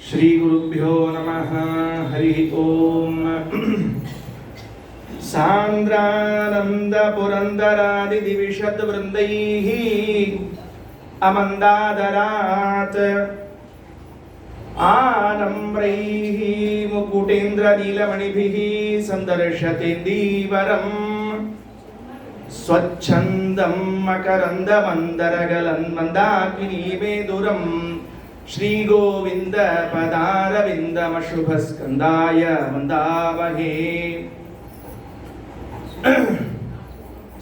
ಶ್ರೀ ಗುರುಭ್ಯೋ ನಮಃ. ಹರಿ ಓಂ. ಸಾಂದ್ರಾನಂದ ಪುರಂದರಾದಿ ದಿವಿಷದ್ ವೃಂದೈಃ ಅಮಂದಾದರಾತ್ ಆನಮ್ರೈಃ ಮುಕುಟೇಂದ್ರ ನೀಲಮಣಿಭಿಃ ಸಂದರ್ಶತೇಂದೀವರಂ ಸ್ವಚ್ಛಂದಂ ಮಕರಂದ ಮಂದರಗಲನ್ ಮಂದಾಕಿನಿ ಮೇದುರಂ ಶ್ರೀ ಗೋವಿಂದ ಪದಾರವಿಂದಮಶುಭ ಸ್ಕಂದಾಯ ವಂದಾಮಹೇ.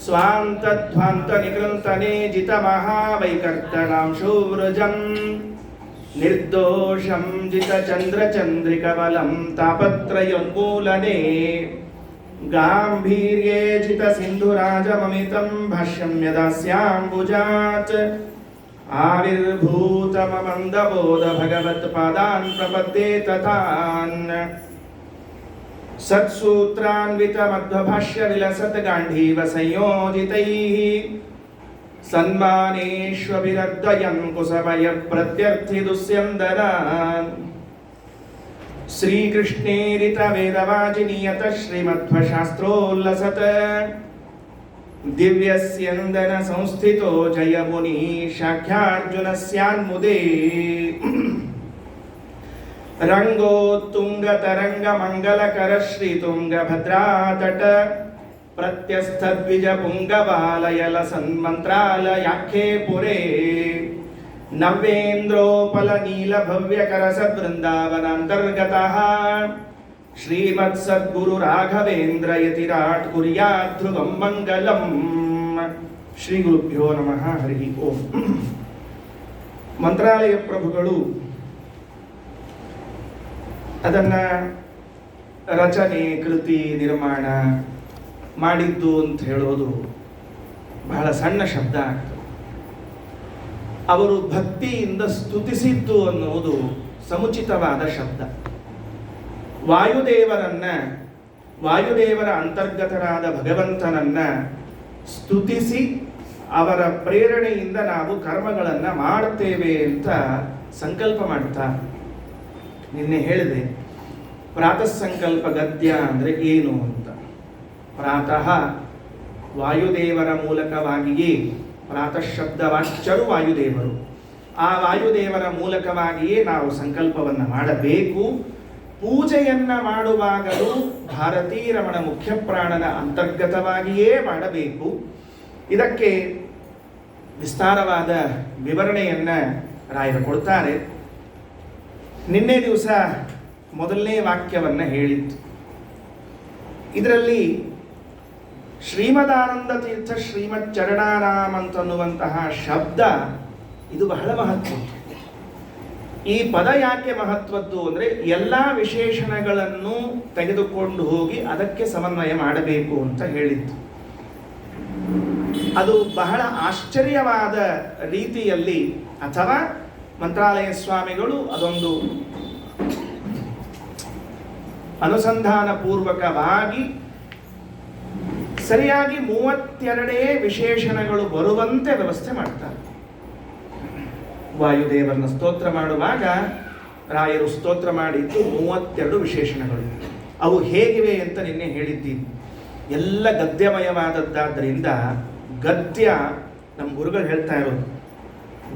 ಸ್ವಾಂತಧ್ವಾಂತ ನಿಕೃಂತನೆ ಜಿತ ಮಹಾವೈಕರ್ತನಾಂಶೋ ವೃಜಂ ನಿರ್ದೋಷಂ ಜಿತ ಚಂದ್ರ ಚಂದ್ರಿಕಬಲಂ ತಾಪತ್ರಯೋನ್ಮೂಲನೆ ಗಾಂಭೀರ್ಯೇ ಜಿತ ಸಿಂಧುರಾಜಮಮಿತಂ ಭಾಷ್ಯಂ ಯದಾಸ್ಯಾಂಬುಜಾತ್ ಆವಿರ್ಭೂತಮಮಂದಬೋಧ ಭಗವತ್ಪಾದಾನ್ ಪ್ರಪದ್ಯೆ ತಥಾನ್ ಸತ್ಸೂತ್ರಾನ್ವಿತಮಧ್ವಭಾಷ್ಯ ವಿಲಸತ್ ಗಾಂಧೀವ ಸಂಯೋಜಿತೈಃ ಸನ್ಮಾನೇಷ್ವಭಿರದ್ವಯಂ ಕುಸಮಯ ಪ್ರತ್ಯರ್ಥಿ ದುಸ್ಯಂದನಾನ್ ಶ್ರೀಕೃಷ್ಣೇರಿತ ವೇದವಾಜಿನಿಯತ ಶ್ರೀಮಧ್ವಶಾಸ್ತ್ರೋಲ್ಲಸತ್ ದಿವ್ಯಸ್ಯಂದನ ಸಂಸ್ಥಿತೋ ಜಯಮುನಿ ಶಾಖ್ಯಾರ್ಜುನಸ್ಯಾನ್ಮುದೇ ರಂಗೋತ್ತುಂಗತರಂಗ ಮಂಗಲಕರ ಶ್ರೀತುಂಗಭದ್ರಾತಟ ಪ್ರತ್ಯಸ್ಥದ್ವಿಜ ಪುಂಗವಾಲಯಲ ಸನ್ಮಂತ್ರಾಲಯಾಖ್ಯೆ ಪುರೇ ನವ್ಯೇಂದ್ರೋಪಲ ನೀಲ ಭವ್ಯಕರ ಸದ್ವೃಂದಾವನಾಂತರ್ಗತಃ ಶ್ರೀಮತ್ ಸದ್ಗುರು ರಾಘವೇಂದ್ರ ಯತಿರಾಟ್ ಕುರ್ಯಾತ್ ಧ್ರುವಂ ಮಂಗಲಂ. ಶ್ರೀ ಗುರುಭ್ಯೋ ನಮಃ. ಹರಿ ಓಂ. ಮಂತ್ರಾಲಯ ಪ್ರಭುಗಳು ಅದನ್ನ ರಚನೆ ಕೃತಿ ನಿರ್ಮಾಣ ಮಾಡಿದ್ದು ಅಂತ ಹೇಳೋದು ಬಹಳ ಸಣ್ಣ ಶಬ್ದ ಆಗ್ತದೆ. ಅವರು ಭಕ್ತಿಯಿಂದ ಸ್ತುತಿಸಿದ್ದು ಅನ್ನುವುದು ಸಮುಚಿತವಾದ ಶಬ್ದ. ವಾಯುದೇವರ ಅಂತರ್ಗತರಾದ ಭಗವಂತನನ್ನ ಸ್ತುತಿಸಿ ಅವರ ಪ್ರೇರಣೆಯಿಂದ ನಾವು ಕರ್ಮಗಳನ್ನು ಮಾಡ್ತೇವೆ ಅಂತ ಸಂಕಲ್ಪ ಮಾಡ್ತಾ ನಿನ್ನೆ ಹೇಳಿದೆ. ಪ್ರಾತಃ ಸಂಕಲ್ಪ ಗದ್ಯ ಅಂದರೆ ಏನು ಅಂತ. ಪ್ರಾತಃ ವಾಯುದೇವರ ಮೂಲಕವಾಗಿಯೇ, ಪ್ರಾತಃ ಶಬ್ದ ವಾಚ್ಯರು ವಾಯುದೇವರು, ಆ ವಾಯುದೇವರ ಮೂಲಕವಾಗಿಯೇ ನಾವು ಸಂಕಲ್ಪವನ್ನು ಮಾಡಬೇಕು. ಪೂಜೆಯನ್ನ ಮಾಡುವಾಗಲೂ ಭಾರತೀ ರಮಣ ಮುಖ್ಯ ಪ್ರಾಣನ ಅಂತರ್ಗತವಾಗಿಯೇ ಮಾಡಬೇಕು. ಇದಕ್ಕೆ ವಿಸ್ತಾರವಾದ ವಿವರಣೆಯನ್ನ ರಾಯರು ಕೊಡ್ತಾರೆ. ನಿನ್ನೆ ದಿವಸ ಮೊದಲನೇ ವಾಕ್ಯವನ್ನ ಹೇಳಿತ್ತು. ಇದರಲ್ಲಿ ಶ್ರೀಮದಾನಂದ ತೀರ್ಥ ಶ್ರೀಮತ್ ಚರಣಾರಾಮ್ ಅಂತನ್ನುವಂತಹ ಶಬ್ದ ಇದು ಬಹಳ ಮಹತ್ವ. ಈ ಪದ ಯಾಕೆ ಮಹತ್ವದ್ದು ಅಂದರೆ ಎಲ್ಲ ವಿಶೇಷಣಗಳನ್ನು ತೆಗೆದುಕೊಂಡು ಹೋಗಿ ಅದಕ್ಕೆ ಸಮನ್ವಯ ಮಾಡಬೇಕು ಅಂತ ಹೇಳಿತ್ತು. ಅದು ಬಹಳ ಆಶ್ಚರ್ಯವಾದ ರೀತಿಯಲ್ಲಿ, ಅಥವಾ ಮಂತ್ರಾಲಯ ಸ್ವಾಮಿಗಳು ಅದೊಂದು ಅನುಸಂಧಾನ ಪೂರ್ವಕವಾಗಿ ಸರಿಯಾಗಿ 32 ವಿಶೇಷಣಗಳು ಬರುವಂತೆ ವ್ಯವಸ್ಥೆ ಮಾಡ್ತಾರೆ. ವಾಯುದೇವರನ್ನ ಸ್ತೋತ್ರ ಮಾಡುವಾಗ ರಾಯರು ಸ್ತೋತ್ರ ಮಾಡಿದ್ದು 32 ವಿಶೇಷಣಗಳು. ಅವು ಹೇಗಿವೆ ಅಂತ ನಿನ್ನೆ ಹೇಳಿದ್ದೀನಿ. ಎಲ್ಲ ಗದ್ಯಮಯವಾದದ್ದಾದ್ದರಿಂದ ಗದ್ಯ ನಮ್ಮ ಗುರುಗಳು ಹೇಳ್ತಾ ಇರೋದು,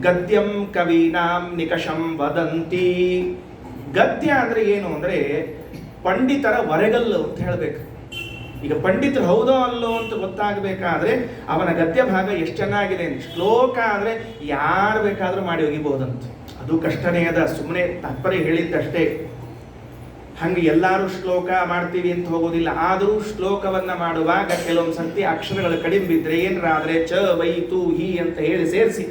ಗದ್ಯಂ ಕವೀನಾಂ ನಿಕಷಂ ವದಂತಿ. ಗದ್ಯ ಅಂದರೆ ಏನು ಅಂದರೆ ಪಂಡಿತರ ವರೆಗಲ್ಲು ಅಂತ ಹೇಳಬೇಕು. ಈಗ ಪಂಡಿತರು ಹೌದೋ ಅಲ್ಲೋ ಅಂತ ಗೊತ್ತಾಗಬೇಕಾದ್ರೆ ಅವನ ಗದ್ಯ ಭಾಗ ಎಷ್ಟು ಚೆನ್ನಾಗಿದೆ ಅಂತ. ಶ್ಲೋಕ ಆದರೆ ಯಾರು ಬೇಕಾದರೂ ಮಾಡಿ ಒಗಿಬೋದಂತ. ಅದು ಕಷ್ಟನೇ ಅದ, ಸುಮ್ಮನೆ ತಾತ್ಪರ್ಯ ಹೇಳಿದ್ದಷ್ಟೇ. ಹಂಗೆ ಎಲ್ಲರೂ ಶ್ಲೋಕ ಮಾಡ್ತೀವಿ ಅಂತ ಹೋಗೋದಿಲ್ಲ. ಆದರೂ ಶ್ಲೋಕವನ್ನು ಮಾಡುವಾಗ ಕೆಲವೊಂದು ಸರ್ತಿ ಅಕ್ಷರಗಳು ಕಡಿಮೆ ಬಿದ್ದರೆ ಏನರಾದರೆ ಚ ವೈ ತು ಹಿ ಅಂತ ಹೇಳಿ ಸೇರಿಸಿ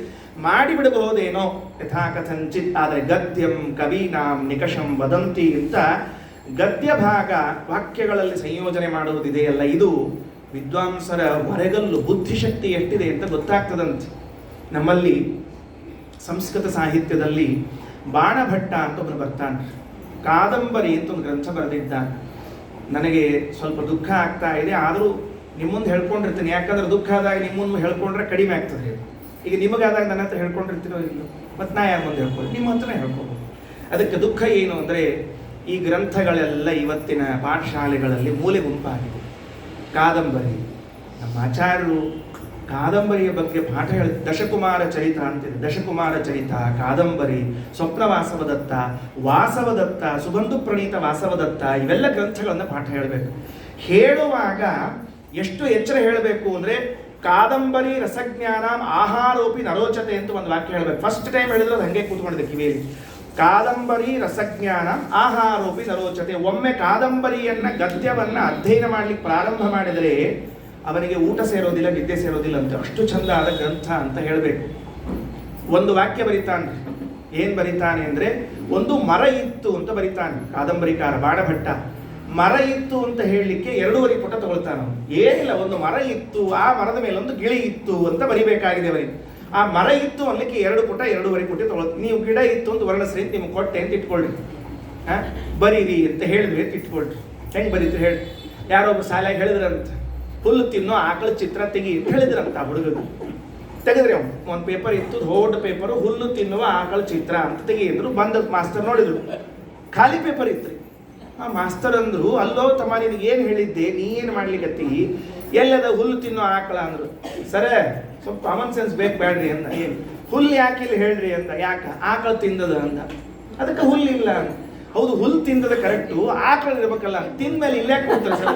ಮಾಡಿಬಿಡಬಹುದೇನೋ ಯಥಾಕಥಂಚಿತ್. ಆದರೆ ಗದ್ಯಂ ಕವೀನಾಂ ನಿಕಷಂ ವದಂತಿ ಅಂತ ಗದ್ಯ ಭಾಗ ವಾಕ್ಯಗಳಲ್ಲಿ ಸಂಯೋಜನೆ ಮಾಡುವುದಿದೆಯಲ್ಲ, ಇದು ವಿದ್ವಾಂಸರ ಹೊರಗಲ್ಲು. ಬುದ್ಧಿಶಕ್ತಿ ಎಷ್ಟಿದೆ ಅಂತ ಗೊತ್ತಾಗ್ತದಂತೆ. ನಮ್ಮಲ್ಲಿ ಸಂಸ್ಕೃತ ಸಾಹಿತ್ಯದಲ್ಲಿ ಬಾಣಭಟ್ಟ ಅಂತ ಒಬ್ಬನು ಬರ್ತಾನೆ. ಕಾದಂಬರಿ ಅಂತ ಒಂದು ಗ್ರಂಥ ಬರೆದಿದ್ದಾನೆ. ನನಗೆ ಸ್ವಲ್ಪ ದುಃಖ ಆಗ್ತಾ ಇದೆ, ಆದರೂ ನಿಮ್ಮ ಮುಂದೆ ಹೇಳ್ಕೊಂಡಿರ್ತೀನಿ. ಯಾಕಂದ್ರೆ ದುಃಖ ಆದಾಗ ನಿಮ್ಮ ಮುಂದೆ ಹೇಳ್ಕೊಂಡ್ರೆ ಕಡಿಮೆ ಆಗ್ತದೆ. ಈಗ ನಿಮಗಾದಾಗ ನನ್ನ ಹತ್ರ ಹೇಳ್ಕೊಂಡಿರ್ತೀರೋ ಇಲ್ಲೋ, ಮತ್ತು ನಾ ಯಾರ ಮುಂದೆ ಹೇಳ್ಕೊಳ್ಳಿ, ನಿಮ್ಮ ಹತ್ರನೇ ಹೇಳ್ಕೊಬೋದು. ಅದಕ್ಕೆ ದುಃಖ ಏನು ಅಂದರೆ ಈ ಗ್ರಂಥಗಳೆಲ್ಲ ಇವತ್ತಿನ ಪಾಠಶಾಲೆಗಳಲ್ಲಿ ಮೂಲೆ ಗುಂಪಾಗಿದೆ. ಕಾದಂಬರಿ, ನಮ್ಮ ಆಚಾರ್ಯರು ಕಾದಂಬರಿಯ ಬಗ್ಗೆ ಪಾಠ ಹೇಳಿ ದಶಕುಮಾರ ಚರಿತ ಅಂತಿದೆ. ದಶಕುಮಾರ ಚರಿತ, ಕಾದಂಬರಿ, ಸ್ವಪ್ನ ವಾಸವದತ್ತ, ವಾಸವದತ್ತ, ಸುಗಂಧು ಪ್ರಣೀತ ವಾಸವದತ್ತ, ಇವೆಲ್ಲ ಗ್ರಂಥಗಳನ್ನು ಪಾಠ ಹೇಳಬೇಕು. ಹೇಳುವಾಗ ಎಷ್ಟು ಎಚ್ಚರ ಹೇಳಬೇಕು ಅಂದರೆ ಕಾದಂಬರಿ ರಸಜ್ಞಾನ ಆಹಾರೋಪಿ ನರೋಚತೆ ಅಂತ ಒಂದು ವಾಕ್ಯ ಹೇಳಬೇಕು. ಫಸ್ಟ್ ಟೈಮ್ ಹೇಳಿದ್ರೆ ಅದು ಹಾಗೆ ಕೂತ್ಕೊಂಡಿದೆ ಕಿವಿಯಲ್ಲಿ. ಕಾದಂಬರಿ ರಸಜ್ಞಾನ ಆಹಾರೋಪಿ ನರೋಚತೆ. ಒಮ್ಮೆ ಕಾದಂಬರಿಯನ್ನ ಗದ್ಯವನ್ನ ಅಧ್ಯಯನ ಮಾಡ್ಲಿಕ್ಕೆ ಪ್ರಾರಂಭ ಮಾಡಿದರೆ ಅವನಿಗೆ ಊಟ ಸೇರೋದಿಲ್ಲ, ನಿದ್ದೆ ಸೇರೋದಿಲ್ಲ ಅಂತ, ಅಷ್ಟು ಚಂದ ಆದ ಗ್ರಂಥ ಅಂತ ಹೇಳಬೇಕು. ಒಂದು ವಾಕ್ಯ ಬರಿತಾನೆ. ಏನ್ ಬರಿತಾನೆ ಅಂದ್ರೆ, ಒಂದು ಮರ ಇತ್ತು ಅಂತ ಬರಿತಾನೆ ಕಾದಂಬರಿಕಾರ ಬಾಣಭಟ್ಟ. ಮರ ಇತ್ತು ಅಂತ ಹೇಳಲಿಕ್ಕೆ 2.5 ಪುಟ ತಗೊಳ್ತಾನೆ. ಏನಿಲ್ಲ, ಒಂದು ಮರ ಇತ್ತು, ಆ ಮರದ ಮೇಲೆ ಒಂದು ಗಿಳಿ ಇತ್ತು ಅಂತ ಬರಿಬೇಕಾಗಿದೆ ಅವನಿಗೆ. ಆ ಮರ ಇತ್ತು ಅನ್ಲಿಕ್ಕೆ 2 ಪುಟ 2.5 ಪುಟ ತಗೊಳ್ತೀನಿ. ನೀವು ಗಿಡ ಇತ್ತು ಅಂತ ವರ್ಣಿಸ್ರಿ ಅಂತ ನಿಮ್ಗೆ ಕೊಟ್ಟೆ ಅಂತ ಇಟ್ಕೊಳ್ಳಿ. ಬರೀರಿ ಅಂತ ಹೇಳಿದ್ವಿ ಅಂತ ಇಟ್ಕೊಳ್ರಿ. ಹೆಂಗೆ ಬರೀತೀರಿ ಹೇಳಿ? ಯಾರೊಬ್ಬ ಶಾಲೆಗೆ ಹೇಳಿದ್ರಂತ, ಹುಲ್ಲು ತಿನ್ನೋ ಆಕಳ ಚಿತ್ರ ತೆಗಿ ಅಂತ ಹೇಳಿದ್ರಂತ ಆ ಹುಡುಗರು. ತೆಗೆದ್ರಿ ಅವ್ನು ಒಂದು ಪೇಪರ್ ಇತ್ತು, ದೊಡ್ಡ ಪೇಪರು, ಹುಲ್ಲು ತಿನ್ನುವ ಆಕಳ ಚಿತ್ರ ಅಂತ ತೆಗಿ ಅಂದ್ರು. ಬಂದ ಮಾಸ್ತರ್ ನೋಡಿದ್ರು, ಖಾಲಿ ಪೇಪರ್ ಇತ್ತು. ಆ ಮಾಸ್ತರ್ ಅಂದ್ರು, ಅಲ್ಲೋ ತಮ್ಮ ನಿನಗೆ ಏನು ಹೇಳಿದ್ದೆ, ನೀ ಏನು ಮಾಡ್ಲಿಕ್ಕತ್ತಿ, ಎಲ್ಲದ ಹುಲ್ಲು ತಿನ್ನೋ ಆಕಳ ಅಂದ್ರು. ಸರೇ ಸ್ವಲ್ಪ ಕಾಮನ್ ಸೆನ್ಸ್ ಬೇಕು ಬೇಡ್ರಿ ಅಂದ. ಏನು ಹುಲ್ಲು ಯಾಕೆ ಇಲ್ಲಿ ಹೇಳ್ರಿ ಅಂದ. ಯಾಕ? ಆಕಳ ತಿಂದದ ಅಂದ. ಅದಕ್ಕೆ ಹುಲ್ಲು ಇಲ್ಲ ಅಂದ. ಹೌದು, ಹುಲ್ಲು ತಿಂದದ ಕರೆಕ್ಟು, ಆಕಳ ಇರ್ಬೇಕಲ್ಲ, ತಿಂದ್ಮೇಲೆ ಇಲ್ಲೇ ಕೊಡ್ತಾರೆ ಸರ್.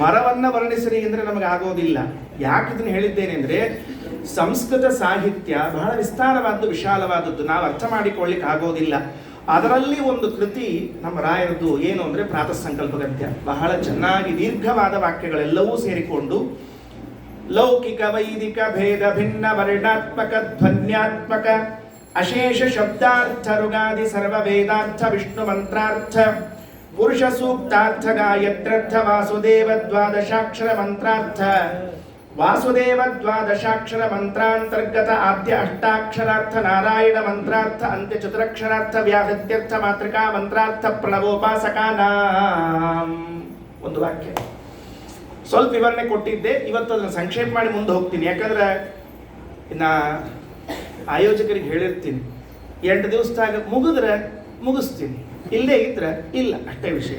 ಮರವನ್ನ ವರ್ಣಿಸ್ರಿ ಅಂದ್ರೆ ನಮಗೆ ಆಗೋದಿಲ್ಲ. ಯಾಕೆ ಇದನ್ನು ಹೇಳಿದ್ದೇನೆ ಅಂದ್ರೆ, ಸಂಸ್ಕೃತ ಸಾಹಿತ್ಯ ಬಹಳ ವಿಸ್ತಾರವಾದ್ದು, ವಿಶಾಲವಾದದ್ದು, ನಾವು ಅರ್ಥ ಮಾಡಿಕೊಳ್ಳಿಕ್ಕೆ ಆಗೋದಿಲ್ಲ. ಅದರಲ್ಲಿ ಒಂದು ಕೃತಿ ನಮ್ಮ ರಾಯರದ್ದು ಏನು ಅಂದ್ರೆ ಪ್ರಾತಃ ಸಂಕಲ್ಪ ಗದ್ಯ. ಬಹಳ ಚೆನ್ನಾಗಿ ದೀರ್ಘವಾದ ವಾಕ್ಯಗಳೆಲ್ಲವೂ ಸೇರಿಕೊಂಡು ಲೌಕಿಕ ವೈದಿಕ ಭೇದ ಭಿನ್ನ ವರ್ಣಾತ್ಮಕ ಧ್ವನ್ಯಾತ್ಮಕ ಅಶೇಷ ಶಬ್ದಾರ್ಥ ಋಗಾದಿ ಸರ್ವ ವೇದಾರ್ಥ ವಿಷ್ಣು ಮಂತ್ರಾರ್ಥ ಪುರುಷ ಸೂಕ್ತಾರ್ಥ ಗಾಯತ್ರ್ಯರ್ಥ ವಾಸುದೇವ ದ್ವಾದಶಾಕ್ಷರ ಮಂತ್ರಾರ್ಥ ವಾಸುದೇವ ದ್ವಾದಶಾಕ್ಷರ ಮಂತ್ರಾಂತರ್ಗತ ಆದ್ಯ ಅಷ್ಟಾಕ್ಷರಾರ್ಥ ನಾರಾಯಣ ಮಂತ್ರಾರ್ಥ ಅಂತ್ಯ ಚತುರಕ್ಷರಾರ್ಥ ವ್ಯಾಹೃತ್ಯರ್ಥ ಮಾತೃಕಾ ಮಂತ್ರಾರ್ಥ ಪ್ರಣವೋಪಾಸಕಾನಾಂ. ಒಂದು ವಾಕ್ಯ ಸ್ವಲ್ಪ ವಿವರಣೆ ಕೊಟ್ಟಿದ್ದೆ, ಇವತ್ತು ಅದನ್ನು ಸಂಕ್ಷೇಪ ಮಾಡಿ ಮುಂದೆ ಹೋಗ್ತೀನಿ. ಯಾಕಂದ್ರೆ ಇನ್ನು ಆಯೋಜಕರಿಗೆ ಹೇಳಿರ್ತೀನಿ, 8 ದಿವಸದಾಗ ಮುಗಿದ್ರೆ ಮುಗಿಸ್ತೀನಿ, ಇಲ್ಲೇ ಇದ್ರೆ ಇಲ್ಲ, ಅಷ್ಟೇ ವಿಷಯ.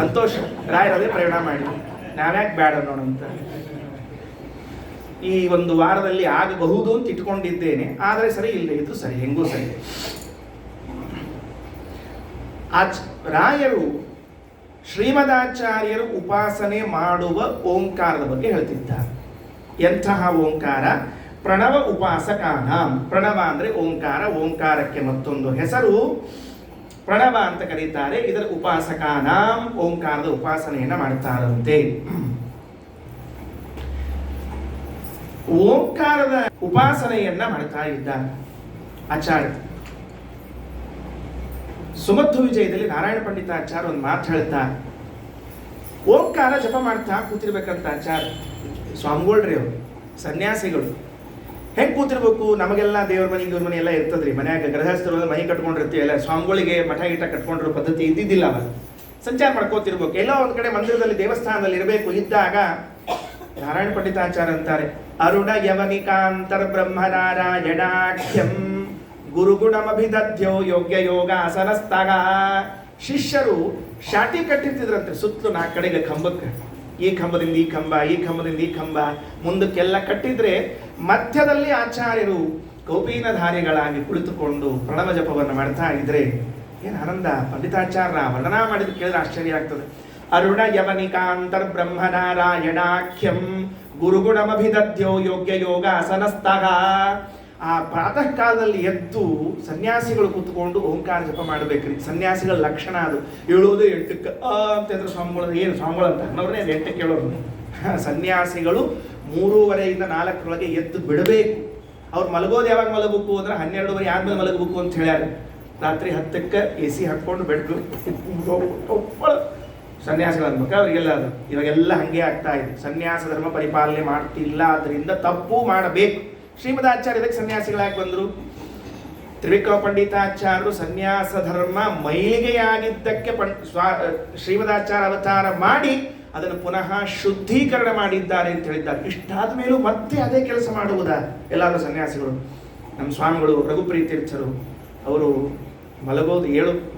ಸಂತೋಷ, ರಾಯರದೇ ಪರಿಣಾಮ ಮಾಡಿ, ನಾವ್ಯಾಕೆ ಬೇಡ ನೋಡಂತ. ಈ ಒಂದು ವಾರದಲ್ಲಿ ಆಗಬಹುದು ಅಂತ ಇಟ್ಕೊಂಡಿದ್ದೇನೆ, ಆದರೆ ಸರಿ ಇಲ್ಲದೆ ಇದ್ದು ಸರಿ, ಹೆಂಗೂ ಸರಿ. ರಾಯರು ಶ್ರೀಮದಾಚಾರ್ಯರು ಉಪಾಸನೆ ಮಾಡುವ ಓಂಕಾರದ ಬಗ್ಗೆ ಹೇಳ್ತಿದ್ದಾರೆ. ಎಂತಹ ಓಂಕಾರ? ಪ್ರಣವ ಉಪಾಸಕಾನಾಂ. ಪ್ರಣವ ಅಂದ್ರೆ ಓಂಕಾರ, ಓಂಕಾರಕ್ಕೆ ಮತ್ತೊಂದು ಹೆಸರು ಪ್ರಣವ ಅಂತ ಕರೀತಾರೆ. ಇದರ ಉಪಾಸಕಾನಾಂ, ಓಂಕಾರದ ಉಪಾಸನೆಯನ್ನ ಮಾಡ್ತಾರಂತೆ. ಓಂಕಾರದ ಉಪಾಸನೆಯನ್ನ ಮಾಡ್ತಾ ಇದ್ದಾರೆ ಆಚಾರ್ಯ. ಸುಮಧ್ವ ವಿಜಯದಲ್ಲಿ ನಾರಾಯಣ ಪಂಡಿತಾಚಾರ್ಯ ಒಂದು ಮಾತು ಹೇಳ್ತಾರೆ. ಓಂಕಾರ ಜಪ ಮಾಡ್ತಾ ಕೂತಿರ್ಬೇಕಂತ ಆಚಾರ್ಯ. ಸ್ವಾಮಿಗಳ್ರಿ ಅವರು ಸನ್ಯಾಸಿಗಳು ಹೆಂಗೆ ಕೂತಿರ್ಬೇಕು? ನಮಗೆಲ್ಲ ದೇವ್ರ ಮನೆ ಇವ್ರ ಮನೆ ಎಲ್ಲ ಇರ್ತದ್ರಿ, ಮನ್ಯಾಗ ಗೃಹಸ್ಥರು ಮನೆ ಕಟ್ಕೊಂಡಿರ್ತೀವಿ ಎಲ್ಲ. ಸ್ವಾಮಿಗಳಿಗೆ ಮಠ ಗಿಟ ಕಟ್ಕೊಂಡಿರೋ ಪದ್ಧತಿ ಇದ್ದಿದ್ದಿಲ್ಲ. ಅವಾಗ ಸಂಚಾರ ಮಾಡ್ಕೋತಿರ್ಬೇಕು, ಎಲ್ಲೋ ಒಂದು ಕಡೆ ಮಂದಿರದಲ್ಲಿ ದೇವಸ್ಥಾನದಲ್ಲಿ ಇರಬೇಕು. ಇದ್ದಾಗ ನಾರಾಯಣ ಪಂಡಿತಾಚಾರ್ಯ ಅಂತಾರೆ, ಅರುಣ ಯವನಿಕಾಂತರ್ ಬ್ರಹ್ಮನಾರಾಯಣಾಖ್ಯಂ ಗುರುಗುಣಮಭಿದಧ್ಯ ಯೋಗ್ಯ ಯೋಗ ಆಸನಸ್ತಗ. ಶಿಷ್ಯರು ಶಾಟಿ ಕಟ್ಟಿರ್ತಿದ್ರಂತೆ ಸುತ್ತಲೂ 4 ಕಡೆಗೆ ಕಂಬಕ್ಕೆ. ಈ ಕಂಬದಿಂದ ಈ ಕಂಬ, ಈ ಕಂಬದಿಂದ ಈ ಕಂಬ, ಮುಂದಕ್ಕೆಲ್ಲ ಕಟ್ಟಿದ್ರೆ ಮಧ್ಯದಲ್ಲಿ ಆಚಾರ್ಯರು ಕೌಪೀನಧಾರಿಗಳಾಗಿ ಕುಳಿತುಕೊಂಡು ಪ್ರಣವ ಜಪವನ್ನು ಮಾಡ್ತಾ ಇದ್ರೆ ಏನು ಆನಂದ. ಪಂಡಿತಾಚಾರ್ಯ ವರ್ಣನಾ ಮಾಡಿದ ಕೇಳಿದ್ರೆ ಆಶ್ಚರ್ಯ ಆಗ್ತದೆ. ಅರುಣ ಯವನಿಕಾಂತರ್ ಬ್ರಹ್ಮನಾರಾಯಣಾಖ್ಯಂ ಗುರುಗುಣಮಭಿದಧ್ಯ ಯೋಗ್ಯ ಯೋಗ ಆಸನಸ್ತಗ. ಆ ಪ್ರಾತಃ ಕಾಲದಲ್ಲಿ ಎದ್ದು ಸನ್ಯಾಸಿಗಳು ಕೂತ್ಕೊಂಡು ಓಂಕಾರ ಜಪ ಮಾಡಬೇಕ್ರಿ. ಸನ್ಯಾಸಿಗಳ ಲಕ್ಷಣ ಅದು. ಹೇಳೋದು 8ಕ್ಕೆ ಅಂತಂದ್ರೆ ಸ್ವಾಮಿಗಳು ಏನು ಸ್ವಾಮಿಗಳು ಅಂತ ಅನ್ನೋರನ್ನೇ 8ಕ್ಕೆ ಹೇಳೋರು. ಸನ್ಯಾಸಿಗಳು 3:30 4 ಎದ್ದು ಬಿಡಬೇಕು. ಅವ್ರು ಮಲಗೋದು ಯಾವಾಗ ಮಲಗಬೇಕು ಅಂದ್ರೆ 12:30 ಆದ್ಮೇಲೆ ಮಲಗಬೇಕು ಅಂತ ಹೇಳ್ಯಾರ. ರಾತ್ರಿ 10ಕ್ಕೆ AC ಹಾಕ್ಕೊಂಡು ಬೆಡ್ರು ಸನ್ಯಾಸಿಗಳು ಅನ್ಬೇಕು ಅವರಿಗೆಲ್ಲ. ಅದು ಇವಾಗೆಲ್ಲ ಹಂಗೆ ಆಗ್ತಾ ಇದೆ. ಸನ್ಯಾಸ ಧರ್ಮ ಪರಿಪಾಲನೆ ಮಾಡ್ತಿಲ್ಲ, ಅದರಿಂದ ತಪ್ಪು ಮಾಡಬೇಕು. ಶ್ರೀಮದಾಚಾರ್ಯ ಇದಕ್ಕೆ ಸನ್ಯಾಸಿಗಳಾಗಿ ಬಂದರು. ತ್ರಿವಿಕ್ರಮ ಪಂಡಿತಾಚಾರ್ಯರು ಸನ್ಯಾಸ ಧರ್ಮ ಮೈಲಿಗೆಯಾಗಿದ್ದಕ್ಕೆ ಶ್ರೀಮದಾಚಾರ್ಯ ಅವತಾರ ಮಾಡಿ ಅದನ್ನು ಪುನಃ ಶುದ್ಧೀಕರಣ ಮಾಡಿದ್ದಾರೆ ಅಂತ ಹೇಳಿದ್ದಾರೆ. ಇಷ್ಟಾದ ಮೇಲೂ ಮತ್ತೆ ಅದೇ ಕೆಲಸ ಮಾಡುವುದಾ ಎಲ್ಲಾದರೂ ಸನ್ಯಾಸಿಗಳು? ನಮ್ಮ ಸ್ವಾಮಿಗಳು ರಘುಪ್ರಿಯ ತೀರ್ಥರು ಅವರು ಮಲಗೋದು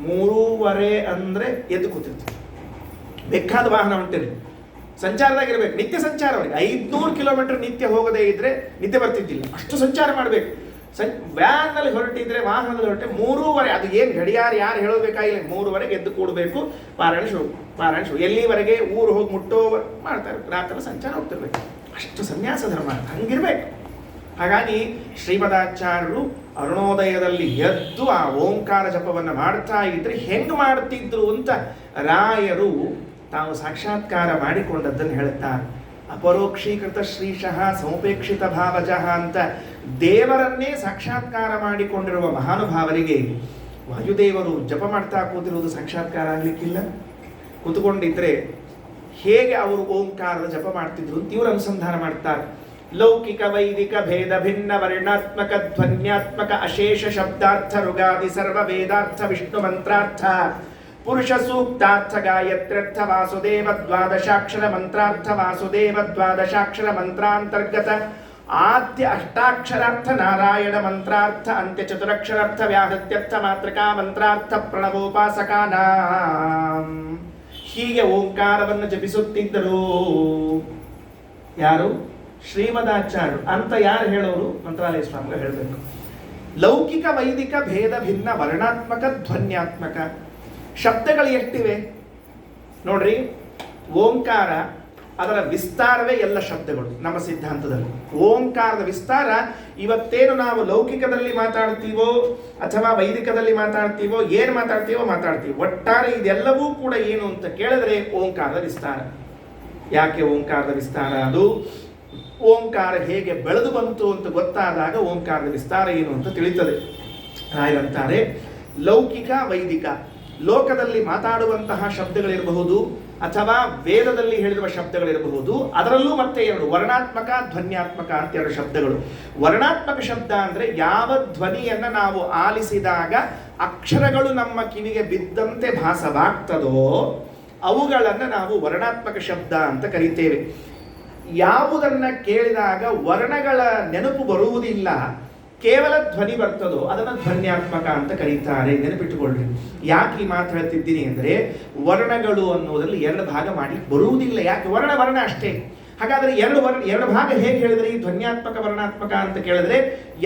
3:30 ಅಂದರೆ ಎದ್ದು ಕೂತಿರ್ತಾರೆ. ಬೇಕಾದ ವಾಹನ ಹೊಂಟಿರಲಿ, ಸಂಚಾರದಾಗಿರ್ಬೇಕು, ನಿತ್ಯ ಸಂಚಾರ. ಅವರಿಗೆ 500 ಕಿಲೋಮೀಟರ್ ನಿತ್ಯ ಹೋಗದೇ ಇದ್ರೆ ನಿದ್ದೆ ಬರ್ತಿದ್ದಿಲ್ಲ, ಅಷ್ಟು ಸಂಚಾರ ಮಾಡಬೇಕು. ವ್ಯಾನ್ನಲ್ಲಿ ಹೊರಟಿದ್ರೆ, ವಾಹನದಲ್ಲಿ ಹೊರಟೆ 3:30, ಅದು ಏನು ಗಡಿಯಾರ ಯಾರು ಹೇಳಬೇಕಾಗಿಲ್ಲ, 3:00 ಎದ್ದು ಕೂಡಬೇಕು, ಪಾರಾಯಣ ಶುರು. ಎಲ್ಲಿವರೆಗೆ ಊರು ಹೋಗಿ ಮುಟ್ಟೋ ಮಾಡ್ತಾರೆ, ರಾತ್ರಿ ಸಂಚಾರ ಹೋಗ್ತಿರ್ಬೇಕು. ಅಷ್ಟು ಸನ್ಯಾಸ ಧರ್ಮ ಹಂಗಿರ್ಬೇಕು. ಹಾಗಾಗಿ ಶ್ರೀಮದಾಚಾರ್ಯರು ಅರುಣೋದಯದಲ್ಲಿ ಎದ್ದು ಆ ಓಂಕಾರ ಜಪವನ್ನು ಮಾಡ್ತಾ ಇದ್ರೆ ಹೆಂಗೆ ಮಾಡ್ತಿದ್ರು ಅಂತ ರಾಯರು ತಾವು ಸಾಕ್ಷಾತ್ಕಾರ ಮಾಡಿಕೊಂಡದ್ದನ್ನು ಹೇಳುತ್ತಾರೆ. ಅಪರೋಕ್ಷೀಕೃತ ಶ್ರೀಶಃ ಸಮುಪೇಕ್ಷಿತ ಭಾವಜಃ ಅಂತ ದೇವರನ್ನೇ ಸಾಕ್ಷಾತ್ಕಾರ ಮಾಡಿಕೊಂಡಿರುವ ಮಹಾನುಭಾವರಿಗೆ ವಾಯುದೇವರು ಜಪ ಮಾಡ್ತಾ ಕೂತಿರುವುದು ಸಾಕ್ಷಾತ್ಕಾರ ಆಗಲಿಕ್ಕಿಲ್ಲ. ಕೂತ್ಕೊಂಡಿದ್ರೆ ಹೇಗೆ ಅವರು ಓಂಕಾರದ ಜಪ ಮಾಡ್ತಿದ್ರು ಅಂತ ಇವರು ಅನುಸಂಧಾನ ಮಾಡ್ತಾರೆ. ಲೌಕಿಕ ವೈದಿಕ ಭೇದ ಭಿನ್ನ ವರ್ಣಾತ್ಮಕ ಧ್ವನ್ಯಾತ್ಮಕ ಅಶೇಷ ಶಬ್ದಾರ್ಥ ಋಗಾದಿ ಸರ್ವ ವೇದಾರ್ಥ ವಿಷ್ಣು ಮಂತ್ರಾರ್ಥ ಪುರುಷ ಸೂಕ್ತಾರ್ಥ ಗಾಯತ್ರ್ಯರ್ಥ ವಾಸುದೇವ ದ್ವಾದಶಾಕ್ಷರ ಮಂತ್ರಾರ್ಥ ವಾಸುದೇವ ದ್ವಾದಶಾಕ್ಷರ ಮಂತ್ರಾಂತರ್ಗತ ಆದ್ಯ ಅಷ್ಟಾಕ್ಷರಾರ್ಥ ನಾರಾಯಣ ಮಂತ್ರಾರ್ಥ ಅಂತ್ಯ ಚತುರಕ್ಷರಾರ್ಥ ವ್ಯಾಹೃತ್ಯರ್ಥ ಮಾತೃಕಾ ಮಂತ್ರಾರ್ಥ ಪ್ರಣವೋಪಾಸಕಾನಾಂ. ಹೀಗೆ ಓಂಕಾರವನ್ನು ಜಪಿಸುತ್ತಿದ್ದರು. ಯಾರು? ಶ್ರೀಮದಾಚಾರ್ಯರು ಅಂತ. ಯಾರು ಹೇಳೋರು? ಮಂತ್ರಾಲಯ ಸ್ವಾಮಿಗಳು ಹೇಳಬೇಕು. ಲೌಕಿಕ ವೈದಿಕ ಭೇದ ಭಿನ್ನ ವರ್ಣಾತ್ಮಕ ಧ್ವನ್ಯಾತ್ಮಕ ಶಬ್ದಗಳು ಎಷ್ಟಿವೆ ನೋಡ್ರಿ. ಓಂಕಾರ ಅದರ ವಿಸ್ತಾರವೇ ಎಲ್ಲ ಶಬ್ದಗಳು ನಮ್ಮ ಸಿದ್ಧಾಂತದಲ್ಲಿ. ಓಂಕಾರದ ವಿಸ್ತಾರ ಇವತ್ತೇನು ನಾವು ಲೌಕಿಕದಲ್ಲಿ ಮಾತಾಡ್ತೀವೋ ಅಥವಾ ವೈದಿಕದಲ್ಲಿ ಮಾತಾಡ್ತೀವೋ, ಏನು ಮಾತಾಡ್ತೀವೋ ಒಟ್ಟಾರೆ ಇದೆಲ್ಲವೂ ಕೂಡ ಏನು ಅಂತ ಕೇಳಿದ್ರೆ ಓಂಕಾರದ ವಿಸ್ತಾರ. ಯಾಕೆ ಓಂಕಾರದ ವಿಸ್ತಾರ? ಅದು ಓಂಕಾರ ಹೇಗೆ ಬೆಳೆದು ಬಂತು ಅಂತ ಗೊತ್ತಾದಾಗ ಓಂಕಾರದ ವಿಸ್ತಾರ ಏನು ಅಂತ ತಿಳಿತದೆ. ರಾಯರಂತಾರೆ ಲೌಕಿಕ ವೈದಿಕ, ಲೋಕದಲ್ಲಿ ಮಾತಾಡುವಂತಹ ಶಬ್ದಗಳಿರಬಹುದು ಅಥವಾ ವೇದದಲ್ಲಿ ಹೇಳಿರುವ ಶಬ್ದಗಳಿರಬಹುದು. ಅದರಲ್ಲೂ ಮತ್ತೆ 2 ವರ್ಣಾತ್ಮಕ ಧ್ವನ್ಯಾತ್ಮಕ ಅಂತ 2 ಶಬ್ದಗಳು. ವರ್ಣಾತ್ಮಕ ಶಬ್ದ ಅಂದರೆ ಯಾವ ಧ್ವನಿಯನ್ನು ನಾವು ಆಲಿಸಿದಾಗ ಅಕ್ಷರಗಳು ನಮ್ಮ ಕಿವಿಗೆ ಬಿದ್ದಂತೆ ಭಾಸವಾಗ್ತದೋ ಅವುಗಳನ್ನು ನಾವು ವರ್ಣಾತ್ಮಕ ಶಬ್ದ ಅಂತ ಕರೀತೇವೆ. ಯಾವುದನ್ನು ಕೇಳಿದಾಗ ವರ್ಣಗಳ ನೆನಪು ಬರುವುದಿಲ್ಲ, ಕೇವಲ ಧ್ವನಿ ಬರ್ತದೋ ಅದನ್ನು ಧ್ವನ್ಯಾತ್ಮಕ ಅಂತ ಕರೀತಾರೆ. ನೆನಪಿಟ್ಟುಕೊಳ್ಳ್ರಿ. ಯಾಕೆ ಈ ಮಾತು ಹೇಳ್ತಿದ್ದೀನಿ ಅಂದರೆ ವರ್ಣಗಳು ಅನ್ನೋದ್ರಲ್ಲಿ 2 ಭಾಗ ಮಾಡಿ ಬರುವುದಿಲ್ಲ. ಯಾಕೆ? ವರ್ಣ ಅಷ್ಟೇ. ಹಾಗಾದರೆ 2 ಭಾಗ ಹೇಗೆ ಹೇಳಿದ್ರೆ ಈ ಧ್ವನ್ಯಾತ್ಮಕ ವರ್ಣಾತ್ಮಕ ಅಂತ ಕೇಳಿದ್ರೆ,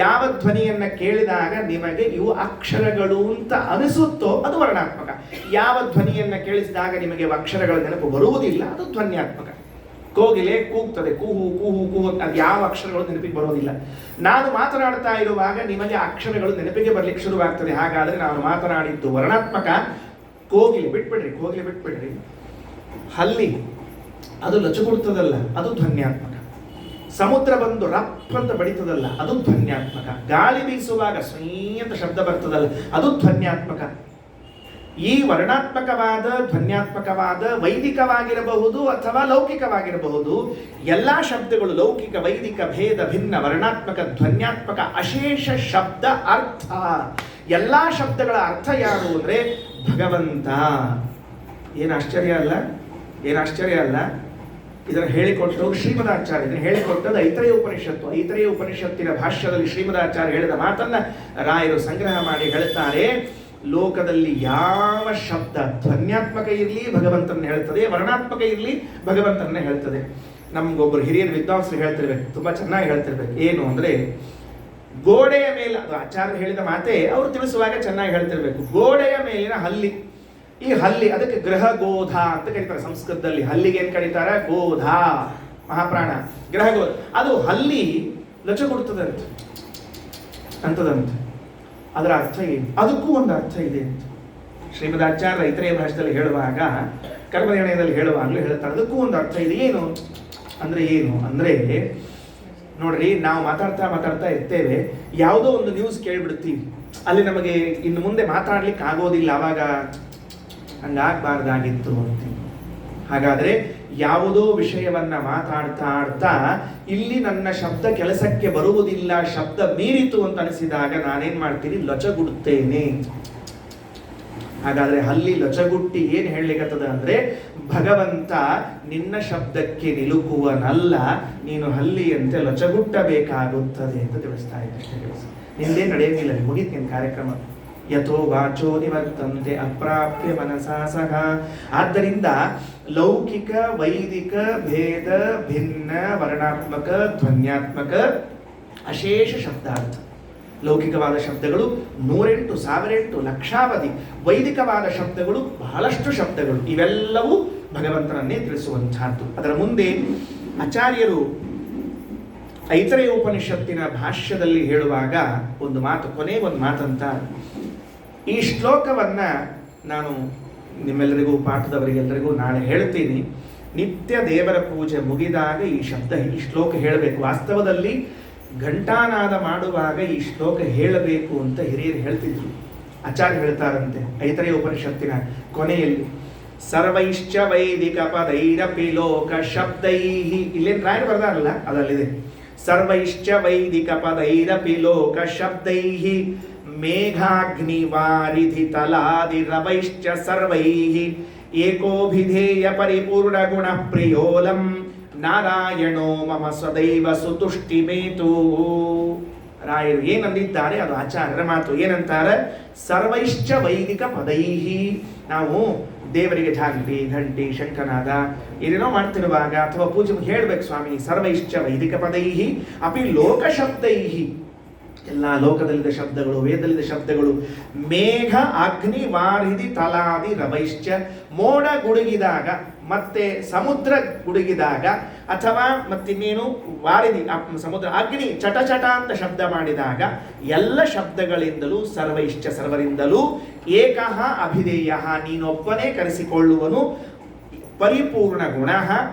ಯಾವ ಧ್ವನಿಯನ್ನ ಕೇಳಿದಾಗ ನಿಮಗೆ ಇವು ಅಕ್ಷರಗಳು ಅಂತ ಅನಿಸುತ್ತೋ ಅದು ವರ್ಣಾತ್ಮಕ. ಯಾವ ಧ್ವನಿಯನ್ನ ಕೇಳಿಸಿದಾಗ ನಿಮಗೆ ಅಕ್ಷರಗಳ ನೆನಪು ಬರುವುದಿಲ್ಲ ಅದು ಧ್ವನ್ಯಾತ್ಮಕ. ಕೋಗಿಲೆ ಕೂಗ್ತದೆ, ಕೂಹು ಕೂಹು ಕೂಹು, ಅದು ಯಾವ ಅಕ್ಷರಗಳು ನೆನಪಿಗೆ ಬರೋದಿಲ್ಲ. ನಾನು ಮಾತನಾಡ್ತಾ ಇರುವಾಗ ನಿಮಗೆ ಅಕ್ಷರಗಳು ನೆನಪಿಗೆ ಬರ್ಲಿಕ್ಕೆ ಶುರುವಾಗ್ತದೆ. ಹಾಗಾದ್ರೆ ನಾನು ಮಾತನಾಡಿದ್ದು ವರ್ಣಾತ್ಮಕ. ಕೋಗಿಲೆ ಬಿಟ್ಬಿಡ್ರಿ. ಹಲ್ಲಿ ಅದು ಲಚುಗುಡ್ತದಲ್ಲ ಅದು ಧ್ವನ್ಯಾತ್ಮಕ. ಸಮುದ್ರ ಬಂದು ರಪ್ ಅಂತ ಬಡಿತದಲ್ಲ ಅದು ಧ್ವನ್ಯಾತ್ಮಕ. ಗಾಳಿ ಬೀಸುವಾಗ ಸ್ವೀ ಅಂತ ಶಬ್ದ ಬರ್ತದಲ್ಲ ಅದು ಧ್ವನ್ಯಾತ್ಮಕ. ಈ ವರ್ಣಾತ್ಮಕವಾದ ಧ್ವನ್ಯಾತ್ಮಕವಾದ ವೈದಿಕವಾಗಿರಬಹುದು ಅಥವಾ ಲೌಕಿಕವಾಗಿರಬಹುದು ಎಲ್ಲ ಶಬ್ದಗಳು ಲೌಕಿಕ ವೈದಿಕ ಭೇದ ಭಿನ್ನ ವರ್ಣಾತ್ಮಕ ಧ್ವನ್ಯಾತ್ಮಕ ಅಶೇಷ ಶಬ್ದ ಅರ್ಥ. ಎಲ್ಲ ಶಬ್ದಗಳ ಅರ್ಥ ಯಾರು ಅಂದರೆ ಭಗವಂತ. ಏನು ಆಶ್ಚರ್ಯ ಅಲ್ಲ? ಇದನ್ನು ಹೇಳಿಕೊಟ್ಟು ಶ್ರೀಮದಾಚಾರ್ಯ ಇದನ್ನು ಹೇಳಿಕೊಟ್ಟದ್ದು ಐತರೇಯ ಉಪನಿಷತ್ತು. ಐತರೇಯ ಉಪನಿಷತ್ತಿನ ಭಾಷ್ಯದಲ್ಲಿ ಶ್ರೀಮದಾಚಾರ್ಯ ಹೇಳಿದ ಮಾತನ್ನ ರಾಯರು ಸಂಗ್ರಹ ಮಾಡಿ ಹೇಳುತ್ತಾರೆ. ಲೋಕದಲ್ಲಿ ಯಾವ ಶಬ್ದ ಧ್ವನ್ಯಾತ್ಮಕ ಇರಲಿ ಭಗವಂತನ ಹೇಳ್ತದೆ, ವರ್ಣಾತ್ಮಕ ಇರಲಿ ಭಗವಂತನ ಹೇಳ್ತದೆ. ನಮ್ಗೊಬ್ಬರು ಹಿರಿಯರು ವಿದ್ವಾಂಸರು ಹೇಳ್ತಿರ್ಬೇಕು, ತುಂಬ ಚೆನ್ನಾಗಿ ಹೇಳ್ತಿರ್ಬೇಕು. ಏನು ಅಂದರೆ ಗೋಡೆಯ ಮೇಲೆ, ಅದು ಆಚಾರ್ಯ ಹೇಳಿದ ಮಾತೆ ಅವರು ತಿಳಿಸುವಾಗ ಚೆನ್ನಾಗಿ ಹೇಳ್ತಿರ್ಬೇಕು. ಗೋಡೆಯ ಮೇಲಿನ ಹಲ್ಲಿ, ಈ ಹಲ್ಲಿ ಅದಕ್ಕೆ ಗ್ರಹ ಗೋಧ ಅಂತ ಕರೀತಾರೆ ಸಂಸ್ಕೃತದಲ್ಲಿ. ಹಲ್ಲಿಗೆ ಏನು ಕರೀತಾರೆ? ಗೋಧ, ಮಹಾಪ್ರಾಣ, ಗ್ರಹ ಗೋಧ. ಅದು ಹಲ್ಲಿ ಲಚಗುಡ್ತದಂತೆ ಅಂತದಂತೆ. ಅದರ ಅರ್ಥ ಏನು? ಅದಕ್ಕೂ ಒಂದು ಅರ್ಥ ಇದೆ ಅಂತ ಶ್ರೀಮದಾಚಾರ್ಯ ಐತರೇಯ ಭಾಷೆಯಲ್ಲಿ ಹೇಳುವಾಗ, ಕರ್ಮನಿರ್ಣಯದಲ್ಲಿ ಹೇಳುವಾಗಲೂ ಹೇಳ್ತಾರೆ ಅದಕ್ಕೂ ಒಂದು ಅರ್ಥ ಇದೆ. ಏನು ಅಂದರೆ ನೋಡ್ರಿ, ನಾವು ಮಾತಾಡ್ತಾ ಇರ್ತೇವೆ, ಯಾವುದೋ ಒಂದು ನ್ಯೂಸ್ ಕೇಳಿಬಿಡ್ತೀವಿ, ಅಲ್ಲಿ ನಮಗೆ ಇನ್ನು ಮುಂದೆ ಮಾತಾಡ್ಲಿಕ್ಕೆ ಆಗೋದಿಲ್ಲ, ಆವಾಗ ಹಂಗಾಗಬಾರ್ದಾಗಿತ್ತು ಅಂತೀವಿ. ಹಾಗಾದರೆ ಯಾವುದೋ ವಿಷಯವನ್ನ ಮಾತಾಡ್ತಾ ಇಲ್ಲಿ ನನ್ನ ಶಬ್ದ ಕೆಲಸಕ್ಕೆ ಬರುವುದಿಲ್ಲ, ಶಬ್ದ ಮೀರಿತು ಅಂತ ಅನಿಸಿದಾಗ ನಾನೇನ್ ಮಾಡ್ತೀನಿ? ಲಚಗುಡುತ್ತೇನೆ. ಹಾಗಾದ್ರೆ ಹಲ್ಲಿ ಲೊಚಗುಟ್ಟಿ ಏನು ಹೇಳಲಿಕ್ಕತ್ತದ ಅಂದ್ರೆ ಭಗವಂತ ನಿನ್ನ ಶಬ್ದಕ್ಕೆ ನಿಲುಕುವನಲ್ಲ, ನೀನು ಹಲ್ಲಿಯಂತೆ ಲೊಚಗುಟ್ಟಬೇಕಾಗುತ್ತದೆ ಅಂತ ತಿಳಿಸ್ತಾ ಇದ್ದಷ್ಟೇ. ಕೆಲಸ ನಿಂದೇ ನಡೆಯಂಗಿಲ್ಲ, ಮುಗಿತ್ ನಿನ್ನ ಕಾರ್ಯಕ್ರಮ. ಯಥೋ ವಾಚೋ ನಿವರ್ತಂತೆ ಅಪ್ರಾಪ್ಯ ಮನಸಾ ಸಹ. ಆದ್ದರಿಂದ ಲೌಕಿಕ ವೈದಿಕ ಭೇದ ಭಿನ್ನ ವರ್ಣಾತ್ಮಕ ಧ್ವನ್ಯಾತ್ಮಕ ಅಶೇಷ ಶಬ್ದಾರ್ಥ. ಲೌಕಿಕವಾದ ಶಬ್ದಗಳು 108, 1008, ಲಕ್ಷಾವಧಿ. ವೈದಿಕವಾದ ಶಬ್ದಗಳು ಬಹಳಷ್ಟು ಶಬ್ದಗಳು. ಇವೆಲ್ಲವೂ ಭಗವಂತನನ್ನೇ ತಿಳಿಸುವಂತಹದ್ದು. ಅದರ ಮುಂದೆ ಆಚಾರ್ಯರು ಐತರೇಯ ಉಪನಿಷತ್ತಿನ ಭಾಷ್ಯದಲ್ಲಿ ಹೇಳುವಾಗ ಒಂದು ಮಾತು, ಕೊನೆಗೊಂದು ಮಾತಂತ. ಈ ಶ್ಲೋಕವನ್ನ ನಾನು ನಿಮ್ಮೆಲ್ಲರಿಗೂ, ಪಾಠದವರಿಗೆಲ್ಲರಿಗೂ ನಾಳೆ ಹೇಳ್ತೀನಿ. ನಿತ್ಯ ದೇವರ ಪೂಜೆ ಮುಗಿದಾಗ ಈ ಶ್ಲೋಕ ಹೇಳಬೇಕು. ವಾಸ್ತವದಲ್ಲಿ ಘಂಟಾನಾದ ಮಾಡುವಾಗ ಈ ಶ್ಲೋಕ ಹೇಳಬೇಕು ಅಂತ ಹಿರಿಯರು ಹೇಳ್ತಿದ್ರು. ಆಚಾರ್ಯ ಹೇಳ್ತಾರಂತೆ ಐತರೇಯ ಉಪನಿಷತ್ತಿನ ಕೊನೆಯಲ್ಲಿ, ಸರ್ವೈಶ್ಚ ವೈದಿಕ ಪದೈರಪಿ ಲೋಕ ಶಬ್ದೈಹಿ. ಇಲ್ಲೇನು ರಾಯರು ಬರ್ದಾರಲ್ಲ ಅದಲ್ಲಿದೆ. ಸರ್ವೈಶ್ಚ ವೈದಿಕ ಪದೈರಪಿ ಲೋಕ ಶಬ್ದೈಹಿ ಮೇಘಾಗ್ನಿವಾರಿಧಿ ತಲಾದಿರವೈಶ್ಚ ಸರ್ವೈಹಿ ಏಕೋಭಿಧೇಯ ಪರಿಪೂರ್ಣ ಗುಣ ಪ್ರಿಯೋಲಂ ನಾರಾಯಣೋ ಮಮ ಸದೈವ ಸುತುಷ್ಟಿಮೇತು. ರಾಯರು ಏನಂದಿದ್ದಾರೆ ಅದು ಆಚಾರ್ಯರ ಮಾತು. ಏನಂತಾರೆ? ಸರ್ವೈಶ್ಚ ವೈದಿಕ ಪದೈಹಿ. ನಾವು ದೇವರಿಗೆ ಜಾಗೃತಿ, ಘಂಟಿ, ಶಂಖನಾದ ಏನೇನೋ ಮಾಡ್ತಿರುವಾಗ ಅಥವಾ ಪೂಜೆ ಹೇಳ್ಬೇಕು ಸ್ವಾಮಿ. ಸರ್ವೈಶ್ಚ ವೈದಿಕ ಪದೈಹಿ ಅಪಿ ಲೋಕ ಶಬ್ದೈಹಿ. ಎಲ್ಲ ಲೋಕದಲ್ಲಿದ್ದ ಶಬ್ದಗಳು, ವೇದದಲ್ಲಿದ್ದ ಶಬ್ದಗಳು. ಮೇಘ ಅಗ್ನಿ ವಾರಿಧಿ ತಲಾದಿ ರವೈಶ್ಚ. ಮೋಡ ಗುಡುಗಿದಾಗ ಮತ್ತೆ ಸಮುದ್ರ ಗುಡುಗಿದಾಗ ಅಥವಾ ಮತ್ತಿನ್ನೇನು ವಾರಿಧಿ ಸಮುದ್ರ ಅಗ್ನಿ ಚಟ ಚಟ ಅಂತ ಶಬ್ದ ಮಾಡಿದಾಗ ಎಲ್ಲ ಶಬ್ದಗಳಿಂದಲೂ ಸರ್ವೈಶ್ಚ ಸರ್ವರಿಂದಲೂ ಏಕಃ ಅಭಿಧೇಯ ನೀನೊಬ್ಬನೇ ಕರೆಸಿಕೊಳ್ಳುವನು ಪರಿಪೂರ್ಣ ಗುಣ.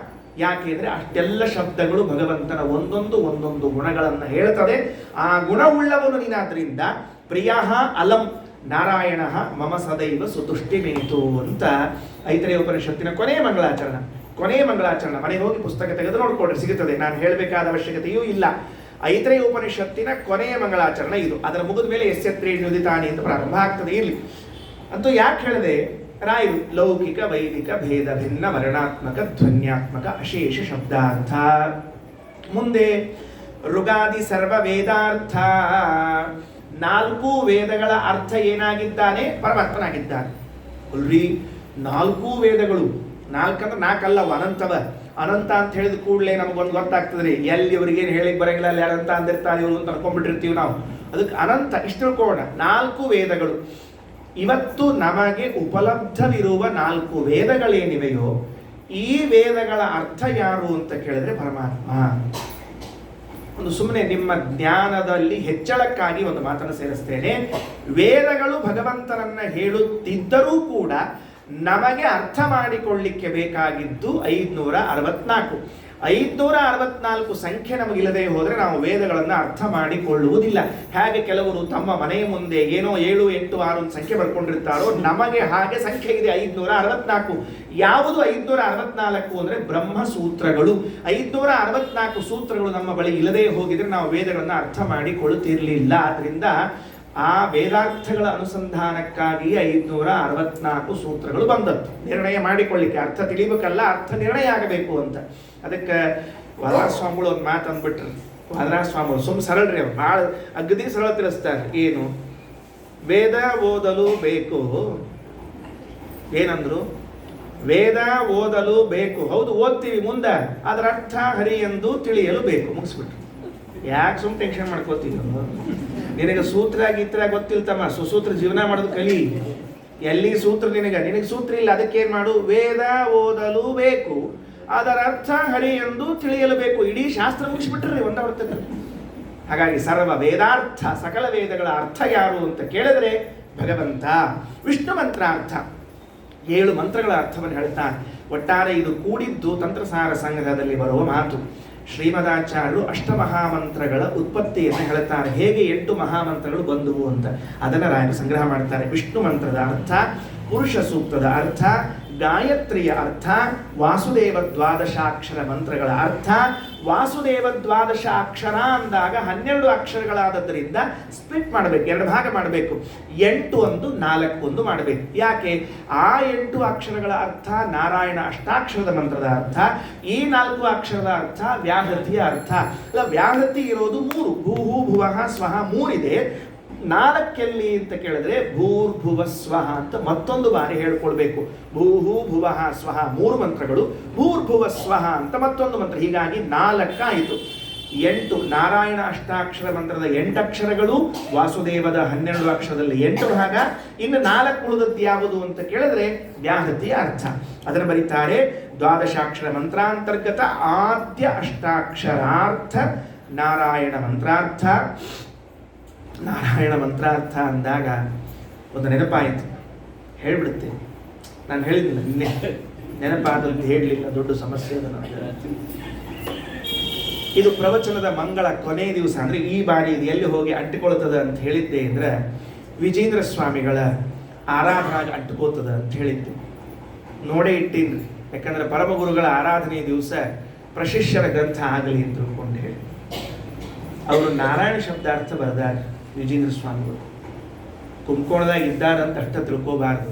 ಯಾಕೆಂದ್ರೆ ಅಷ್ಟೆಲ್ಲ ಶಬ್ದಗಳು ಭಗವಂತನ ಒಂದೊಂದು ಗುಣಗಳನ್ನು ಹೇಳ್ತದೆ. ಆ ಗುಣವುಳ್ಳವನು ನೀನಾದ್ರಿಂದ ಪ್ರಿಯ ಅಲಂ ನಾರಾಯಣ ಮಮ ಸದೈವ ಸುತುಷ್ಟಿಮೇತು ಅಂತ ಐತರೇಯ ಉಪನಿಷತ್ತಿನ ಕೊನೆಯ ಮಂಗಳಾಚರಣ. ಮನೆಗೆ ಹೋಗಿ ಪುಸ್ತಕ ತೆಗೆದು ನೋಡ್ಕೊಳ್ರಿ, ಸಿಗುತ್ತದೆ. ನಾನು ಹೇಳಬೇಕಾದ ಅವಶ್ಯಕತೆಯೂ ಇಲ್ಲ. ಐತರೇಯ ಉಪನಿಷತ್ತಿನ ಕೊನೆಯ ಮಂಗಳಾಚರಣ ಇದು. ಅದರ ಮುಗಿದ ಮೇಲೆ ಯಸ್ಯತ್ರೇಣಿ ನುದಿತಾನಿ ಅಂತ ಪ್ರಾರಂಭ ಆಗ್ತದೆ. ಇಲ್ಲಿ ಅಂತೂ ಯಾಕೆ ಹೇಳಿದೆ? ರಾಯರು ಲೌಕಿಕ ವೈದಿಕ ಭೇದ ಭಿನ್ನ ವರ್ಣಾತ್ಮಕ ಧ್ವನ್ಯಾತ್ಮಕ ಅಶೇಷ ಶಬ್ದಾರ್ಥ. ಮುಂದೆ ಋಗಾದಿ ಸರ್ವ ವೇದಾರ್ಥ. 4 ವೇದಗಳ ಅರ್ಥ ಏನಾಗಿದ್ದಾನೆ? ಪರಮಾತ್ಮನಾಗಿದ್ದಾನೆ. ಅಲ್ರಿ 4 ವೇದಗಳು, 4 ಅಂದ್ರೆ 4 ಅಲ್ಲವ, ಅನಂತವ. ಅನಂತ ಅಂತ ಹೇಳಿದ ಕೂಡಲೇ ನಮಗೊಂದು ಗೊತ್ತಾಗ್ತದ್ರಿ, ಎಲ್ಲಿ ಇವ್ರಿಗೇನು ಹೇಳಿಕ್ ಬರಂಗಿಲ್ಲ, ಅಲ್ಲಿ ಅನಂತ ಅಂದಿರ್ತಾರೆ ಇವರು ಅಂತ ಅನ್ಕೊಂಡ್ಬಿಟ್ಟಿರ್ತೀವಿ ನಾವು. ಅದಕ್ಕೆ ಅನಂತ ಇಷ್ಟು ತಿಳ್ಕೋಣ. 4 ವೇದಗಳು. ಇವತ್ತು ನಮಗೆ ಉಪಲಬ್ಧವಿರುವ 4 ವೇದಗಳೇನಿವೆಯೋ ಈ ವೇದಗಳ ಅರ್ಥ ಯಾರು ಅಂತ ಕೇಳಿದ್ರೆ ಪರಮಾತ್ಮ. ಒಂದು ಸುಮ್ಮನೆ ನಿಮ್ಮ ಜ್ಞಾನದಲ್ಲಿ ಹೆಚ್ಚಳಕ್ಕಾಗಿ ಒಂದು ಮಾತನ್ನು ಸೇರಿಸ್ತೇನೆ. ವೇದಗಳು ಭಗವಂತನನ್ನ ಹೇಳುತ್ತಿದ್ದರೂ ಕೂಡ ನಮಗೆ ಅರ್ಥ ಮಾಡಿಕೊಳ್ಳಿಕ್ಕೆ ಬೇಕಾಗಿದ್ದು 564. 564 ಸಂಖ್ಯೆ ನಮಗಿಲ್ಲದೆ ಹೋದರೆ ನಾವು ವೇದಗಳನ್ನು ಅರ್ಥ ಮಾಡಿಕೊಳ್ಳುವುದಿಲ್ಲ. ಹಾಗೆ ಕೆಲವರು ತಮ್ಮ ಮನೆಯ ಮುಂದೆ ಏನೋ 7, 8, 6 ಸಂಖ್ಯೆ ಬರ್ಕೊಂಡಿರ್ತಾರೋ, ನಮಗೆ ಹಾಗೆ ಸಂಖ್ಯೆ ಇದೆ 564. ಯಾವುದು 564 ಅಂದರೆ ಬ್ರಹ್ಮಸೂತ್ರಗಳು. 564 ಸೂತ್ರಗಳು ನಮ್ಮ ಬಳಿ ಇಲ್ಲದೆ ಹೋಗಿದ್ರೆ ನಾವು ವೇದಗಳನ್ನು ಅರ್ಥ ಮಾಡಿಕೊಳ್ಳುತ್ತಿರಲಿಲ್ಲ. ಆದ್ರಿಂದ ಆ ವೇದಾರ್ಥಗಳ ಅನುಸಂಧಾನಕ್ಕಾಗಿ 564 ಸೂತ್ರಗಳು ಬಂದದ್ದು. ನಿರ್ಣಯ ಮಾಡಿಕೊಳ್ಳಿಕ್ಕೆ, ಅರ್ಥ ತಿಳಿಬೇಕಲ್ಲ, ಅರ್ಥ ನಿರ್ಣಯ ಆಗಬೇಕು ಅಂತ. ಅದಕ್ಕೆ ವಾದರಾಜ ಸ್ವಾಮಿಗಳು ಒಂದು ಮಾತು ಅಂದ್ಬಿಟ್ರು. ವಾದರಾಜ ಸ್ವಾಮಿಗಳು ಸರಳ್ರಿ, ಅವ್ರು ಭಾಳ ಅಗದಿ ಸರಳ ತಿಳಿಸ್ತಾರೆ. ಏನು? ವೇದ ಓದಲು ಬೇಕು. ಏನಂದ್ರು? ವೇದ ಓದಲು ಬೇಕು. ಹೌದು, ಓದ್ತೀವಿ ಮುಂದೆ, ಅದರ ಅರ್ಥ ಹರಿ ಎಂದು ತಿಳಿಯಲು ಬೇಕು. ಮುಗಿಸ್ಬಿಟ್ರು. ಯಾಕೆ ಸುಮ್ಮನೆ ಟೆನ್ಷನ್ ಮಾಡ್ಕೋತೀವಿ? ನಿನಗೆ ಸೂತ್ರ ಗೀತ್ರ ಗೊತ್ತಿಲ್ತಮ್ಮ, ಸುಸೂತ್ರ ಜೀವನ ಮಾಡೋದು ಕಲಿ. ಎಲ್ಲಿ ಸೂತ್ರ ನಿನಗೆ ಸೂತ್ರ ಇಲ್ಲ. ಅದಕ್ಕೇನು ಮಾಡು? ವೇದ ಓದಲು ಬೇಕು, ಅದರ ಅರ್ಥ ಹರಿ ಎಂದು ತಿಳಿಯಲು ಬೇಕು. ಇಡೀ ಶಾಸ್ತ್ರ ಮುಗಿಸ್ಬಿಟ್ರಿ ಒಂದ ವರ್ತದಲ್ಲಿ. ಹಾಗಾಗಿ ಸರ್ವ ವೇದಾರ್ಥ, ಸಕಲ ವೇದಗಳ ಅರ್ಥ ಯಾರು ಅಂತ ಕೇಳಿದ್ರೆ ಭಗವಂತ. ವಿಷ್ಣು ಮಂತ್ರಾರ್ಥ, 7 ಮಂತ್ರಗಳ ಅರ್ಥವನ್ನು ಹೇಳ್ತಾನೆ. ಒಟ್ಟಾರೆ ಇದು ಕೂಡಿದ್ದು ತಂತ್ರಸಾರ ಸಂಗ್ರಹದಲ್ಲಿ ಬರುವ ಮಾತು. ಶ್ರೀಮದಾಚಾರ್ಯರು ಅಷ್ಟಮಹಾಮಂತ್ರಗಳ ಉತ್ಪತ್ತಿಯನ್ನು ಹೇಳ್ತಾರೆ. ಹೇಗೆ 8 ಮಹಾಮಂತ್ರಗಳು ಬಂದುವು ಅಂತ ಅದನ್ನು ರಾಯರು ಸಂಗ್ರಹ ಮಾಡ್ತಾರೆ. ವಿಷ್ಣು ಮಂತ್ರದ ಅರ್ಥ, ಪುರುಷ ಸೂಕ್ತದ ಅರ್ಥ, ಗಾಯತ್ರಿಯ ಅರ್ಥ ವಾಸುದೇವ ದ್ವಾದಶಾಕ್ಷರ ಮಂತ್ರಗಳ ಅರ್ಥ. ವಾಸುದೇವ ದ್ವಾದಶ ಅಕ್ಷರ ಅಂದಾಗ 12 ಅಕ್ಷರಗಳಾದದ್ದರಿಂದ ಸ್ಪ್ಲಿಟ್ ಮಾಡಬೇಕು, 2 ಭಾಗ ಮಾಡಬೇಕು. 8 ಒಂದು 4 ಒಂದು ಮಾಡಬೇಕು. ಯಾಕೆ? ಆ 8 ಅಕ್ಷರಗಳ ಅರ್ಥ ನಾರಾಯಣ ಅಷ್ಟಾಕ್ಷರದ ಮಂತ್ರದ ಅರ್ಥ, ಈ 4 ಅಕ್ಷರದ ಅರ್ಥ ವ್ಯಾಹೃತಿಯ ಅರ್ಥ. ಅಲ್ಲ, ವ್ಯಾಹೃತಿ ಇರೋದು 3, ಭೂಹು ಭುವಃ ಸ್ವಹ 3 ಇದೆ. 4 ಅಂತ ಕೇಳಿದ್ರೆ ಭೂರ್ಭುವ ಸ್ವಹ ಅಂತ ಮತ್ತೊಂದು ಬಾರಿ ಹೇಳ್ಕೊಳ್ಬೇಕು. ಭೂಹು ಭುವಃ ಸ್ವಹ 3 ಮಂತ್ರಗಳು, ಭೂರ್ಭುವ ಸ್ವಹ ಅಂತ ಮತ್ತೊಂದು ಮಂತ್ರ. ಹೀಗಾಗಿ 4 ಆಯಿತು. 8 ನಾರಾಯಣ ಅಷ್ಟಾಕ್ಷರ ಮಂತ್ರದ 8 ಅಕ್ಷರಗಳು, ವಾಸುದೇವದ 12 ಅಕ್ಷರದಲ್ಲಿ 8 ಭಾಗ. ಇನ್ನು 4 ಉಳಿದದ್ದು ಯಾವುದು ಅಂತ ಕೇಳಿದ್ರೆ ವ್ಯಾಹೃತಿಯ ಅರ್ಥ. ಅದನ್ನು ಬರೀತಾರೆ ದ್ವಾದಶಾಕ್ಷರ ಮಂತ್ರಾಂತರ್ಗತ ಆದ್ಯ ಅಷ್ಟಾಕ್ಷರಾರ್ಥ ನಾರಾಯಣ ಮಂತ್ರಾರ್ಥ. ನಾರಾಯಣ ಮಂತ್ರಾರ್ಥ ಅಂದಾಗ ಒಂದು ನೆನಪಾಯಿತು, ಹೇಳ್ಬಿಡುತ್ತೆ. ನಾನು ಹೇಳಿದ್ದಿಲ್ಲ ನಿನ್ನೆ, ನೆನಪಾದಲ್ಲಿ ಹೇಳಲಿಲ್ಲ, ದೊಡ್ಡ ಸಮಸ್ಯೆ ಅದು ನನಗೆ. ಇದು ಪ್ರವಚನದ ಮಂಗಳ ಕೊನೆಯ ದಿವಸ, ಅಂದರೆ ಈ ಬಾರಿ ಇದು ಎಲ್ಲಿ ಹೋಗಿ ಅಂಟಿಕೊಳ್ತದೆ ಅಂತ ಹೇಳಿದ್ದೆ ಅಂದರೆ ವಿಜೇಂದ್ರ ಸ್ವಾಮಿಗಳ ಆರಾಧನೆಗೆ ಅಂಟಿಕೋತದ ಅಂತ ಹೇಳಿದ್ದೆ. ನೋಡೇ ಇಟ್ಟಿನ್ರಿ, ಯಾಕಂದ್ರೆ ಪರಮಗುರುಗಳ ಆರಾಧನೆಯ ದಿವಸ ಪ್ರಶಿಷ್ಯರ ಗ್ರಂಥ ಆಗಲಿ ಅಂತ ತಿಳ್ಕೊಂಡು ಹೇಳಿ ಅವರು ನಾರಾಯಣ ಶಬ್ದಾರ್ಥ ಬರೆದಾರೆ. ವಿಜೇಂದ್ರ ಸ್ವಾಮಿಗಳು ಕುಂಕೋಣದಾಗ ಇದ್ದಾರಂತ ಅಷ್ಟ ತಿಳ್ಕೋಬಾರ್ದು.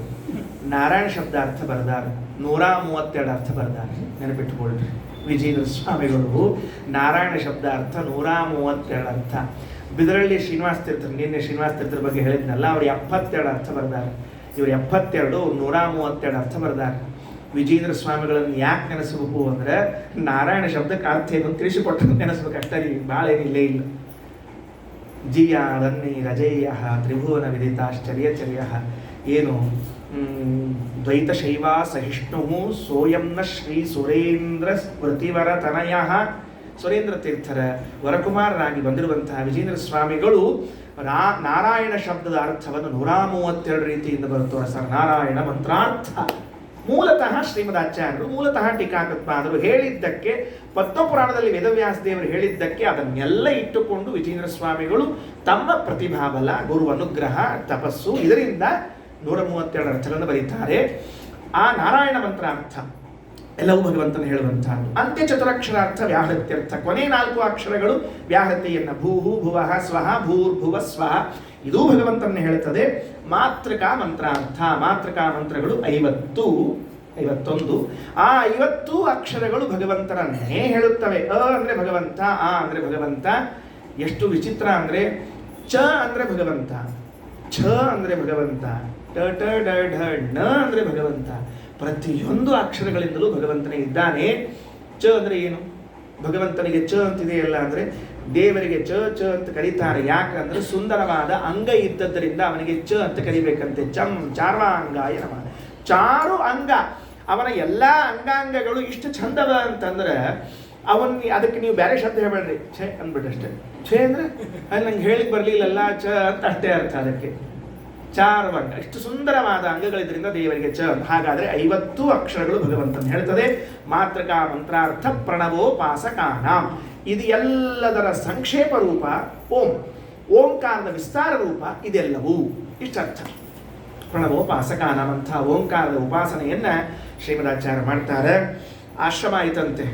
ನಾರಾಯಣ ಶಬ್ದಾರ್ಥ ಬರೆದಾರ, 132 ಅರ್ಥ ಬರೆದಾರೆ, ನೆನಪಿಟ್ಟುಕೊಳ್ರಿ. ವಿಜೇಂದ್ರ ಸ್ವಾಮಿಗಳು ನಾರಾಯಣ ಶಬ್ದಾರ್ಥ 132 ಅರ್ಥ. ಬಿದರಳ್ಳಿ ಶ್ರೀನಿವಾಸ ತೀರ್ಥರು, ನಿನ್ನೆ ಶ್ರೀನಿವಾಸ ತೀರ್ಥರ ಬಗ್ಗೆ ಹೇಳಿದ್ನಲ್ಲ, ಅವ್ರು 72 ಅರ್ಥ ಬರೆದಾರೆ. ಇವರು 72, 132 ಅರ್ಥ ಬರೆದಾರೆ. ವಿಜೇಂದ್ರ ಸ್ವಾಮಿಗಳನ್ನು ಯಾಕೆ ನೆನೆಸಬೇಕು ಅಂದರೆ ನಾರಾಯಣ ಶಬ್ದಕ್ಕೆ ಅರ್ಥ ಏನು ತಿಳಿಸಿಕೊಟ್ಟು ನೆನೆಸ್ಬೇಕು ಅಷ್ಟೇ, ಭಾಳ ಏನಿಲ್ಲೇ ಇಲ್ಲ. ಜಿಯ ರನ್ನಿ ರಜೇಯ ತ್ರಿಭುವನ ವಿದಿತಾಶ್ಚರ್ಯಚರ್ಯ ಏನು ದ್ವೈತಶೈವ ಸಹಿಷ್ಣು ಸೋಯಂನ ಶ್ರೀ ಸುರೇಂದ್ರ ಸ್ಮೃತಿವರ ತನಯ. ಸುರೇಂದ್ರ ತೀರ್ಥರ ವರಕುಮಾರರಾಗಿ ಬಂದಿರುವಂತಹ ವಿಜೇಂದ್ರ ಸ್ವಾಮಿಗಳು ನಾರಾಯಣ ಶಬ್ದದ ಅರ್ಥವನ್ನು 132 ರೀತಿಯಿಂದ ಬರುತ್ತೋ ಸರ್. ನಾರಾಯಣ ಮಂತ್ರಾರ್ಥ ಮೂಲತಃ ಶ್ರೀಮದಾಚಾರ್ಯರು, ಮೂಲತಃ ಟೀಕಾಕೃತ್ಪಾದರು ಹೇಳಿದ್ದಕ್ಕೆ, ಪದ್ಮಪುರಾಣದಲ್ಲಿ ವೇದವ್ಯಾಸ ದೇವರು ಹೇಳಿದ್ದಕ್ಕೆ ಅದನ್ನೆಲ್ಲ ಇಟ್ಟುಕೊಂಡು ವಿಜೇಂದ್ರ ಸ್ವಾಮಿಗಳು ತಮ್ಮ ಪ್ರತಿಭಾಬಲ, ಗುರು ಅನುಗ್ರಹ, ತಪಸ್ಸು ಇದರಿಂದ 132 ಅರ್ಥಗಳನ್ನು ಬರೀತಾರೆ. ಆ ನಾರಾಯಣ ಮಂತ್ರ ಅರ್ಥ ಎಲ್ಲವೂ ಭಗವಂತನ ಹೇಳುವಂತಹದ್ದು. ಅಂತ್ಯ ಚತುರಕ್ಷರಾರ್ಥ ವ್ಯಾಹೃತ್ಯರ್ಥ, ಕೊನೆ 4 ಅಕ್ಷರಗಳು ವ್ಯಾಹೃತಿಯನ್ನು ಭೂಹು ಭುವಃ ಸ್ವಹ ಭೂರ್ಭುವ ಸ್ವಹ ಇದೂ ಭಗವಂತನ ಹೇಳುತ್ತದೆ. ಮಾತೃಕಾ ಮಂತ್ರಾರ್ಥ, ಮಾತೃಕಾ ಮಂತ್ರಗಳು 51. ಆ 50 ಅಕ್ಷರಗಳು ಭಗವಂತನನ್ನೇ ಹೇಳುತ್ತವೆ. ಅ ಅಂದ್ರೆ ಭಗವಂತ, ಆ ಅಂದ್ರೆ ಭಗವಂತ. ಎಷ್ಟು ವಿಚಿತ್ರ ಅಂದ್ರೆ ಚ ಅಂದ್ರೆ ಭಗವಂತ, ಛ ಅಂದ್ರೆ ಭಗವಂತ, ಟ ಟ ಡ ಢ ಣ ಅಂದ್ರೆ ಭಗವಂತ. ಪ್ರತಿಯೊಂದು ಅಕ್ಷರಗಳಿಂದಲೂ ಭಗವಂತನೇ ಇದ್ದಾನೆ. ಚ ಅಂದ್ರೆ ಏನು? ಭಗವಂತನಿಗೆ ಚ ಅಂತಿದೆಯಲ್ಲ ಅಂದರೆ ದೇವರಿಗೆ ಚ ಚ ಅಂತ ಕರೀತಾರೆ. ಯಾಕಂದ್ರೆ ಸುಂದರವಾದ ಅಂಗ ಇದ್ದದ್ದರಿಂದ ಅವನಿಗೆ ಚ ಅಂತ ಕರಿಬೇಕಂತೆ. ಚಂ ಚಾರ್ವಾಂಗಾಯ ನಮಃ. 4 ಅಂಗ, ಅವನ ಎಲ್ಲ ಅಂಗಾಂಗಗಳು ಇಷ್ಟು ಚಂದವ ಅಂತಂದ್ರೆ ಅದಕ್ಕೆ ನೀವು ಬೇರೆ ಶಬ್ದ ಹೇಳ್ಬೇಡ್ರಿ, ಛೇ ಅಂದ್ಬಿಟ್ಟಷ್ಟೇ. ಛೇ ಅಂದ್ರೆ ಅಲ್ಲಿ ನಂಗೆ ಹೇಳಿಕ್ ಬರ್ಲಿಲ್ಲಲ್ಲ, ಚ ಅಂತ ಅಷ್ಟೇ ಅರ್ಥ ಅದಕ್ಕೆ. 4 ಅಂಗ, ಇಷ್ಟು ಸುಂದರವಾದ ಅಂಗಗಳಿದ್ರಿಂದ ದೇವರಿಗೆ ಚ. ಹಾಗಾದ್ರೆ 50 ಅಕ್ಷರಗಳು ಭಗವಂತನ ಹೇಳ್ತದೆ. ಮಾತೃಕಾ ಮಂತ್ರಾರ್ಥ ಪ್ರಣವೋಪಾಸಕಾನಾಂ. ಇದು ಎಲ್ಲದರ ಸಂಕ್ಷೇಪ ರೂಪ ಓಂ, ಓಂಕಾರದ ವಿಸ್ತಾರ ರೂಪ ಇದೆಲ್ಲವೂ. ಇಷ್ಟರ್ಥ ಪ್ರಣವೋಪಾಸಕಾನಾಂ ಅಂತ ಓಂಕಾರದ ಉಪಾಸನೆಯನ್ನ ಶ್ರೀಮದಾಚಾರ್ಯ ಮಾಡ್ತಾರೆ. ಆಶ್ರಮ ಆಯ್ತಂತೆ,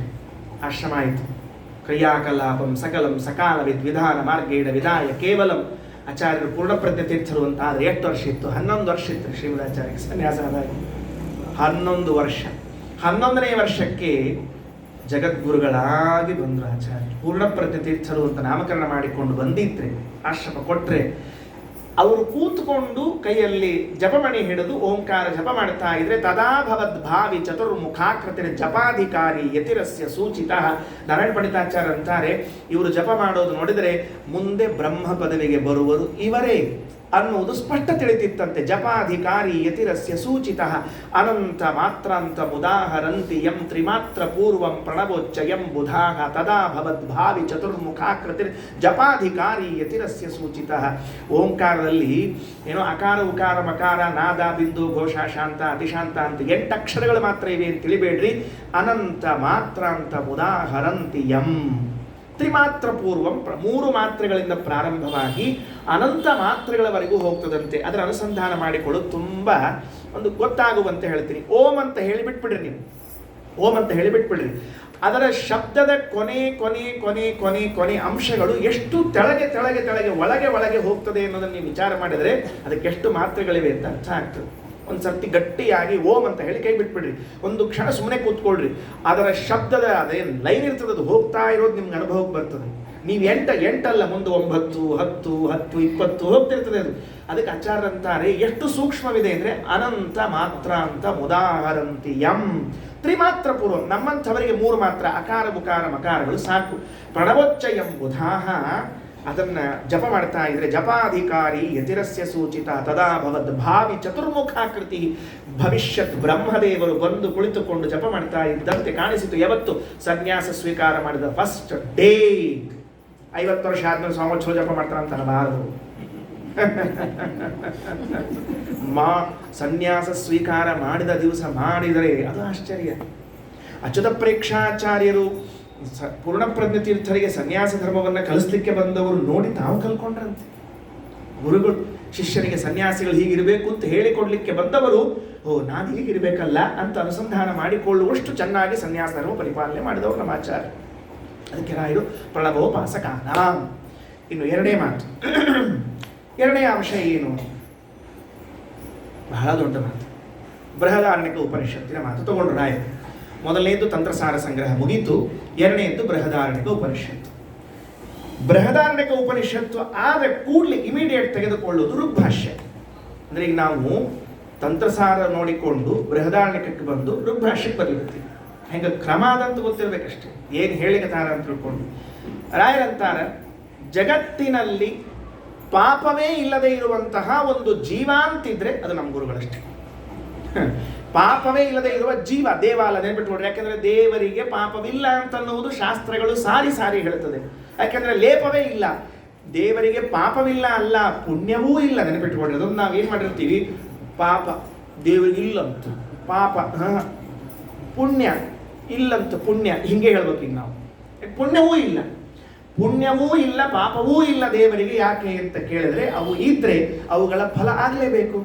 ಆಶ್ರಮ ಆಯಿತು. ಕ್ರಿಯಾಕಲಾಪಂ ಸಕಲಂ ಸಕಾಲ ವಿಧಾನ ಮಾರ್ಗೇಣ ವಿಧಾಯ ಕೇವಲಂ. ಆಚಾರ್ಯರು ಪೂರ್ಣಪ್ರಜ್ಞ ತೀರ್ಥರು ಅಂತ ಆದರೆ ಎಷ್ಟು ವರ್ಷ ಇತ್ತು? 11 ವರ್ಷ ಇತ್ತು ಶ್ರೀಮದಾಚಾರ್ಯಕ್ಕೆ ಸನ್ಯಾಸ ಆದಾಗ. 11 ವರ್ಷ. 11ನೇ ವರ್ಷಕ್ಕೆ ಜಗದ್ಗುರುಗಳಾಗಿ ಬಂದರು ಆಚಾರ್ಯರು. ಪೂರ್ಣಪ್ರಜ್ಞ ತೀರ್ಥರು ಅಂತ ನಾಮಕರಣ ಮಾಡಿಕೊಂಡು ಬಂದಿದ್ರೆ, ಆಶ್ರಮ ಕೊಟ್ಟರೆ ಅವರು ಕೂತ್ಕೊಂಡು ಕೈಯಲ್ಲಿ ಜಪಮಣಿ ಹಿಡಿದು ಓಂಕಾರ ಜಪ ಮಾಡ್ತಾ ಇದ್ರೆ ತದಾ ಭವದ್ಭಾವಿ ಚತುರ್ಮುಖಾಕೃತಿ ಜಪಾಧಿಕಾರಿ ಯತಿರಸ್ಯ ಸೂಚಿತ. ನಾರಾಯಣ ಪಂಡಿತಾಚಾರ್ಯ ಅಂತಾರೆ, ಇವರು ಜಪ ಮಾಡೋದು ನೋಡಿದರೆ ಮುಂದೆ ಬ್ರಹ್ಮ ಪದವಿಗೆ ಬರುವರು ಇವರೇ ಅನ್ನುವುದು ಸ್ಪಷ್ಟ ತಿಳಿತಿತ್ತಂತೆ. ಜಪಾಧಿಕಾರಿ ಯತಿರಸ್ಯ ಸೂಚಿತ ಅನಂತ ಮಾತ್ರಾಂತ ಮುದಾಹರಂತಿ ಯಂ ತ್ರಿಮಾತ್ರ ಪೂರ್ವಂ ಪ್ರಣವೋಚ್ಚಯಂ ಬುಧಾಹ ತದಾ ಭವದ್ಭಾವಿ ಚತುರ್ಮುಖಾಕೃತಿ ಜಪಾಧಿಕಾರಿ ಯತಿರಸ್ಯ ಸೂಚಿತ. ಓಂಕಾರದಲ್ಲಿ ಏನೋ ಅಕಾರ ಉಕಾರ ಮಕಾರ ನಾದ ಬಿಂದು ಘೋಷ ಶಾಂತ ಅತಿಶಾಂತ ಅಂತ 8 ಅಕ್ಷರಗಳು ಮಾತ್ರ ಇವೆ ಅಂತ ತಿಳಿಬೇಡ್ರಿ. ಅನಂತ ಮಾತ್ರಾಂತ ಮುದಾಹರಂತಿ ಯಂ ತ್ರಿಮಾತ್ರ ಪೂರ್ವಂ 3 ಮಾತ್ರೆಗಳಿಂದ ಪ್ರಾರಂಭವಾಗಿ ಅನಂತ ಮಾತ್ರೆಗಳವರೆಗೂ ಹೋಗ್ತದಂತೆ. ಅದರ ಅನುಸಂಧಾನ ಮಾಡಿಕೊಳ್ಳೋದು ತುಂಬ ಒಂದು ಗೊತ್ತಾಗುವಂತೆ ಹೇಳ್ತೀನಿ. ಓಂ ಅಂತ ಹೇಳಿಬಿಟ್ಬಿಡ್ರಿ ನೀವು, ಓಂ ಅಂತ ಹೇಳಿಬಿಟ್ಬಿಡ್ರಿ. ಅದರ ಶಬ್ದದ ಕೊನೆ ಕೊನೆ ಕೊನೆ ಕೊನೆ ಕೊನೆ ಅಂಶಗಳು ಎಷ್ಟು ತೆಳಗೆ ತೆಳಗೆ ತೆಳಗೆ ಒಳಗೆ ಒಳಗೆ ಹೋಗ್ತದೆ ಅನ್ನೋದನ್ನು ನೀವು ವಿಚಾರ ಮಾಡಿದರೆ ಅದಕ್ಕೆ ಎಷ್ಟು ಮಾತ್ರೆಗಳಿವೆ ಅಂತ ಅರ್ಥ ಆಗ್ತದೆ. ಒಂದು ಸರ್ತಿ ಗಟ್ಟಿಯಾಗಿ ಓಂ ಅಂತ ಹೇಳಿ ಕೈ ಬಿಟ್ಬಿಡ್ರಿ, ಒಂದು ಕ್ಷಣ ಸುಮ್ಮನೆ ಕೂತ್ಕೊಳ್ರಿ. ಅದರ ಶಬ್ದದ ಅದೇನು ಲೈನ್ ಇರ್ತದೆ ಅದು ಹೋಗ್ತಾ ಇರೋದು ನಿಮ್ಗೆ ಅನುಭವಕ್ಕೆ ಬರ್ತದೆ. ನೀವು ಎಂಟಲ್ಲ ಮುಂದೆ 9, 10, 10, 20 ಹೋಗ್ತಿರ್ತದೆ ಅದು. ಅದಕ್ಕೆ ಆಚಾರ್ಯರಂತಾರೆ ಎಷ್ಟು ಸೂಕ್ಷ್ಮವಿದೆ ಅಂದರೆ ಅನಂತ ಮಾತ್ರ ಅಂತ ಮುದಾಹರಂತಿ ಯಂ ತ್ರಿಮಾತ್ರ ಪೂರ್ವ. ನಮ್ಮಂಥವರಿಗೆ 3 ಮಾತ್ರ ಅಕಾರ ಬುಕಾರ ಮಕಾರಗಳು ಸಾಕು. ಪ್ರಣವೋಚ್ಚಯಂ ಬುಧಾಹ ಅದನ್ನು ಜಪ ಮಾಡ್ತಾ ಇದ್ರೆ ಜಪಾಧಿಕಾರಿ ಯತಿರಸ್ಯ ಸೂಚಿತ ತದಾ ಭವದ್ ಭಾವಿ ಚತುರ್ಮುಖಾಕೃತಿ ಭವಿಷ್ಯತ್ ಬ್ರಹ್ಮದೇವರು ಬಂದು ಕುಳಿತುಕೊಂಡು ಜಪ ಮಾಡ್ತಾ ಇದ್ದಂತೆ ಕಾಣಿಸಿತು. ಯಾವತ್ತು ಸನ್ಯಾಸ ಸ್ವೀಕಾರ ಮಾಡಿದ ಫಸ್ಟ್ ಡೇ. 50 ವರ್ಷ ಆದ್ಮೇಲೆ ಸಂವತ್ಸರ ಜಪ ಮಾಡ್ತಾರೆ ಅಂತ ಅನ್ನಬಾರದು. ಸನ್ಯಾಸ ಸ್ವೀಕಾರ ಮಾಡಿದ ದಿವಸ ಮಾಡಿದರೆ ಅದು ಆಶ್ಚರ್ಯ. ಅಚ್ಯುತ ಪ್ರೇಕ್ಷಾಚಾರ್ಯರು ಪೂರ್ಣಪ್ರಜ್ಞ ತೀರ್ಥರಿಗೆ ಸನ್ಯಾಸ ಧರ್ಮವನ್ನು ಕಲಿಸ್ಲಿಕ್ಕೆ ಬಂದವರು ನೋಡಿ ತಾವು ಕಲ್ಕೊಂಡ್ರಂತೆ. ಗುರುಗಳು ಶಿಷ್ಯನಿಗೆ ಸನ್ಯಾಸಿಗಳು ಹೀಗಿರಬೇಕು ಅಂತ ಹೇಳಿಕೊಡ್ಲಿಕ್ಕೆ ಬಂದವರು ನಾನು ಹೀಗಿರಬೇಕಲ್ಲ ಅಂತ ಅನುಸಂಧಾನ ಮಾಡಿಕೊಳ್ಳುವಷ್ಟು ಚೆನ್ನಾಗಿ ಸನ್ಯಾಸ ಧರ್ಮ ಪರಿಪಾಲನೆ ಮಾಡಿದವರು ನಮ್ಮ ಆಚಾರ್ಯ. ಅದಕ್ಕೆ ರಾಯರು ಪ್ರಣವೋಪಾಸಕಾನ. ಇನ್ನು ಎರಡನೇ ಮಾತು, ಎರಡನೇ ಅಂಶ ಏನು? ಬಹಳ ದೊಡ್ಡ ಮಾತು, ಬೃಹದಾರಣ್ಯಕ ಉಪನಿಷತ್ತಿನ ಮಾತು ತಗೊಂಡು ರಾಯರು. ಮೊದಲನೇದು ತಂತ್ರಸಾರ ಸಂಗ್ರಹ ಮುಗೀತು, ಎರಡನೇದು ಬೃಹದಾರಣ್ಯಕ ಉಪನಿಷತ್ತು. ಬೃಹದಾರಣ್ಯಕ ಉಪನಿಷತ್ತು ಆದ ಕೂಡಲೇ ಇಮಿಡಿಯೇಟ್ ತೆಗೆದುಕೊಳ್ಳೋದು ಋಗ್ಭಾಷ್ಯ. ಅಂದರೆ ಈಗ ನಾವು ತಂತ್ರಸಾರ ನೋಡಿಕೊಂಡು ಬೃಹದಾರಣ್ಯಕಕ್ಕೆ ಬಂದು ಋಗ್ಭಾಷ್ಯಕ್ಕೆ ಬರಲಿರ್ತೀವಿ. ಹೆಂಗೆ ಕ್ರಮ ಅದಂತ ಗೊತ್ತಿರಬೇಕಷ್ಟೇ, ಏನು ಹೇಳಿಕತಾರ ಅಂತ ತಿಳ್ಕೊಂಡು. ರಾಯರಂತಾರ ಜಗತ್ತಿನಲ್ಲಿ ಪಾಪವೇ ಇಲ್ಲದೆ ಇರುವಂತಹ ಒಂದು ಜೀವ ಅಂತಿದ್ರೆ ಅದು ನಮ್ಮ ಗುರುಗಳಷ್ಟೇ. ಪಾಪವೇ ಇಲ್ಲದೆ ಇರುವ ಜೀವ ದೇವಾಲ ನೆನ್ಬಿಟ್ಕೊಡ್ರಿ. ಯಾಕೆಂದ್ರೆ ದೇವರಿಗೆ ಪಾಪವಿಲ್ಲ ಅಂತನ್ನುವುದು ಶಾಸ್ತ್ರಗಳು ಸಾರಿ ಸಾರಿ ಹೇಳ್ತದೆ. ಯಾಕೆಂದ್ರೆ ಲೇಪವೇ ಇಲ್ಲ, ದೇವರಿಗೆ ಪಾಪವಿಲ್ಲ ಅಲ್ಲ ಪುಣ್ಯವೂ ಇಲ್ಲ. ನೆನಪಿಟ್ಕೊಡ್ರಿ, ಅದನ್ನು ನಾವೇನು ಮಾಡಿರ್ತೀವಿ, ಪಾಪ ದೇವರಿಗೆ ಇಲ್ಲಂತ ಪಾಪ, ಪುಣ್ಯ ಇಲ್ಲಂತ ಪುಣ್ಯ, ಹಿಂಗೆ ಹೇಳ್ಬೇಕು. ಈಗ ನಾವು ಪುಣ್ಯವೂ ಇಲ್ಲ, ಪುಣ್ಯವೂ ಇಲ್ಲ, ಪಾಪವೂ ಇಲ್ಲ ದೇವರಿಗೆ. ಯಾಕೆ ಅಂತ ಕೇಳಿದ್ರೆ ಅವು ಇದ್ರೆ ಅವುಗಳ ಫಲ ಆಗಲೇಬೇಕು.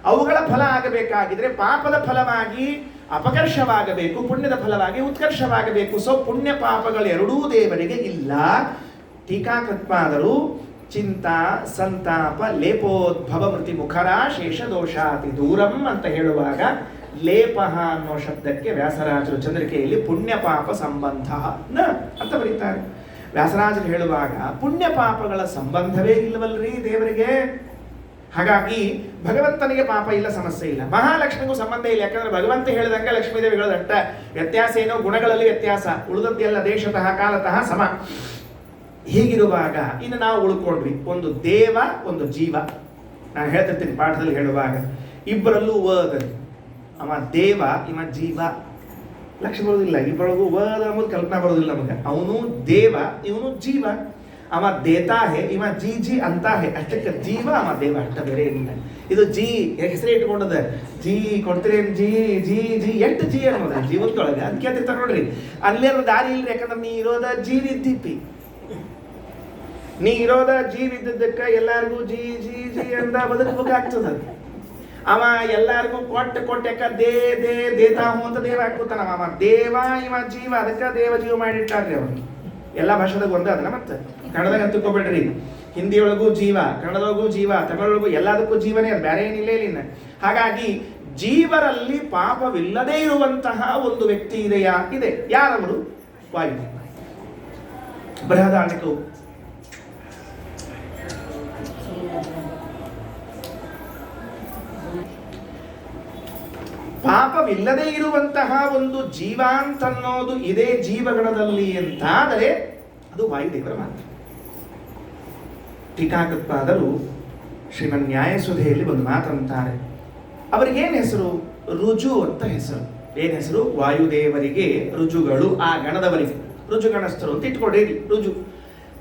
ಅವುಗಳ ಫಲ ಆಗಬೇಕಾಗಿದ್ರೆ ಪಾಪದ ಫಲವಾಗಿ ಅಪಕರ್ಷವಾಗಬೇಕು, ಪುಣ್ಯದ ಫಲವಾಗಿ ಉತ್ಕರ್ಷವಾಗಬೇಕು. ಸೊ ಪುಣ್ಯ ಪಾಪಗಳೆರಡೂ ದೇವರಿಗೆ ಇಲ್ಲ. ಟೀಕಾಕೃತ್ಪಾದರು ಚಿಂತಾ ಸಂತಾಪ ಲೇಪೋದ್ಭವ ಮೃತಿ ಮುಖರ ಶೇಷ ದೋಷಾತಿ ದೂರಂ ಅಂತ ಹೇಳುವಾಗ ಲೇಪಃ ಅನ್ನೋ ಶಬ್ದಕ್ಕೆ ವ್ಯಾಸರಾಜರು ಚಂದ್ರಿಕೆಯಲ್ಲಿ ಪುಣ್ಯ ಪಾಪ ಸಂಬಂಧ ಅಂತ ಬರೀತಾರೆ. ವ್ಯಾಸರಾಜರು ಹೇಳುವಾಗ ಪುಣ್ಯ ಪಾಪಗಳ ಸಂಬಂಧವೇ ಇಲ್ಲವಲ್ರಿ ದೇವರಿಗೆ. ಹಾಗಾಗಿ ಭಗವಂತನಿಗೆ ಪಾಪ ಇಲ್ಲ, ಸಮಸ್ಯೆ ಇಲ್ಲ. ಮಹಾಲಕ್ಷ್ಮಿಗೂ ಸಂಬಂಧ ಇಲ್ಲ. ಯಾಕಂದ್ರೆ ಭಗವಂತ ಹೇಳಿದಂಗೆ ಲಕ್ಷ್ಮೀದೇವಿ ಹೇಳೋದಟ್ಟ. ವ್ಯತ್ಯಾಸ ಏನೋ ಗುಣಗಳಲ್ಲಿ ವ್ಯತ್ಯಾಸ, ಉಳಿದದ್ದೆಲ್ಲ ದೇಶತಃ ಕಾಲತಃ ಸಮ. ಹೀಗಿರುವಾಗ ಇನ್ನು ನಾವು ಉಳ್ಕೊಂಡ್ವಿ, ಒಂದು ದೇವ ಒಂದು ಜೀವ. ನಾನು ಹೇಳ್ತಿರ್ತೀನಿ ಪಾಠದಲ್ಲಿ ಹೇಳುವಾಗ, ಇಬ್ಬರಲ್ಲೂ ವದಲ್ಲಿ ಅವ ದೇವ ಇವ ಜೀವ. ಲಕ್ಷ್ಯ ಬರೋದಿಲ್ಲ, ಇಬ್ಬರಿಗೂ ವದ ಅನ್ನೋದು ಕಲ್ಪನಾ ಬರೋದಿಲ್ಲ ನಮಗೆ. ಅವನು ದೇವ ಇವನು ಜೀವ. ಅವ ದೇತಾ ಹೇ ಇವ ಜಿ ಜಿ ಅಂತ ಹೇ. ಅಷ್ಟಕ್ಕೆ ಜೀವ ಅವ ದೇವ, ಅಷ್ಟ ಬೇರೆ ಏನಿಲ್ಲ. ಇದು ಜಿ ಹೆಸರೇ ಇಟ್ಕೊಂಡದ, ಜಿ ಕೊಡ್ತೀರೇನು ಜಿ ಜಿ ಜಿ ಎಷ್ಟು ಜಿ ಅನ್ನೋದ ಜೀವನದೊಳಗೆ. ಅದಕ್ಕೆ ಹೇಳ್ತಿರ್ತಾರೆ ನೋಡ್ರಿ, ಅಲ್ಲೇನೋ ದಾರಿ ಇಲ್ರಿ. ಯಾಕಂದ್ರೆ ನೀ ಇರೋದ ಜೀವಿದ್ದೀಪಿ, ನೀ ಇರೋದ ಜೀವಿದ್ದಕ್ಕೆ ಎಲ್ಲಾರ್ಗೂ ಜಿ ಜಿ ಜಿ ಅಂತ ಬದುಕಬೇಕಾಗ್ತದ. ಅವ ಎಲ್ಲಾರ್ಗೂ ಕೊಟ್ಟ ದೇ ದೇ ದೇತಾಹು ಅಂತ ದೇವ ಹಾಕ್ತಾನ. ಅವ ದೇವ ಇವ ಜೀವ, ಅದಕ್ಕೆ ದೇವ ಜೀವ ಮಾಡಿಟ್ಟಾರ್ರಿ ಅವನು. ಎಲ್ಲ ಭಾಷೆದಾಗ ಒಂದೇ ಅದನ್ನ. ಮತ್ತೆ ಕನ್ನಡದಾಗ ಅಂತ ತಿಳ್ಕೊಬೇಡ್ರಿ, ಹಿಂದಿಯೊಳಗೂ ಜೀವ, ಕನ್ನಡದೊಳಗೂ ಜೀವ, ತಮಿಳೊಳಗೂ ಎಲ್ಲದಕ್ಕೂ ಜೀವನೇ, ಅದು ಬೇರೆ ಏನಿಲ್ಲ ಇಲ್ಲಿನ. ಹಾಗಾಗಿ ಜೀವರಲ್ಲಿ ಪಾಪವಿಲ್ಲದೇ ಇರುವಂತಹ ಒಂದು ವ್ಯಕ್ತಿ ಇದೆಯಾ? ಇದೆ. ಯಾರವರು? ವಾಯುದೇವ. ಬೃಹದಾರಣ್ಯಕ ಪಾಪವಿಲ್ಲದೆ ಇರುವಂತಹ ಒಂದು ಜೀವ ಅಂತನ್ನೋದು ಇದೇ ಜೀವಗಣದಲ್ಲಿ ಅಂತಾದರೆ ಅದು ವಾಯುದೇವರ ಮಾತು. ಟೀಕಾಕೃತ್ಪಾದರು ಶ್ರೀಮನ್ ನ್ಯಾಯಸುಧೆಯಲ್ಲಿ ಒಂದು ಮಾತಂತಾರೆ. ಅವರಿಗೇನು ಹೆಸರು? ರುಜು ಅಂತ ಹೆಸರು. ಏನು ಹೆಸರು? ವಾಯುದೇವರಿಗೆ ರುಜುಗಳು, ಆ ಗಣದವರಿಗೆ ರುಜುಗಣಸ್ಥರು ಅಂತ ಇಟ್ಕೊಡ್ರಿ. ರುಜು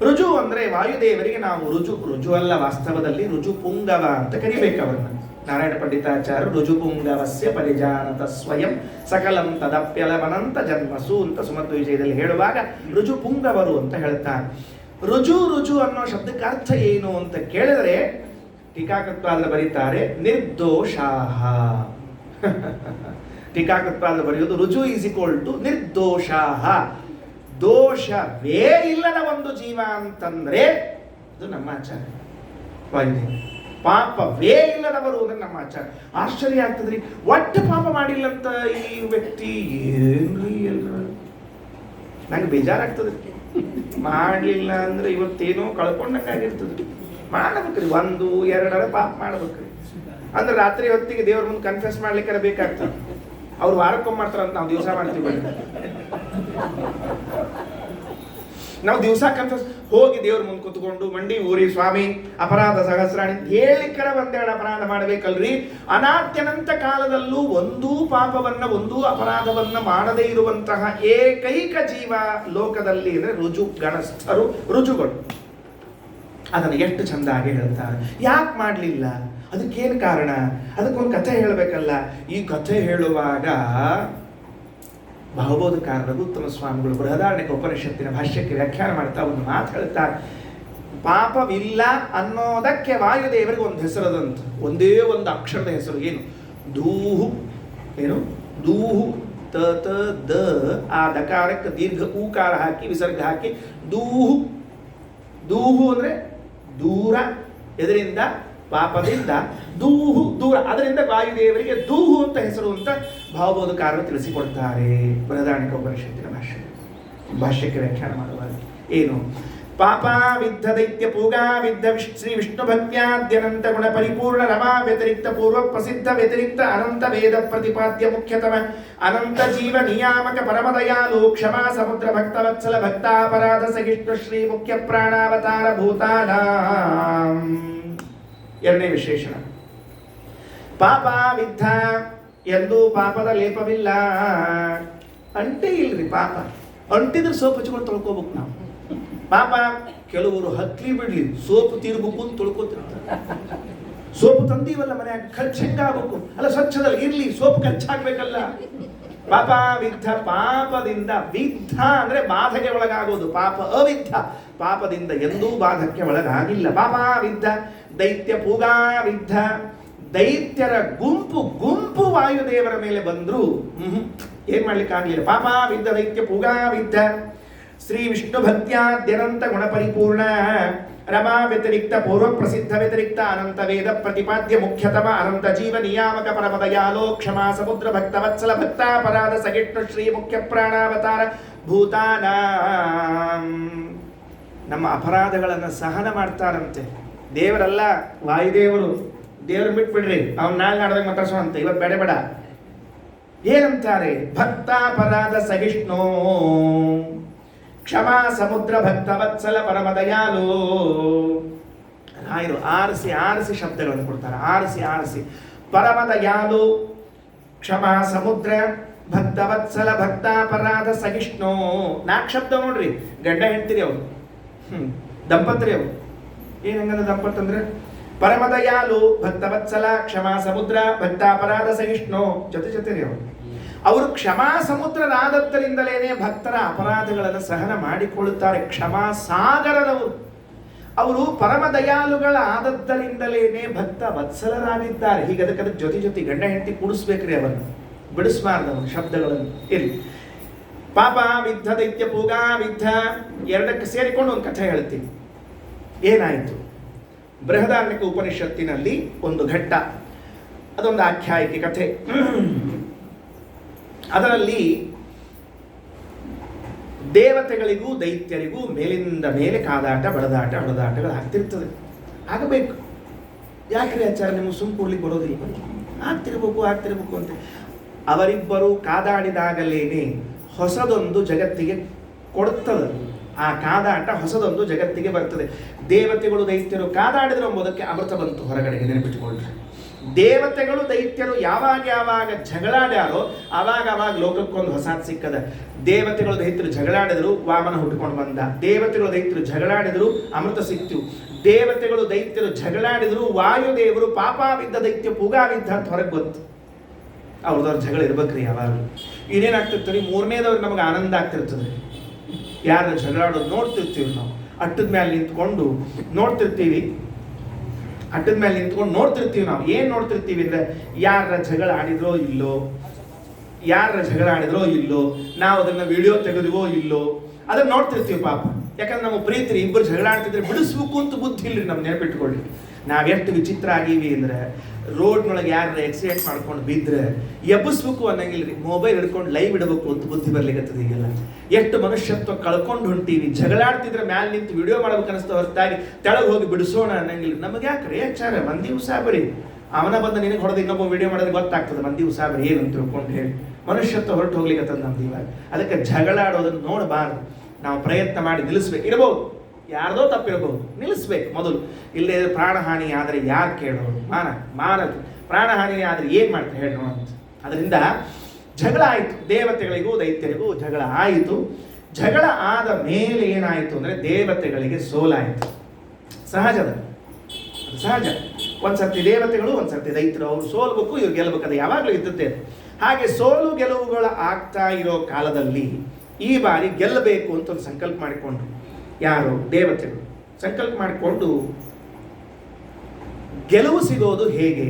ರುಜು ಅಂದ್ರೆ ವಾಯುದೇವರಿಗೆ ನಾವು ರುಜು ಅಲ್ಲ, ವಾಸ್ತವದಲ್ಲಿ ರುಜು ಪುಂಗವ ಅಂತ ಕರಿಬೇಕು ಅವರನ್ನು. ನಾರಾಯಣ ಪಂಡಿತಾಚಾರ್ಯ ರುಜುಪುಂಗವಸ್ಯ ಪರಿಜಾನತ ಸ್ವಯಂ ಸಕಲಂ ತದಪ್ಯಲಮನಂತ ಜನ್ಮಸು ಅಂತ ಸುಮಧ್ವ ವಿಜಯದಲ್ಲಿ ಹೇಳುವಾಗ ರುಜುಪುಂಗವರು ಅಂತ ಹೇಳ್ತಾರೆ. ರುಜು ಅನ್ನೋ ಶಬ್ದಕ್ಕೆ ಅರ್ಥ ಏನು ಅಂತ ಕೇಳಿದರೆ ಟೀಕಾಕೃತ್ಪಾದರು ಬರೀತಾರೆ, ನಿರ್ದೋಷಾಹ. ಟೀಕಾಕೃತ್ಪಾದ ಬರೆಯೋದು ರುಜು ಈಸ್ ಈಕ್ವಲ್ ಟು ನಿರ್ದೋಷ. ದೋಷವೇ ಇಲ್ಲದ ಒಂದು ಜೀವ ಅಂತಂದ್ರೆ ಅದು ನಮ್ಮ ಆಚಾರ. ಪಾಪವೇ ಇಲ್ಲದವರು ಅಂದ್ರೆ ನಮ್ಮ ಆಚಾರ. ಆಶ್ಚರ್ಯ ಆಗ್ತದ್ರಿ, ಒಟ್ಟು ಪಾಪ ಮಾಡಿಲ್ಲಂತ ಈ ವ್ಯಕ್ತಿ ಏನ್ರಿ ಎಲ್ರು ನಂಗೆ ಬೇಜಾರಾಗ್ತದೆ. ಮಾಡಲಿಲ್ಲ ಅಂದ್ರೆ ಇವತ್ತೇನೋ ಕಳ್ಕೊಂಡಂಗಾಗಿರ್ತದೆ. ಮಾಡಬೇಕ್ರಿ, 1, 2 ಪಾಪ ಮಾಡ್ಬೇಕ್ರಿ. ಅಂದ್ರೆ ರಾತ್ರಿ ಹೊತ್ತಿಗೆ ದೇವ್ರ ಮುಂದೆ ಕನ್ಫೆಸ್ ಮಾಡ್ಲಿಕ್ಕೆ ಬೇಕಾಗ್ತದೆ. ಅವ್ರು ವಾರಕ್ಕೊಮ್ಮೆ ಮಾಡ್ತಾರಂತ, ನಾವು ದಿವಸ ಮಾಡ್ತೀವಿ. ನಾವು ದಿವಸ ಕನ್ಫೆಸ್ ಹೋಗಿ ದೇವ್ರ ಮುಂದೆ ಕುತ್ಕೊಂಡು ಮಂಡಿ ಊರಿ ಸ್ವಾಮಿ ಅಪರಾಧ ಸಹಸ್ರಾಣಿ ಹೇಳಿಕರ ಒಂದೆರಡು ಅಪರಾಧ ಮಾಡಬೇಕಲ್ರಿ. ಅನಾದ್ಯನಂತ ಕಾಲದಲ್ಲೂ ಒಂದೂ ಪಾಪವನ್ನ ಒಂದೂ ಅಪರಾಧವನ್ನ ಮಾಡದೇ ಇರುವಂತಹ ಏಕೈಕ ಜೀವ ಲೋಕದಲ್ಲಿ ಅಂದ್ರೆ ಗಣಸ್ಥರು, ರುಜುಗಳು. ಅದನ್ನು ಎಷ್ಟು ಚಂದಾಗಿ ಹೇಳ್ತಾರೆ. ಯಾಕೆ ಮಾಡಲಿಲ್ಲ, ಅದಕ್ಕೇನು ಕಾರಣ, ಅದಕ್ಕೊಂದು ಕಥೆ ಹೇಳಬೇಕಲ್ಲ. ಈ ಕಥೆ ಹೇಳುವಾಗ ಬಹುಬೋಧಕಾರ ಉತ್ತಮ ಸ್ವಾಮಿಗಳು ಬೃಹದಾರಣ್ಯಕ ಉಪನಿಷತ್ತಿನ ಭಾಷ್ಯಕ್ಕೆ ವ್ಯಾಖ್ಯಾನ ಮಾಡ್ತಾ ಒಂದು ಮಾತು ಹೇಳ್ತಾರೆ. ಪಾಪವಿಲ್ಲ ಅನ್ನೋದಕ್ಕೆ ವಾಯುದೇವರಿಗೆ ಒಂದು ಹೆಸರದಂತ, ಒಂದೇ ಒಂದು ಅಕ್ಷರದ ಹೆಸರು. ಏನು? ದೂಹು. ಏನು? ದೂಹು. ತ ತ ದ ಆ ದಕಾರಕ್ಕೆ ದೀರ್ಘ ಊಕಾರ ಹಾಕಿ ವಿಸರ್ಗ ಹಾಕಿ ದೂಹು. ದೂಹು ಅಂದ್ರೆ ದೂರ, ಎದರಿಂದ? ಪಾಪದಿಂದ. ದೂಹು ದೂರ, ಅದರಿಂದ ವಾಯುದೇವರಿಗೆ ದೂಹು ಅಂತ ಹೆಸರು ಅಂತ ಭಾವಬೋಧಕಾರರು ತಿಳಿಸಿಕೊಡ್ತಾರೆ ಬೃಹದಾರಣ್ಯಕ ಉಪನಿಷತ್ತಿನ ಭಾಷ್ಯಕ್ಕೆ ವ್ಯಾಖ್ಯಾನ ಮಾಡುವಾಗ. ಏನು? ಪಾಪಾವಿದ್ಧ ದೈತ್ಯ ಪೂಗಾವಿದ್ಧ ಶ್ರೀ ವಿಷ್ಣು ಭಕ್ತ್ಯಾದ್ಯನಂತ ಗುಣ ಪರಿಪೂರ್ಣ ರಮಾ ವ್ಯತಿರಿಕ್ತ ಪೂರ್ವ ಪ್ರಸಿದ್ಧ ವ್ಯತಿರಿಕ್ತ ಅನಂತ ವೇದ ಪ್ರತಿಪಾದ್ಯ ಮುಖ್ಯತಮ ಅನಂತ ಜೀವ ನಿಯಾಮಕ ಪರಮದಯಾಲು ಕ್ಷಮಾ ಸಮುದ್ರ ಭಕ್ತವತ್ಸಲ ಭಕ್ತಾಪರಾಧ ಸಹಿಷ್ಣು ಶ್ರೀ ಮುಖ್ಯ ಪ್ರಾಣಾವತಾರ ಭೂತಾನಾಂ. ಎರಡನೇ ವಿಶೇಷಣ, ಪಾಪಾವಿದ್ಧ, ಎಂದೂ ಪಾಪದ ಲೇಪವಿಲ್ಲ. ಅಂಟೇ ಇಲ್ರಿ ಪಾಪ. ಅಂಟಿದ್ರೆ ಸೋಪ್ ಹಚ್ಕೊಂಡು ತೊಳ್ಕೋಬೇಕು ನಾವು. ಪಾಪ ಕೆಲವರು ಹತ್ಲಿ ಬಿಡ್ಲಿ ಸೋಪು ತೀರ್ಬೇಕು ಅಂತ ತೊಳ್ಕೋತಿರ್ತಾರೆ. ಸೋಪು ತಂದೀವಲ್ಲ ಮನ್ಯಾಗ, ಖರ್ಚು ಹೆಂಗಾಗಬೇಕು ಅಲ್ಲ, ಸ್ವಚ್ಛದಲ್ಲಿ ಇರ್ಲಿ, ಸೋಪು ಖರ್ಚಾಗ್ಬೇಕಲ್ಲ. ಪಾಪಾವಿದ್ಧ, ಪಾಪದಿಂದ. ವಿದ್ಧ ಅಂದ್ರೆ ಬಾಧೆಗೆ ಒಳಗಾಗೋದು. ಪಾಪ ಅವಿದ್ಧ, ಪಾಪದಿಂದ ಎಂದೂ ಬಾಧಕ್ಕೆ ಒಳಗಾಗಿಲ್ಲ. ಪಾಪಾವಿದ್ಧ ದೈತ್ಯ ಪೂಗಾವಿದ್ಧ, ದೈತ್ಯರ ಗುಂಪು ವಾಯುದೇವರ ಮೇಲೆ ಬಂದ್ರು ಏನ್ ಮಾಡ್ಲಿಕ್ಕಾಗ್ಲಿಲ್ಲ. ಪಾಪಾವಿದ್ಧ ದೈತ್ಯ ಪೂಗಾವಿದ್ಧ ಶ್ರೀ ವಿಷ್ಣು ಭಕ್ತ್ಯಾದ್ಯನಂತ ಗುಣ ಪರಿಪೂರ್ಣ ರಮಾ ವ್ಯತಿರಿಕ್ತ ಪೂರ್ವ ಪ್ರಸಿದ್ಧ ವ್ಯತಿರಿಕ್ತ ಅನಂತ ವೇದ ಪ್ರತಿಪಾದ್ಯ ಮುಖ್ಯತಮ ಅನಂತ ಜೀವ ನಿಯಾಮಕ ಪರಮದಯಾಲೋ ಕ್ಷಮಾ ಸಮುದ್ರ ಭಕ್ತವತ್ಸಲ ಭಕ್ತಾಪರಾಧ ಸಹಿಷ್ಣು ಶ್ರೀ ಮುಖ್ಯ ಪ್ರಾಣಾವತಾರ ಭೂತಾನಾಂ. ನಮ್ಮ ಅಪರಾಧಗಳನ್ನು ಸಹನ ಮಾಡ್ತಾರಂತೆ ದೇವರಲ್ಲ, ವಾಯುದೇವರು. ದೇವರು ಬಿಟ್ಬಿಡ್ರಿ, ಅವ್ನು ನಾಳೆ ನಾಡ್ದಾಗ ಮಾತಾಡ್ಸೋಣಂತ, ಇವತ್ತು ಬೇಡ ಬೇಡ. ಏನಂತಾರೆ? ಭಕ್ತಾಪರಾಧ ಸಹಿಷ್ಣು ಕ್ಷಮಾ ಸಮುದ್ರ ಭಕ್ತವತ್ಸಲ ಪರಮದಯಾಲು. ರಾಯರು ಆರಿಸಿ ಶಬ್ದಗಳನ್ನು ಕೊಡ್ತಾರೆ. ಆರಿಸಿ ಪರಮದಯಾಲು, ಕ್ಷಮಾ ಸಮುದ್ರ, ಭಕ್ತವತ್ಸಲ, ಭಕ್ತಾಪರಾಧ ಸಹಿಷ್ಣು. 4 ಶಬ್ದ ನೋಡ್ರಿ. ಗಂಡ ಹೆಂಡ್ತಿರಿ ಅವರು, ದಂಪತ್ರಿ ಅವರು. ಏನಂಗಂದ್ರೆ ದಂಪತ್ ಅಂದ್ರೆ ಪರಮದಯಾಲು, ಭಕ್ತವತ್ಸಲ, ಕ್ಷಮಾ ಸಮುದ್ರ, ಭಕ್ತಾಪರಾಧ ಸಹಿಷ್ಣು. ಜೊತೆರಿ ಅವರು ಕ್ಷಮಾ ಸಮುದ್ರರಾದದ್ದರಿಂದಲೇನೆ ಭಕ್ತರ ಅಪರಾಧಗಳನ್ನು ಸಹನ ಮಾಡಿಕೊಳ್ಳುತ್ತಾರೆ. ಕ್ಷಮಾ ಸಾಗರದವರು ಅವರು. ಪರಮ ದಯಾಳುಗಳ ಆದದ್ದರಿಂದಲೇನೆ ಭಕ್ತ ವತ್ಸಲರಾಗಿದ್ದಾರೆ. ಹೀಗೆ ಅದಕ್ಕೆ ಜೊತೆ ಗಂಡ ಹೆಂಡತಿ ಕೂಡಿಸ್ಬೇಕ್ರಿ, ಅವರನ್ನು ಬಿಡಿಸಬಾರ್ದವರು ಶಬ್ದಗಳನ್ನು. ಇರಲಿ. ಪಾಪ ವಿದ್ಧ ದೈತ್ಯ ಪೂಗಾ ವಿದ್ಧ ಎರಡಕ್ಕೆ ಸೇರಿಕೊಂಡು ಒಂದು ಕಥೆ ಹೇಳ್ತೀನಿ. ಏನಾಯಿತು? ಬೃಹದಾರಣ್ಯಕ ಉಪನಿಷತ್ತಿನಲ್ಲಿ ಒಂದು ಘಟ್ಟ, ಅದೊಂದು ಆಖ್ಯಾಯಿಕೆ ಕಥೆ. ಅದರಲ್ಲಿ ದೇವತೆಗಳಿಗೂ ದೈತ್ಯರಿಗೂ ಮೇಲಿಂದ ಮೇಲೆ ಕಾದಾಟ ಬಡದಾಟಗಳು ಆಗ್ತಿರ್ತದೆ. ಆಗಬೇಕು. ಯಾಕ್ರಿ ಆಚಾರ್ಯ ನಿಮಗೆ ಸುಮ್ ಕೂಡ್ಲಿಕ್ಕೆ ಬರೋದಿಲ್ಲ? ಆಗ್ತಿರ್ಬೇಕು ಅಂತ. ಅವರಿಬ್ಬರು ಕಾದಾಡಿದಾಗಲೇನೆ ಹೊಸದೊಂದು ಜಗತ್ತಿಗೆ ಕೊಡುತ್ತದೆ. ಆ ಕಾದಾಟ ಹೊಸದೊಂದು ಜಗತ್ತಿಗೆ ಬರ್ತದೆ. ದೇವತೆಗಳು ದೈತ್ಯರು ಕಾದಾಡಿದ್ರು ಎಂಬುದಕ್ಕೆ ಅಮೃತ ಬಂತು ಹೊರಗಡೆಗೆ, ನೆನಪಿಟ್ಟುಕೊಳ್ಳ್ರಿ. ದೇವತೆಗಳು ದೈತ್ಯರು ಯಾವಾಗ ಜಗಳಾಡ್ಯಾರೋ ಆವಾಗ ಲೋಕಕ್ಕೊಂದು ಹೊಸಾದ್ ಸಿಕ್ಕದ. ದೇವತೆಗಳು ದೈತ್ಯರು ಜಗಳಾಡಿದ್ರು, ವಾಮನ ಹುಟ್ಟುಕೊಂಡು ಬಂದ. ದೇವತೆಗಳು ದೈತ್ಯರು ಜಗಳಾಡಿದ್ರು, ಅಮೃತ ಸಿಕ್ತು. ದೇವತೆಗಳು ದೈತ್ಯರು ಜಗಳಾಡಿದ್ರು, ವಾಯುದೇವರು ಪಾಪಾವಿದ್ದ ದೈತ್ಯ ಪೂಗಾವಿದ್ದ ಅಂತ ಹೊರಗೆ ಬಂತು. ಅವ್ರದವ್ರ ಜಗಳ ಇರ್ಬೇಕ್ರಿ ಯಾವಾಗಲೂ. ಇನ್ನೇನಾಗ್ತಿರ್ತೀವಿ, 3ನೇದವ್ರಿಗೆ ನಮಗೆ ಆನಂದ ಆಗ್ತಿರ್ತದೆ. ಯಾರನ್ನ ಜಗಳಾಡೋದು ನೋಡ್ತಿರ್ತೀವಿ ನಾವು. ಅಟ್ಟದ ಮೇಲೆ ನಿಂತ್ಕೊಂಡು ನೋಡ್ತಿರ್ತೀವಿ. ಅಡ್ಡದ ಮೇಲೆ ನಿಂತ್ಕೊಂಡು ನೋಡ್ತಿರ್ತೀವಿ. ನಾವು ಏನು ನೋಡ್ತಿರ್ತೀವಿ ಅಂದರೆ ಯಾರ ಜಗಳ ಆಡಿದ್ರೋ ಇಲ್ಲೋ, ನಾವು ಅದನ್ನು ವಿಡಿಯೋ ತೆಗೆದಿವೋ ಇಲ್ಲೋ, ಅದನ್ನು ನೋಡ್ತಿರ್ತೀವಿ ಪಾಪ. ಯಾಕಂದ್ರೆ ನಮ್ಮ ಪ್ರೀತಿ ಇಬ್ಬರು ಜಗಳ ಆಡ್ತಿದ್ರೆ ಬಿಡಿಸ್ಬೇಕು ಅಂತ ಬುದ್ಧಿ ಇಲ್ರಿ. ನಮ್ಮ ನೆನಪಿಟ್ಕೊಳ್ಳಿ, ನಾವೆಷ್ಟು ವಿಚಿತ್ರ ಆಗೀವಿ ಅಂದರೆ ರೋಡ್ನೊಳಗೆ ಯಾರು ಆಕ್ಸಿಡೆಂಟ್ ಮಾಡ್ಕೊಂಡು ಬಿದ್ದರೆ ಎಬ್ಬಿಸ್ಬೇಕು ಅನ್ನಂಗಿಲ್ರಿ, ಮೊಬೈಲ್ ಹಿಡ್ಕೊಂಡು ಲೈವ್ ಇಡಬೇಕು ಅಂತ ಬುದ್ಧಿ ಬರ್ಲಿಕ್ಕತ್ತದ. ಈಗೆಲ್ಲ ಎಷ್ಟು ಮನುಷ್ಯತ್ವ ಕಳ್ಕೊಂಡು ಹೊಂಟೀವಿ. ಜಗಳಾಡ್ತಿದ್ರೆ ಮ್ಯಾಲೆ ನಿಂತು ವಿಡಿಯೋ ಮಾಡ್ಬೇಕು ಅನಿಸ್ತಾ ಹೊರತಾಗಿ ತೆಳಗೆ ಹೋಗಿ ಬಿಡಿಸೋಣ ಅನ್ನಂಗಿಲ್ಲ. ನಮಗೆ ಯಾಕ್ರಿ ಹೆಚ್ಚಾರ ಮಂದಿ ಉಸಾಬರಿ, ಅವನ ಬಂದ ನಿನಗೆ ಹೊಡೆದು ಇನ್ನೊಬ್ಬ ವಿಡಿಯೋ ಮಾಡೋದು ಗೊತ್ತಾಗ್ತದೆ ಮಂದಿ ಉಸಾಬರಿ ಏನು ಅಂತ ತಿಳ್ಕೊಂಡು ಹೇಳಿ ಮನುಷ್ಯತ್ವ ಹೊರಟು ಹೋಗ್ಲಿಕ್ಕತ್ತದ ನಮ್ದು ಇವಾಗ. ಅದಕ್ಕೆ ಜಗಳಾಡೋದನ್ನು ನೋಡಬಾರ್ದು. ನಾವು ಪ್ರಯತ್ನ ಮಾಡಿ ನಿಲ್ಲಿಸ್ಬೇಕು. ಇರ್ಬೋದು ಯಾರ್ದೋ ತಪ್ಪಿರ್ಬೋದು, ನಿಲ್ಲಿಸ್ಬೇಕು ಮೊದಲು. ಇಲ್ಲೇ ಪ್ರಾಣಹಾನಿ ಆದರೆ ಯಾರು ಕೇಳೋರು? ಮಾನದು ಪ್ರಾಣಹಾನಿ ಆದರೆ ಏನು ಮಾಡ್ತಾರೆ ಹೇಳಿ ನೋಡೋಣ. ಅದರಿಂದ ಜಗಳ ಆಯಿತು, ದೇವತೆಗಳಿಗೂ ದೈತ್ಯರಿಗೂ ಜಗಳ ಆಯಿತು. ಜಗಳ ಆದ ಮೇಲೆ ಏನಾಯಿತು ಅಂದರೆ ದೇವತೆಗಳಿಗೆ ಸೋಲಾಯಿತು. ಸಹಜದ, ಅದು ಸಹಜ. ಒಂದ್ಸರ್ತಿ ದೇವತೆಗಳು ಒಂದ್ಸರ್ತಿ ದೈತ್ಯರು, ಅವ್ರು ಸೋಲ್ಬೇಕು ಇವ್ರು ಗೆಲ್ಲಬೇಕು, ಅದು ಯಾವಾಗಲೂ ಇದ್ದುತ್ತೆ. ಹಾಗೆ ಸೋಲು ಗೆಲುವುಗಳು ಆಗ್ತಾ ಇರೋ ಕಾಲದಲ್ಲಿ ಈ ಬಾರಿ ಗೆಲ್ಲಬೇಕು ಅಂತ ಒಂದು ಸಂಕಲ್ಪ ಮಾಡಿಕೊಂಡು, ಯಾರು? ದೇವತೆಗಳು ಸಂಕಲ್ಪ ಮಾಡಿಕೊಂಡು, ಗೆಲುವು ಸಿಗೋದು ಹೇಗೆ?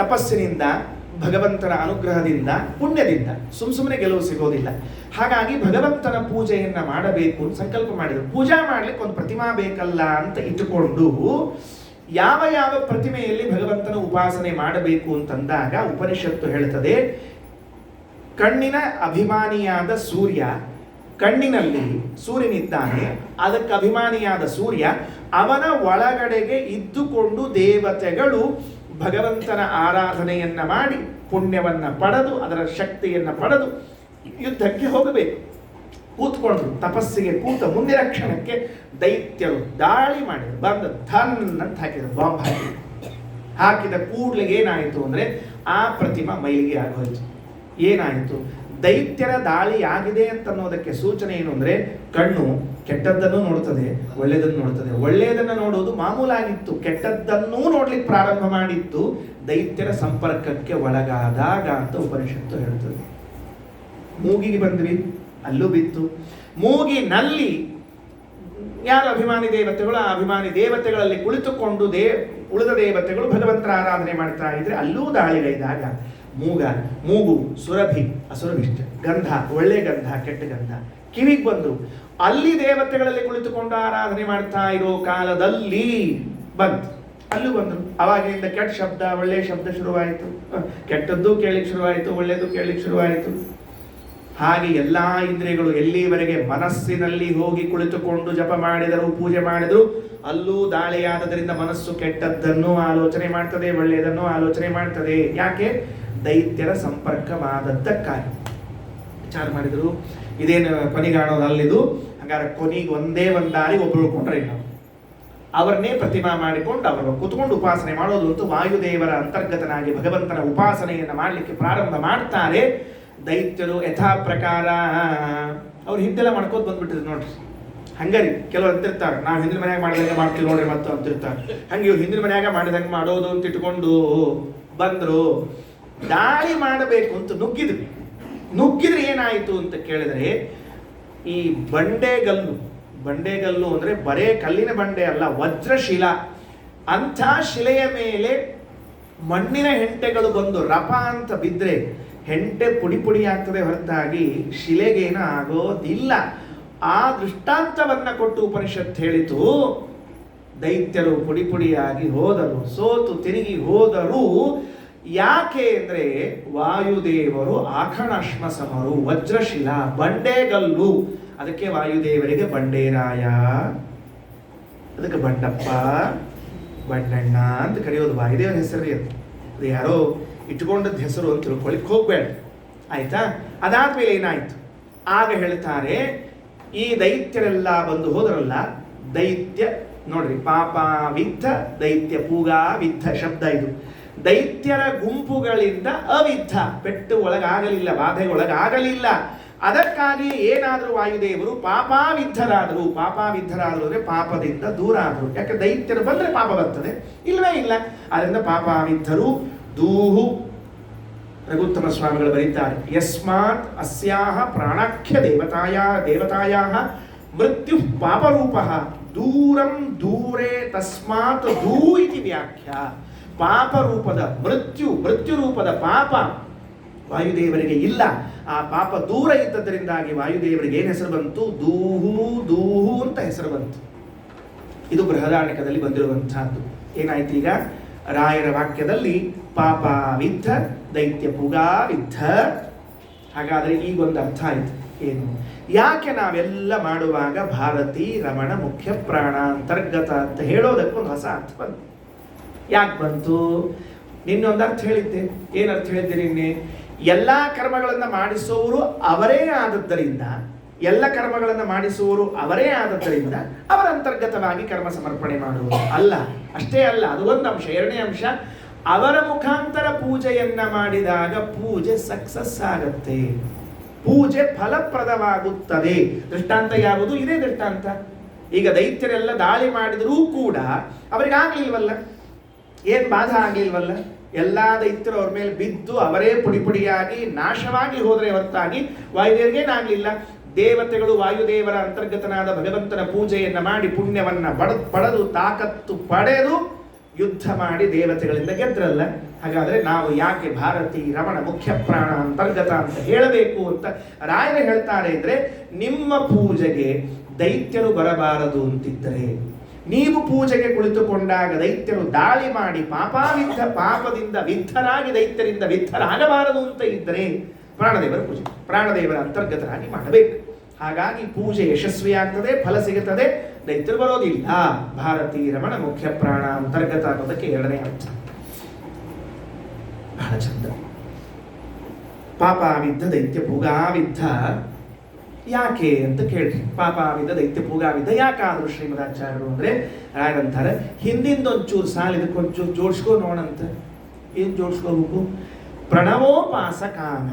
ತಪಸ್ಸಿನಿಂದ, ಭಗವಂತನ ಅನುಗ್ರಹದಿಂದ, ಪುಣ್ಯದಿಂದ. ಸುಮ್ಮನೆ ಗೆಲುವು ಸಿಗೋದಿಲ್ಲ. ಹಾಗಾಗಿ ಭಗವಂತನ ಪೂಜೆಯನ್ನು ಮಾಡಬೇಕು ಅಂತ ಸಂಕಲ್ಪ ಮಾಡಿದರು. ಪೂಜಾ ಮಾಡ್ಲಿಕ್ಕೆ ಒಂದು ಪ್ರತಿಮಾ ಬೇಕಲ್ಲ ಅಂತ ಇಟ್ಟುಕೊಂಡು, ಯಾವ ಯಾವ ಪ್ರತಿಮೆಯಲ್ಲಿ ಭಗವಂತನ ಉಪಾಸನೆ ಮಾಡಬೇಕು ಅಂತಂದಾಗ ಉಪನಿಷತ್ತು ಹೇಳ್ತದೆ, ಕಣ್ಣಿನ ಅಭಿಮಾನಿಯಾದ ಸೂರ್ಯ, ಕಣ್ಣಿನಲ್ಲಿ ಸೂರ್ಯನಿದ್ದಾನೆ, ಅದಕ್ಕೆ ಅಭಿಮಾನಿಯಾದ ಸೂರ್ಯ, ಅವನ ಒಳಗಡೆಗೆ ಇದ್ದುಕೊಂಡು ದೇವತೆಗಳು ಭಗವಂತನ ಆರಾಧನೆಯನ್ನ ಮಾಡಿ ಪುಣ್ಯವನ್ನ ಪಡೆದು ಅದರ ಶಕ್ತಿಯನ್ನ ಪಡೆದು ಯುದ್ಧಕ್ಕೆ ಹೋಗಬೇಕು. ಕೂತ್ಕೊಂಡ್ರು, ತಪಸ್ಸಿಗೆ ಕೂತ ಮುಂದಿನ ಕ್ಷಣಕ್ಕೆ ದೈತ್ಯರು ದಾಳಿ ಮಾಡಿದ್ರು. ಬಂದು ಧನ್ ಅಂತ ಹಾಕಿದ್ರು, ಬಾಂಬ್ ಹಾಕಿದ ಕೂಡಲೇ ಏನಾಯಿತು ಅಂದರೆ ಆ ಪ್ರತಿಮಾ ಮೈಲಿಗೆ ಆಗೋಯ್ತು. ಏನಾಯಿತು? ದೈತ್ಯರ ದಾಳಿ ಆಗಿದೆ ಅಂತ ಅನ್ನೋದಕ್ಕೆ ಸೂಚನೆ ಏನು ಅಂದರೆ, ಕಣ್ಣು ಕೆಟ್ಟದ್ದನ್ನು ನೋಡುತ್ತದೆ, ಒಳ್ಳೆಯದನ್ನು ನೋಡುತ್ತದೆ. ಒಳ್ಳೆಯದನ್ನು ನೋಡೋದು ಮಾಮೂಲಾಗಿತ್ತು, ಕೆಟ್ಟದ್ದನ್ನೂ ನೋಡ್ಲಿಕ್ಕೆ ಪ್ರಾರಂಭ ಮಾಡಿತ್ತು ದೈತ್ಯರ ಸಂಪರ್ಕಕ್ಕೆ ಒಳಗಾದಾಗ ಅಂತ ಉಪನಿಷತ್ತು ಹೇಳ್ತದೆ. ಮೂಗಿಗೆ ಬಂದ್ವಿ, ಅಲ್ಲೂ ಬಿತ್ತು. ಮೂಗಿನಲ್ಲಿ ಯಾರು ಅಭಿಮಾನಿ ದೇವತೆಗಳು, ಆ ಅಭಿಮಾನಿ ದೇವತೆಗಳಲ್ಲಿ ಕುಳಿತುಕೊಂಡು ಉಳಿದ ದೇವತೆಗಳು ಭಗವಂತರ ಆರಾಧನೆ ಮಾಡ್ತಾ ಇದ್ರೆ ಅಲ್ಲೂ ದಾಳಿಗೈದಾಗ ಮೂಗು ಸುರಭಿ ಅಸುರಭಿಷ್ಟ, ಗಂಧ ಒಳ್ಳೆ ಗಂಧ ಕೆಟ್ಟ ಗಂಧ ಕಿವಿಗೆ ಬಂದು ಅಲ್ಲಿ ದೇವತೆಗಳಲ್ಲಿ ಕುಳಿತುಕೊಂಡು ಆರಾಧನೆ ಮಾಡ್ತಾ ಇರೋ ಕಾಲದಲ್ಲಿ ಬಂತು. ಅಲ್ಲೂ ಬಂದರು. ಅವಾಗಿನಿಂದ ಕೆಟ್ಟ ಶಬ್ದ ಒಳ್ಳೆ ಶಬ್ದ ಶುರುವಾಯಿತು, ಕೆಟ್ಟದ್ದು ಕೇಳಿಕ್ಕೆ ಶುರುವಾಯಿತು, ಒಳ್ಳೆಯದು ಕೇಳಿಕ್ಕೆ ಶುರುವಾಯಿತು. ಹಾಗೆ ಎಲ್ಲ ಇಂದ್ರಿಯಗಳು ಎಲ್ಲಿವರೆಗೆ ಮನಸ್ಸಿನಲ್ಲಿ ಹೋಗಿ ಕುಳಿತುಕೊಂಡು ಜಪ ಮಾಡಿದರು, ಪೂಜೆ ಮಾಡಿದರು, ಅಲ್ಲೂ ದಾಳಿಯಾದದರಿಂದ ಮನಸ್ಸು ಕೆಟ್ಟದ್ದನ್ನು ಆಲೋಚನೆ ಮಾಡ್ತದೆ, ಒಳ್ಳೆಯದನ್ನು ಆಲೋಚನೆ ಮಾಡ್ತದೆ. ಯಾಕೆ? ದೈತ್ಯರ ಸಂಪರ್ಕವಾದದ್ದಕ್ಕಾಗಿ. ವಿಚಾರ ಮಾಡಿದರು, ಇದೇನು ಕೊನೆಗಾಣೋದು ಅಲ್ಲಿದು, ಹಾಗಾದ್ರೆ ಕೊನೆಗೆ ಒಂದೇ ಒಂದು ದಾರಿ ಒಬ್ಬರು ಉಳ್ಕೊಂಡ್ರೆ ನಾವು ಅವರನ್ನೇ ಪ್ರತಿಮಾ ಮಾಡಿಕೊಂಡು ಅವರು ಕೂತ್ಕೊಂಡು ಉಪಾಸನೆ ಮಾಡೋದು ಅಂತ ವಾಯುದೇವರ ಅಂತರ್ಗತನಾಗಿ ಭಗವಂತನ ಉಪಾಸನೆಯನ್ನು ಮಾಡಲಿಕ್ಕೆ ಪ್ರಾರಂಭ ಮಾಡ್ತಾರೆ. ದೈತ್ಯರು ಯಥಾ ಪ್ರಕಾರ ಅವ್ರು ಹಿಂದೆಲ್ಲ ಮಾಡ್ಕೋತ ಬಂದ್ಬಿಟ್ಟಿದ್ರು ನೋಡ್ರಿ. ಹಂಗಾರಿ ಕೆಲವರು ಅಂತಿರ್ತಾರೆ, ನಾವು ಹಿಂದಿನ ಮನ್ಯಾಗ ಮಾಡಿದಂಗೆ ಮಾಡ್ತೀವಿ ನೋಡ್ರಿ ಮತ್ತು ಅಂತಿರ್ತಾರೆ. ಹಂಗೆ ಇವ್ರು ಹಿಂದಿನ ಮನ್ಯಾಗ ಮಾಡಿದಂಗೆ ಮಾಡೋದು ಅಂತ ಇಟ್ಕೊಂಡು ಬಂದರು. ದಾಳಿ ಮಾಡಬೇಕು ಅಂತ ನುಗ್ಗಿದ್ರೆ ಏನಾಯಿತು ಅಂತ ಕೇಳಿದ್ರೆ, ಈ ಬಂಡೆಗಲ್ಲು ಅಂದರೆ ಬರೇ ಕಲ್ಲಿನ ಬಂಡೆ ಅಲ್ಲ, ವಜ್ರಶಿಲ. ಅಂಥ ಶಿಲೆಯ ಮೇಲೆ ಮಣ್ಣಿನ ಹೆಂಟೆಗಳು ಬಂದು ರಪ ಅಂತ ಬಿದ್ದರೆ ಹೆಂಟೆ ಪುಡಿ ಆಗ್ತದೆ ಹೊರತಾಗಿ ಶಿಲೆಗೇನು ಆಗೋದಿಲ್ಲ. ಆ ದೃಷ್ಟಾಂತವನ್ನ ಕೊಟ್ಟು ಉಪನಿಷತ್ ಹೇಳಿತು. ದೈತ್ಯರು ಪುಡಿಯಾಗಿ ಹೋದರು, ಸೋತು ತಿರುಗಿ ಹೋದರು. ಯಾಕೆ ಅಂದರೆ ವಾಯುದೇವರು ಆಖಣಾಶ್ಮ ಸಮರು, ವಜ್ರಶಿಲ, ಬಂಡೆಗಲ್ಲು. ಅದಕ್ಕೆ ವಾಯುದೇವರಿಗೆ ಬಂಡೇರಾಯ, ಅದಕ್ಕೆ ಬಂಡಪ್ಪ, ಬಂಡಣ್ಣ ಅಂತ ಕರೆಯೋದು ವಾಯುದೇವರ ಹೆಸರು. ಅದು ಯಾರೋ ಇಟ್ಕೊಂಡದ್ದು ಹೆಸರು ಅಂತ ತಿಳ್ಕೊಳ್ಳಿಕ್ಕೆ ಹೋಗ್ಬೇಡ, ಆಯ್ತಾ? ಅದಾದ್ಮೇಲೆ ಏನಾಯ್ತು? ಆಗ ಹೇಳ್ತಾರೆ, ಈ ದೈತ್ಯರೆಲ್ಲ ಬಂದು ಹೋದರಲ್ಲ, ದೈತ್ಯ ನೋಡ್ರಿ, ಪಾಪವಿದ್ಧ ದೈತ್ಯ ಪೂಗಾವಿದ್ಧ ಶಬ್ದ ಇದು. ದೈತ್ಯರ ಗುಂಪುಗಳಿಂದ ಅವಿದ್ಧ, ಪೆಟ್ಟು ಒಳಗಾಗಲಿಲ್ಲ, ಬಾಧೆಗೆ ಒಳಗಾಗಲಿಲ್ಲ. ಅದಕ್ಕಾಗಿ ಏನಾದರೂ ವಾಯುದೇವರು ಪಾಪಾವಿದ್ಧರಾದರು ಅಂದರೆ ಪಾಪದಿಂದ ದೂರ ಆದರು. ಯಾಕೆ? ದೈತ್ಯರು ಬಂದರೆ ಪಾಪ ಬರ್ತದೆ, ಇಲ್ಲವೇ ಇಲ್ಲ. ಅದರಿಂದ ಪಾಪಾವಿದ್ಧರು ದೂಹು. ರಘುತ್ತಮ ಸ್ವಾಮಿಗಳು ಬರೀತಾರೆ, ಯಸ್ಮಾತ್ ಅಸ್ಯಾಹ ಪ್ರಾಣಾಖ್ಯ ದೇವತಾಯಾ ಮೃತ್ಯು ಪಾಪರೂಪ ದೂರಂ ದೂರೇ ತಸ್ಮಾತ್ ದೂ ಇತಿ ವ್ಯಾಖ್ಯ. ಪಾಪ ರೂಪದ ಮೃತ್ಯು ರೂಪದ ಪಾಪ ವಾಯುದೇವರಿಗೆ ಇಲ್ಲ. ಆ ಪಾಪ ದೂರ ಇದ್ದದರಿಂದಾಗಿ ವಾಯುದೇವರಿಗೆ ಏನು ಹೆಸರು ಬಂತು? ದೂಹು ದೂಹು ಅಂತ ಹೆಸರು ಬಂತು. ಇದು ಬೃಹದಾರಣ್ಯಕದಲ್ಲಿ ಬಂದಿರುವಂತಹದ್ದು. ಏನಾಯ್ತು ಈಗ? ರಾಯರ ವಾಕ್ಯದಲ್ಲಿ ಪಾಪ ವಿದ್ಧ ದೈತ್ಯ ಪುಗಾ ವಿದ್ಧ. ಹಾಗಾದ್ರೆ ಈಗೊಂದು ಅರ್ಥ ಆಯ್ತು. ಏನು? ಯಾಕೆ ನಾವೆಲ್ಲ ಮಾಡುವಾಗ ಭಾರತಿ ರಮಣ ಮುಖ್ಯ ಪ್ರಾಣ ಅಂತರ್ಗತ ಅಂತ ಹೇಳೋದಕ್ಕೊಂದು ಹೊಸ ಅರ್ಥ ಬಂತು. ಯಾಕೆ ಬಂತು? ನಿನ್ನೊಂದು ಅರ್ಥ ಹೇಳಿದ್ದೆ. ಏನು ಅರ್ಥ ಹೇಳಿದ್ದೆ ನಿನ್ನೆ? ಎಲ್ಲ ಕರ್ಮಗಳನ್ನು ಮಾಡಿಸುವವರು ಅವರೇ ಆದದ್ದರಿಂದ, ಎಲ್ಲ ಕರ್ಮಗಳನ್ನು ಮಾಡಿಸುವವರು ಅವರೇ ಆದದ್ದರಿಂದ ಅವರ ಅಂತರ್ಗತವಾಗಿ ಕರ್ಮ ಸಮರ್ಪಣೆ ಮಾಡುವುದು ಅಲ್ಲ. ಅಷ್ಟೇ ಅಲ್ಲ, ಅದು ಒಂದು ಅಂಶ. ಎರಡನೇ ಅಂಶ, ಅವರ ಮುಖಾಂತರ ಪೂಜೆಯನ್ನ ಮಾಡಿದಾಗ ಪೂಜೆ ಸಕ್ಸಸ್ ಆಗತ್ತೆ, ಪೂಜೆ ಫಲಪ್ರದವಾಗುತ್ತದೆ. ದೃಷ್ಟಾಂತ ಯಾವುದು? ಇದೇ ದೃಷ್ಟಾಂತ. ಈಗ ದೈತ್ಯರೆಲ್ಲ ದಾಳಿ ಮಾಡಿದರೂ ಕೂಡ ಅವರಿಗಾಗ್ಲಿಲ್ವಲ್ಲ, ಏನ್ ಬಾಧ ಆಗ್ಲಿಲ್ವಲ್ಲ. ಎಲ್ಲಾ ದೈತ್ಯರು ಅವ್ರ ಮೇಲೆ ಬಿದ್ದು ಅವರೇ ಪುಡಿ ಪುಡಿಯಾಗಿ ನಾಶವಾಗಿ ಹೋದರೆ ಹೊರತಾಗಿ ವಾಯುದೇವರಿಗೇನಾಗ್ಲಿಲ್ಲ. ದೇವತೆಗಳು ವಾಯುದೇವರ ಅಂತರ್ಗತನಾದ ಭಗವಂತನ ಪೂಜೆಯನ್ನ ಮಾಡಿ ಪುಣ್ಯವನ್ನ ಪಡೆದು ತಾಕತ್ತು ಪಡೆದು ಯುದ್ಧ ಮಾಡಿ ದೇವತೆಗಳಿಂದ ಗೆದ್ರಲ್ಲ. ಹಾಗಾದ್ರೆ ನಾವು ಯಾಕೆ ಭಾರತಿ ರಮಣ ಮುಖ್ಯ ಪ್ರಾಣ ಅಂತರ್ಗತ ಅಂತ ಹೇಳಬೇಕು ಅಂತ ರಾಯರು ಹೇಳ್ತಾರೆ ಅಂದ್ರೆ, ನಿಮ್ಮ ಪೂಜೆಗೆ ದೈತ್ಯರು ಬರಬಾರದು ಅಂತಿದ್ದರೆ, ನೀವು ಪೂಜೆಗೆ ಕುಳಿತುಕೊಂಡಾಗ ದೈತ್ಯರು ದಾಳಿ ಮಾಡಿ ಪಾಪದಿಂದ ವಿದ್ಧರಾಗಿ ದೈತ್ಯರಿಂದ ವಿದ್ಧರಾಗಬಾರದು ಅಂತ ಇದ್ದರೆ ಪ್ರಾಣದೇವರ ಪೂಜೆ ಪ್ರಾಣದೇವರ ಅಂತರ್ಗತರಾಗಿ ಮಾಡಬೇಕು. ಹಾಗಾಗಿ ಪೂಜೆ ಯಶಸ್ವಿಯಾಗ್ತದೆ, ಫಲ ಸಿಗುತ್ತದೆ, ದೈತ್ಯರು ಬರೋದಿಲ್ಲ. ಭಾರತೀ ರಮಣ ಮುಖ್ಯ ಪ್ರಾಣ ಅಂತರ್ಗತ ಅನ್ನೋದಕ್ಕೆ ಎರಡನೇ ಅರ್ಥ. ಬಹಳ ಚಂದ. ಪಾಪಾವಿದ್ಧ ದೈತ್ಯ ಪೂಗಾವಿದ್ಧ ಯಾಕೆ ಅಂತ ಕೇಳ್ರಿ. ಪಾಪಾವಿದ್ದ ದೈತ್ಯ ಪೂಗಾವಿದ್ದ ಯಾಕಾದ್ರು ಶ್ರೀಮದಾಚಾರ್ಯರು ಅಂದ್ರೆ ರಾಯರಂತಾರೆ, ಹಿಂದಿಂದೊಂಚೂರು ಸಾಲ ಇದಕ್ಕೊಂಚೂರು ಜೋಡಿಸ್ಕೊ ನೋಡಂತ. ಏನ್ ಜೋಡಿಸ್ಕೋಬೇಕು? ಪ್ರಣವೋಪಾಸಕಾನ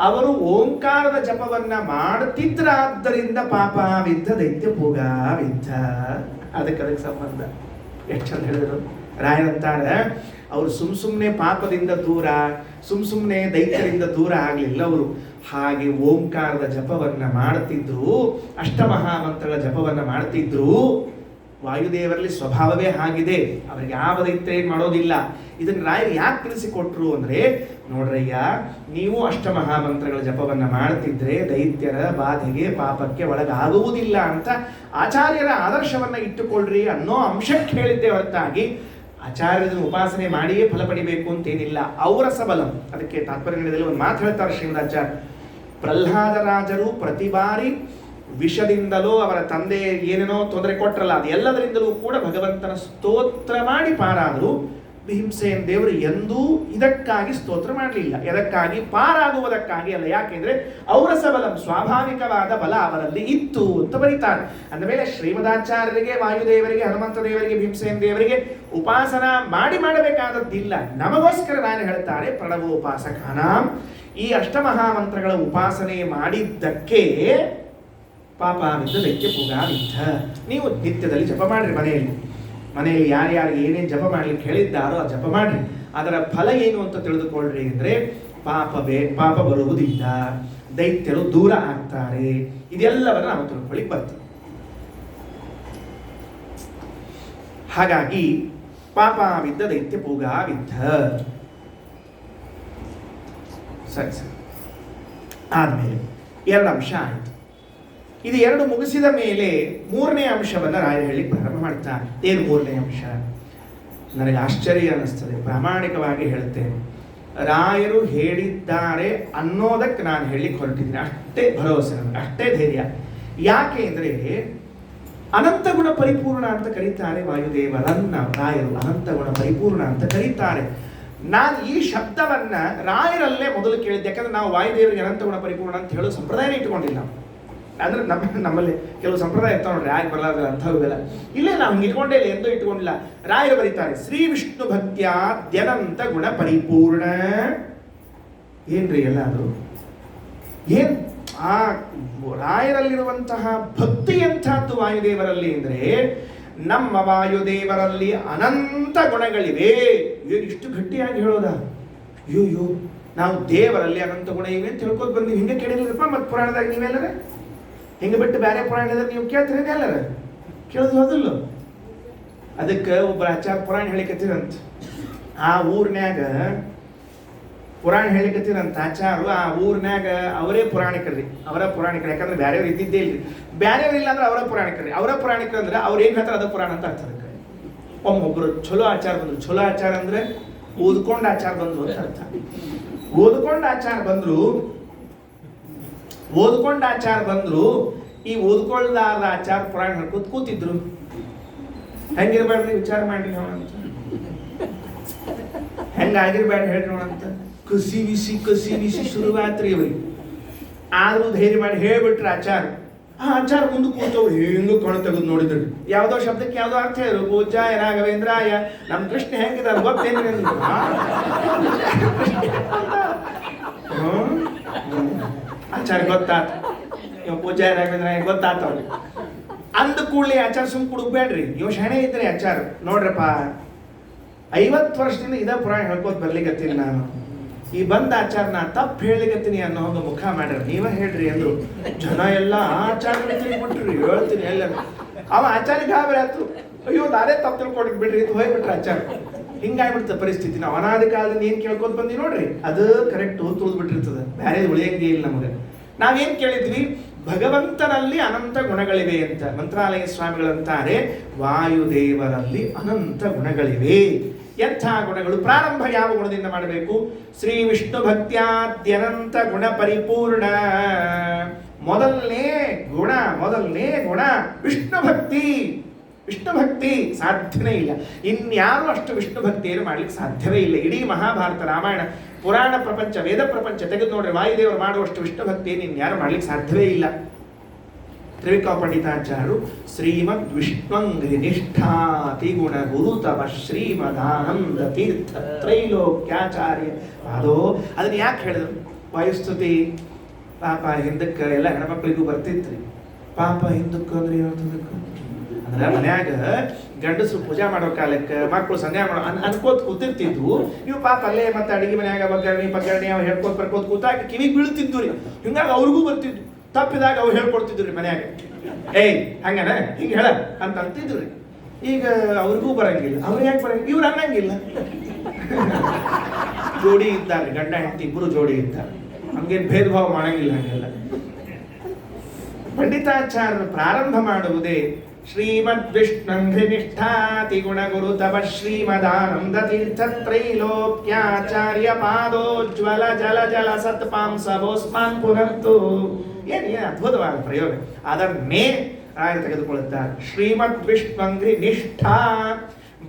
ಅವರು ಓಂಕಾರದ ಜಪವನ್ನ ಮಾಡುತ್ತಿದ್ರಾದ್ದರಿಂದ ಪಾಪಾವಿದ್ದ ದೈತ್ಯ ಪೂಗಾವಿದ್ದ. ಅದಕ್ಕೆ ಸಂಬಂಧ ಎಷ್ಟು ಚಂದ ಹೇಳಿದರು ರಾಯರಂತಾರೆ. ಅವರು ಸುಮ್ಮನೆ ಪಾಪದಿಂದ ದೂರ, ಸುಮ್ಮನೆ ದೈತ್ಯರಿಂದ ದೂರ ಆಗಲಿಲ್ಲ. ಅವರು ಹಾಗೆ ಓಂಕಾರದ ಜಪವನ್ನ ಮಾಡುತ್ತಿದ್ರು, ಅಷ್ಟಮಹಾಮಂತ್ರಗಳ ಜಪವನ್ನ ಮಾಡುತ್ತಿದ್ರು. ವಾಯುದೇವರಲ್ಲಿ ಸ್ವಭಾವವೇ ಹಾಗಿದೆ, ಅವರಿಗೆ ಯಾವ ದೈತ್ಯ ಏನ್ ಮಾಡೋದಿಲ್ಲ. ಇದನ್ನ ರಾಯರು ಯಾಕೆ ತಿಳಿಸಿಕೊಟ್ರು ಅಂದ್ರೆ, ನೋಡ್ರಯ್ಯ, ನೀವು ಅಷ್ಟಮಹಾಮಂತ್ರಗಳ ಜಪವನ್ನ ಮಾಡುತ್ತಿದ್ರೆ ದೈತ್ಯರ ಬಾಧೆಗೆ ಪಾಪಕ್ಕೆ ಒಳಗಾಗುವುದಿಲ್ಲ ಅಂತ ಆಚಾರ್ಯರ ಆದರ್ಶವನ್ನ ಇಟ್ಟುಕೊಳ್ಳ್ರಿ ಅನ್ನೋ ಅಂಶಕ್ಕೆ ಹೇಳಿದ್ದೆ ಹೊರತಾಗಿ ಆಚಾರ್ಯರನ್ನು ಉಪಾಸನೆ ಮಾಡಿಯೇ ಫಲ ಪಡಿಬೇಕು ಅಂತೇನಿಲ್ಲ. ಅವರ ಸಬಲಂ. ಅದಕ್ಕೆ ತಾತ್ಪರ್ಯದಲ್ಲಿ ಒಂದು ಮಾತು ಹೇಳ್ತಾರೆ ಶ್ರೀಮದಾಚಾರ್ಯ. ಪ್ರಹ್ಲಾದರಾಜರು ಪ್ರತಿ ಬಾರಿ ವಿಷದಿಂದಲೋ ಅವರ ತಂದೆ ಏನೇನೋ ತೊಂದರೆ ಕೊಟ್ಟರಲ್ಲ, ಅದು ಎಲ್ಲದರಿಂದಲೂ ಕೂಡ ಭಗವಂತನ ಸ್ತೋತ್ರ ಮಾಡಿ ಪಾರಾದರು. ಭೀಮಸೇನ ದೇವರು ಎಂದೂ ಇದಕ್ಕಾಗಿ ಸ್ತೋತ್ರ ಮಾಡಲಿಲ್ಲ. ಎದಕ್ಕಾಗಿ? ಪಾರಾಗುವುದಕ್ಕಾಗಿ ಅಲ್ಲ. ಯಾಕೆಂದ್ರೆ ಅವರ ಸಬಲಂ, ಸ್ವಾಭಾವಿಕವಾದ ಬಲ ಅವರಲ್ಲಿ ಇತ್ತು ಅಂತ ಬರೀತಾರೆ. ಅಂದಮೇಲೆ ಶ್ರೀಮದಾಚಾರ್ಯರಿಗೆ, ವಾಯುದೇವರಿಗೆ, ಹನುಮಂತ ದೇವರಿಗೆ, ಭೀಮಸೇನ ದೇವರಿಗೆ ಉಪಾಸನ ಮಾಡಬೇಕಾದದ್ದಿಲ್ಲ. ನಮಗೋಸ್ಕರ ನಾನು ಹೇಳ್ತಾರೆ ಪ್ರಣವೋಪಾಸಕಾನ. ಈ ಅಷ್ಟಮಹಾಮಂತ್ರಗಳ ಉಪಾಸನೆ ಮಾಡಿದ್ದಕ್ಕೆ ಪಾಪಾವಿದ್ದ ದೈತ್ಯ ಪೂಗಾವಿದ್ದ. ನೀವು ನಿತ್ಯದಲ್ಲಿ ಜಪ ಮಾಡ್ರಿ. ಮನೆಯಲ್ಲಿ ಯಾರ್ಯಾರಿಗೆ ಏನೇನು ಜಪ ಮಾಡ್ಲಿಕ್ಕೆ ಹೇಳಿದ್ದಾರೋ ಆ ಜಪ ಮಾಡ್ರಿ. ಅದರ ಫಲ ಏನು ಅಂತ ತಿಳಿದುಕೊಳ್ಳ್ರಿ. ಅಂದ್ರೆ ಪಾಪ ಬರುವುದಿಲ್ಲ, ದೈತ್ಯರು ದೂರ ಆಗ್ತಾರೆ. ಇದೆಲ್ಲವನ್ನ ನಾವು ತಿಳ್ಕೊಳ್ಳಿಕ್ ಬರ್ತೀವಿ. ಹಾಗಾಗಿ ಪಾಪಾವಿದ್ದ ದೈತ್ಯ ಪೂಗಾವಿದ್ದ. ಸರಿ. ಆದ್ಮೇಲೆ ಎರಡು ಅಂಶ ಆಯಿತು. ಇದು ಎರಡು ಮುಗಿಸಿದ ಮೇಲೆ ಮೂರನೇ ಅಂಶವನ್ನು ರಾಯರು ಹೇಳಿ ಪ್ರಾರಂಭ ಮಾಡ್ತಾರೆ. ಏನು ಮೂರನೇ ಅಂಶ? ನನಗೆ ಆಶ್ಚರ್ಯ ಅನ್ನಿಸ್ತದೆ, ಪ್ರಾಮಾಣಿಕವಾಗಿ ಹೇಳುತ್ತೇನೆ. ರಾಯರು ಹೇಳಿದ್ದಾರೆ ಅನ್ನೋದಕ್ಕೆ ನಾನು ಹೇಳಿಕ್ಕೆ ಹೊರಟಿದ್ದೀನಿ. ಅಷ್ಟೇ ಭರವಸೆ ನನಗೆ, ಅಷ್ಟೇ ಧೈರ್ಯ. ಯಾಕೆ ಅಂದರೆ ಅನಂತ ಗುಣ ಪರಿಪೂರ್ಣ ಅಂತ ಕರೀತಾರೆ ವಾಯುದೇವರನ್ನ ರಾಯರು. ಅನಂತ ಗುಣ ಪರಿಪೂರ್ಣ ಅಂತ ಕರೀತಾರೆ. ನಾನು ಈ ಶಬ್ದವನ್ನ ರಾಯರಲ್ಲೇ ಮೊದಲು ಕೇಳಿದ್ದೆ. ಯಾಕಂದ್ರೆ ನಾವು ವಾಯುದೇವರಿಗೆ ಅನಂತ ಗುಣ ಪರಿಪೂರ್ಣ ಅಂತ ಹೇಳೋ ಸಂಪ್ರದಾಯನೇ ಇಟ್ಕೊಂಡಿಲ್ಲ. ಅಂದ್ರೆ ನಮ್ಮಲ್ಲಿ ಕೆಲವು ಸಂಪ್ರದಾಯ ಇರ್ತಾವ ನೋಡ್ರಿ, ಯಾಕೆ ಬರಲಾರ ಅಂಥವೆಲ್ಲ ಇಲ್ಲೇ ನಾವು ಹಿಂಗೆ ಇಟ್ಕೊಂಡೇ ಇಲ್ಲ, ಎಂದೂ ಇಟ್ಕೊಂಡಿಲ್ಲ. ರಾಯರು ಬರೀತಾರೆ ಶ್ರೀ ವಿಷ್ಣು ಭಕ್ತ್ಯಾದ್ಯನಂತ ಗುಣ ಪರಿಪೂರ್ಣ. ಏನ್ರಿ ಎಲ್ಲ ಅದು? ಏನ್ ಆ ರಾಯರಲ್ಲಿರುವಂತಹ ಭಕ್ತಿ ಎಂಥದ್ದು ವಾಯುದೇವರಲ್ಲಿ ಅಂದ್ರೆ, ನಮ್ಮ ವಾಯುದೇವರಲ್ಲಿ ಅನಂತ ಗುಣಗಳಿವೆ. ಇಷ್ಟು ಗಟ್ಟಿಯಾಗಿ ಹೇಳೋದಾ? ಅಯ್ಯೋ, ನಾವು ದೇವರಲ್ಲಿ ಅನಂತ ಗುಣ ಇವೆ ಅಂತ ತಿಳ್ಕೊತ ಬಂದೀವಿ. ಹಿಂಗೆ ಕೇಳಿಲ್ಲಪ್ಪ. ಮತ್ತು ಪುರಾಣದಾಗ ನೀವೆಲ್ಲರ ಹಿಂಗೆ ಬಿಟ್ಟು ಬೇರೆ ಪುರಾಣದಾಗ ನೀವು ಕೇಳ್ತೀರಿ ಎಲ್ಲರ ಕೇಳಿದ್ ಹೋದಿಲ್ಲ. ಅದಕ್ಕೆ ಒಬ್ಬರ ಆಚಾರ ಪುರಾಣ ಹೇಳಿಕತ್ತಿರಂತ. ಆ ಊರ್ನ್ಯಾಗ ಪುರಾಣ ಹೇಳಿಕತ್ತಿರಂತ ಆಚಾರು. ಆ ಊರ್ನ್ಯಾಗ ಅವರೇ ಪುರಾಣಿಕರ್ರಿ, ಅವರ ಪುರಾಣಿಕರು. ಯಾಕಂದ್ರೆ ಬ್ಯಾರೆಯವ್ರು ಇದ್ದಿದ್ದೇ ಇಲ್ರಿ. ಬ್ಯಾರೆಯವ್ರು ಇಲ್ಲ ಅಂದ್ರೆ ಅವರ ಪುರಾಣಿಕರ್ರಿ. ಅವರ ಪುರಾಣಿಕರು ಅಂದ್ರೆ ಅವ್ರು ಏನ್ ಹೇಳ್ತಾರೆ ಅದ ಪುರಾಣ ಅಂತ ಅರ್ಥ. ಅದಕ್ಕೆ ಒಬ್ಬೊಬ್ರು ಚಲೋ ಆಚಾರ ಬಂದ್ರು. ಚಲೋ ಆಚಾರ ಅಂದ್ರೆ ಓದ್ಕೊಂಡ ಆಚಾರ ಬಂದ್ರು ಅಂತ ಅರ್ಥ. ಓದ್ಕೊಂಡ ಆಚಾರ ಬಂದ್ರು, ಓದ್ಕೊಂಡ ಆಚಾರ ಬಂದ್ರು. ಈ ಓದ್ಕೊಳ್ಳಾರ್ದ ಆಚಾರ ಪುರಾಣ ಹೇಳ್ಕೊತ ಕೂತಿದ್ರು. ಹೆಂಗಿರ್ಬೇಡ್ರಿ ವಿಚಾರ ಮಾಡಿ ನೋಡಂತ. ಹೆಂಗಾಗಿರ್ಬೇಡ ಹೇಳ್ರಿ ನೋಡಂತ. ಕಸಿ ಬಿಸಿ ಶುರುವಾತ್ರಿ ಅವ್ರಿಗೆ. ಆದ್ರೂ ಧೈರ್ಯ ಮಾಡಿ ಹೇಳ್ಬಿಟ್ರ ಆಚಾರ. ಆ ಆಚಾರ ಮುಂದೆ ಕೂತವ್ರು ಹೆಂಗ ಕಣ ತೆಗೆದು ನೋಡಿದ್ರು. ಯಾವ್ದೋ ಶಬ್ದಕ್ಕೆ ಯಾವ್ದೋ ಅರ್ಥ ಹೇಳಿದ್ರು. ಪೂಜಾಯ ರಾಘವೇಂದ್ರಾಯ. ನಮ್ ಕೃಷ್ಣ ಹೆಂಗಿದಾರ ಗೊತ್ತೇನ್ರಿ? ಆಚಾರ ಗೊತ್ತಾತ. ಪೂಜಾಯ ರಾಘವೇಂದ್ರಾಯ ಗೊತ್ತಾತ ಅವ್ರಿಗೆ. ಅಂದ ಕೂಡಲೇ ಆಚಾರ ಸುಮ್ ಕುಡುಕ್ಬೇಡ್ರಿ. ಇವ್ ಶಾಣೆ ಇದ್ರಿ ಆಚಾರ. ನೋಡ್ರಪ್ಪ, 50 ವರ್ಷದಿಂದ ಇದ ಪುರಾಣ ಹೇಳ್ಕೋತ ಬರ್ಲಿಕತ್ತೀನಿ ನಾನು. ಈ ಬಂದ ಆಚಾರ ನಾ ತಪ್ಪು ಹೇಳಿಕತ್ತೀನಿ ಅನ್ನೋ ಒಂದು ಮುಖ ಮಾಡ್ರಿ. ನೀವ ಹೇಳ್ರಿ ಅಂದ್ರು. ಜನ ಎಲ್ಲ ಆಚಾರ ಬಿಟ್ರಿ ಹೇಳ್ತೀನಿ ಎಲ್ಲ. ಅವ ಆಚಾರ್ಯ ಗಾಬರಿ ಆಯ್ತು. ಅಯ್ಯೋ ನಾನೇ ತಪ್ಪು ತಿಳ್ಕೊಂಡಿದ್ ಬಿಡ್ರಿ ಅಂತ ಹೋಗ್ಬಿಟ್ರಿ ಆಚಾರ. ಹಿಂಗಾಗ್ಬಿಡ್ತದೆ ಪರಿಸ್ಥಿತಿ. ನಾವು ಅನಾದಿ ಕಾಲದಿಂದ ಏನ್ ಕೇಳ್ಕೊತ ಬಂದಿ ನೋಡ್ರಿ, ಅದು ಕರೆಕ್ಟ್ ತುಳಿದು ಬಿಟ್ಟಿರ್ತದೆ. ಬೇರೆ ಉಳಿಯಂಗೆ ಇಲ್ಲ ನಮಗೆ. ನಾವೇನ್ ಕೇಳಿದ್ವಿ? ಭಗವಂತನಲ್ಲಿ ಅನಂತ ಗುಣಗಳಿವೆ ಅಂತ ಮಂತ್ರಾಲಯ ಸ್ವಾಮಿಗಳಂತಾರೆ. ವಾಯುದೇವರಲ್ಲಿ ಅನಂತ ಗುಣಗಳಿವೆ. ಎಂಥ ಗುಣಗಳು? ಪ್ರಾರಂಭ ಯಾವ ಗುಣದಿಂದ ಮಾಡಬೇಕು? ಶ್ರೀ ವಿಷ್ಣು ಭಕ್ತ್ಯಾದ್ಯನಂತ ಗುಣ ಪರಿಪೂರ್ಣ. ಮೊದಲನೇ ಗುಣ ವಿಷ್ಣು ಭಕ್ತಿ. ವಿಷ್ಣು ಭಕ್ತಿ ಸಾಧ್ಯನೇ ಇಲ್ಲ. ಇನ್ಯಾರು ಅಷ್ಟು ವಿಷ್ಣು ಭಕ್ತಿಯನ್ನು ಮಾಡ್ಲಿಕ್ಕೆ ಸಾಧ್ಯವೇ ಇಲ್ಲ. ಇಡೀ ಮಹಾಭಾರತ, ರಾಮಾಯಣ, ಪುರಾಣ ಪ್ರಪಂಚ, ವೇದ ಪ್ರಪಂಚ ತೆಗೆದು ನೋಡ್ರಿ, ವಾಯುದೇವರು ಮಾಡುವಷ್ಟು ವಿಷ್ಣು ಭಕ್ತಿಯನ್ನು ಇನ್ಯಾರು ಮಾಡ್ಲಿಕ್ಕೆ ಸಾಧ್ಯವೇ ಇಲ್ಲ. ತ್ರಿವಿಕ್ರಮ ಪಂಡಿತಾಚಾರ್ಯರು ಶ್ರೀಮದ್ ವಿಷ್ಣುಂಗ್ರಿ ನಿಷ್ಠಾತಿ ಗುಣ ಗುರುತವ ಶ್ರೀಮದಾನಂದ ತೀರ್ಥ ತ್ರೈಲೋಕ್ಯಾಚಾರ್ಯ ಅದೋ. ಅದನ್ನ ಯಾಕೆ ಹೇಳಿದ್ರು? ವಾಯುಸ್ತುತಿ ಪಾಪ ಹಿಂದಕ್ಕೆ ಎಲ್ಲ ಹೆಣ್ಮಕ್ಳಿಗೂ ಬರ್ತಿತ್ರಿ. ಪಾಪ ಹಿಂದಕ್ಕೆ ಅಂದ್ರೆ ಅಂದ್ರೆ ಮನ್ಯಾಗ ಗಂಡಸರು ಪೂಜಾ ಮಾಡೋ ಕಾಲಕ್ಕೆ ಮಕ್ಕಳು ಸಂಧ್ಯಾ ಮಾಡೋ ಅನ್ಕೋತ್ ಕೂತಿರ್ತಿದ್ವು. ಇವು ಪಾಪ ಅಲ್ಲೇ ಮತ್ತೆ ಅಡಿಗೆ ಮನ್ಯಾಗ ಪಗ್ಗರಣಿ ಅವ್ ಹೇಳ್ಕೊತ ಬರ್ಕೋತ ಕೂತಾಗ ಕಿವಿಗೆ ಬೀಳ್ತಿದ್ವು ರೀ. ಹಿಂಗಾಗಿ ಅವ್ರಿಗೂ ಬರ್ತಿದ್ವು. ತಪ್ಪಿದಾಗ ಅವ್ರು ಹೇಳ್ಕೊಡ್ತಿದ್ರು ರೀ ಮನ್ಯಾಗ. ಏಯ್ ಹಂಗನ ಹಿಂಗೆ ಹೇಳ ಅಂತ ಅಂತಿದ್ರು ರೀ. ಈಗ ಅವ್ರಿಗೂ ಬರಂಗಿಲ್ಲ. ಅವ್ರು ಯಾಕೆ ಬರಂಗಿಲ್ಲ? ಇವ್ರು ಅನ್ನಂಗಿಲ್ಲ. ಜೋಡಿ ಇದ್ದಾರೆ, ಗಂಡ ಹೆಂಡತಿ ಇಬ್ಬರು ಜೋಡಿ ಇದ್ದಾರೆ. ಹಂಗೇನು ಭೇದ ಭಾವ ಮಾಡಂಗಿಲ್ಲ. ಹಂಗೆಲ್ಲ ಪಂಡಿತಾಚಾರ್ಯರು ಪ್ರಾರಂಭ ಮಾಡುವುದೇ ಶ್ರೀಮದ್ ವಿಷ್ಣುಂಘ್ರಿ ನಿಷ್ಠಾತಿ ಗುಣ ಗುರು ತವ ಶ್ರೀಮದಾನಂದ ತೀರ್ಥ ತ್ರೈಲೋಕ್ಯಾಚಾರ್ಯ ಪಾದೋಜ್ವಲ ಜಲ ಜಲ ಸತ್ಪಾಂಸ ಭೋಸ್ಮಾನ್ ಪುನಂತು. ಏನ್ ಅದ್ಭುತವಾದ ಪ್ರಯೋಗ. ಅದನ್ನೇ ರಾಯರು ತೆಗೆದುಕೊಳ್ಳುತ್ತಾರೆ. ಶ್ರೀಮದ್ ವಿಷ್ಣುಂಘ್ರಿ ನಿಷ್ಠಾ.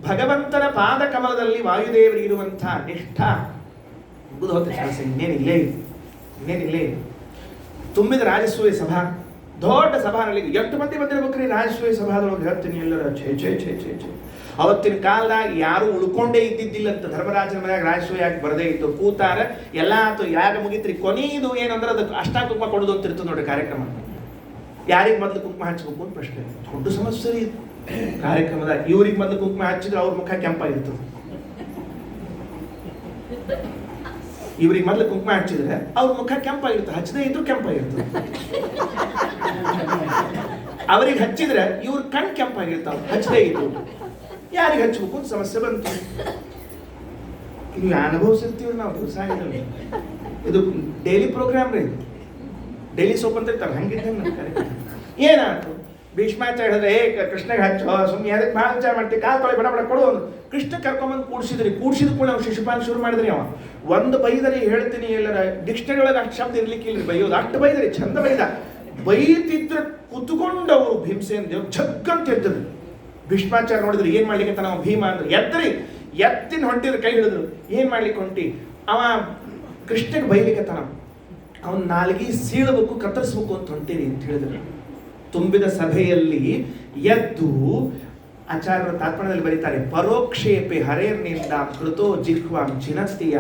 ಭಗವಂತನ ಪಾದ ಕಮಲದಲ್ಲಿ ವಾಯುದೇವರಿಗೆ ಇರುವಂತಹ ನಿಷ್ಠಾ ಮುಗಿದು ಹೋಗ್ತದೆ ಕೆಲಸ. ಇನ್ನೇನಿಲ್ಲೇ ತುಂಬಿದ ರಾಜಸೂಯ ಸಭಾ, ದೊಡ್ಡ ಸಭಾನಲ್ಲಿ ಎಷ್ಟು ಮಂದಿ ಬಂದಿರ್ಬೇಕ್ರಿ ರಾಜಸೂಯ ಸಭಾದೊಳಗೆ? ಹೇಳ್ತೀನಿ ಎಲ್ಲರ ಛೇ ಛೇ ಛೇ ಛೇ ಛೇ. ಅವತ್ತಿನ ಕಾಲದಾಗ ಯಾರು ಉಳ್ಕೊಂಡೇ ಇದ್ದಿದ್ದಿಲ್ಲ ಅಂತ. ಧರ್ಮರಾಜನ ಮನೆಯಾಗ ರಾಜಸೂಯ ಯಾಕೆ ಬರದೇ ಇತ್ತು. ಕೂತಾರ ಎಲ್ಲ ಆತು, ಯಾಗ ಮುಗಿತ್ರಿ. ಕೊನೆಯದು ಏನಂದ್ರೆ ಅದಕ್ಕೆ ಅಷ್ಟಾಕುಂಕುಮ ಕೊಡೋದು ಅಂತ ಇರ್ತದೆ ನೋಡಿ ಕಾರ್ಯಕ್ರಮ. ಯಾರಿಗೆ ಮೊದಲು ಕುಂಕುಮ ಹಚ್ಚಬೇಕು ಅಂತ ಪ್ರಶ್ನೆ. ದೊಡ್ಡ ಸಮಸ್ಯೆ ರೀ ಕಾರ್ಯಕ್ರಮದಾಗ. ಇವ್ರಿಗೆ ಮೊದಲು ಕುಂಕುಮ ಹಚ್ಚಿದ್ರೆ ಅವ್ರ ಮುಖ ಕೆಂಪಾಗಿರ್ತದೆ. ಇವ್ರಿಗೆ ಮೊದಲು ಕುಂಕುಮ ಹಚ್ಚಿದ್ರೆ ಅವ್ರ ಮುಖ ಕೆಂಪಾಗಿರ್ತದೆ. ಹಚ್ಚದೇ ಇದ್ರು ಕೆಂಪಾಗಿರ್ತದೆ. ಅವ್ರಿಗೆ ಹಚ್ಚಿದ್ರೆ ಇವ್ರ ಕಣ್ ಕೆಂಪಾಗಿರ್ತಾವ, ಹಚ್ಚದೇ ಇದ್ರು. ಯಾರಿಗೆ ಹಚ್ಚಬೇಕು ಅಂತ ಸಮಸ್ಯೆ ಬಂತು. ನೀವು ಅನುಭವಿಸಿರ್ತೀವ್ರಿ ನಾವು ದಿವಸ. ಇದು ಡೈಲಿ ಪ್ರೋಗ್ರಾಮ್ ರೀ. ಡೈಲಿ ಸೋಪ್ ಅಂತ ಇರ್ತಾರೆ. ಹಂಗಿದ್ದಂಗೆ ಏನಾಯ್ತು? ಭೀಷ್ಮಾಚಾರ್ಯ ಹೇಳಿದ್ರೆ ಕೃಷ್ಣಗೆ ಹಚ್ಚೋ ಸುಮ್ಮನೆ ಅದಕ್ಕೆ ಭಾಳ ವಿಚಾರ ಮಾಡ್ತೀವಿ. ಕಾಲು ತೊಳೆ ಬಡ ಕೊಡು. ಕೃಷ್ಣ ಕರ್ಕೊಂಬಂದು ಕೂಡಿಸಿದ್ರಿ. ಕೂಡಿಸಿದ ಕೂಡ ನಾವು ಶಿಶುಪಾಲ ಶುರು ಮಾಡಿದ್ರಿ. ಅವ ಒಂದು ಬೈದರಿ ಹೇಳ್ತೀನಿ, ಎಲ್ಲರ ಡಿಕ್ಷನರಿ ಒಳಗೆ ಅಷ್ಟು ಶಬ್ದ ಇರ್ಲಿಕ್ಕಿಲ್ರಿ ಬೈಯೋದು. ಅಷ್ಟು ಬೈದರಿ, ಚಂದ ಬೈದ. ಬೈತಿದ್ರೆ ಕುತ್ಕೊಂಡವರು ಭೀಮಸೇನ ದೇವ್ ಜಗ್ಗಂತ ಎದ್ದರು. ಭೀಷ್ಮಾಚಾರ್ಯ ನೋಡಿದ್ರು ಏನ್ ಮಾಡ್ಲಿಕ್ಕೆ ನಾವು ಭೀಮ ಅಂದ್ರೆ ಎತ್ತರಿ. ಎತ್ತಿನ ಹೊಂಟಿದ್ರು, ಕೈ ಹಿಡಿದ್ರು. ಏನ್ ಮಾಡ್ಲಿಕ್ಕೆ ಹೊಂಟಿ? ಅವ ಕೃಷ್ಣಗೆ ಬೈಲಿಕ್ಕೆ ಅವನ್ ನಾಲ್ಗಿ ಸೀಳಬೇಕು, ಕತ್ತರಿಸ್ಬೇಕು ಅಂತ ಹೊಂಟೀನಿ ಅಂತ ಹೇಳಿದ್ರು. ತುಂಬಿದ ಸಭೆಯಲ್ಲಿ ಎದ್ದು ಆಚಾರ್ಯರ ತಾತ್ಪರ್ಯದಲ್ಲಿ ಬರೀತಾರೆ, ಪರೋಕ್ಷೇಪೆ ಹರೇರ್ನಿಂದ ಕೃತೋ ಜಿಹ್ವಾಂ ಚಿನಸ್ತಿಯ.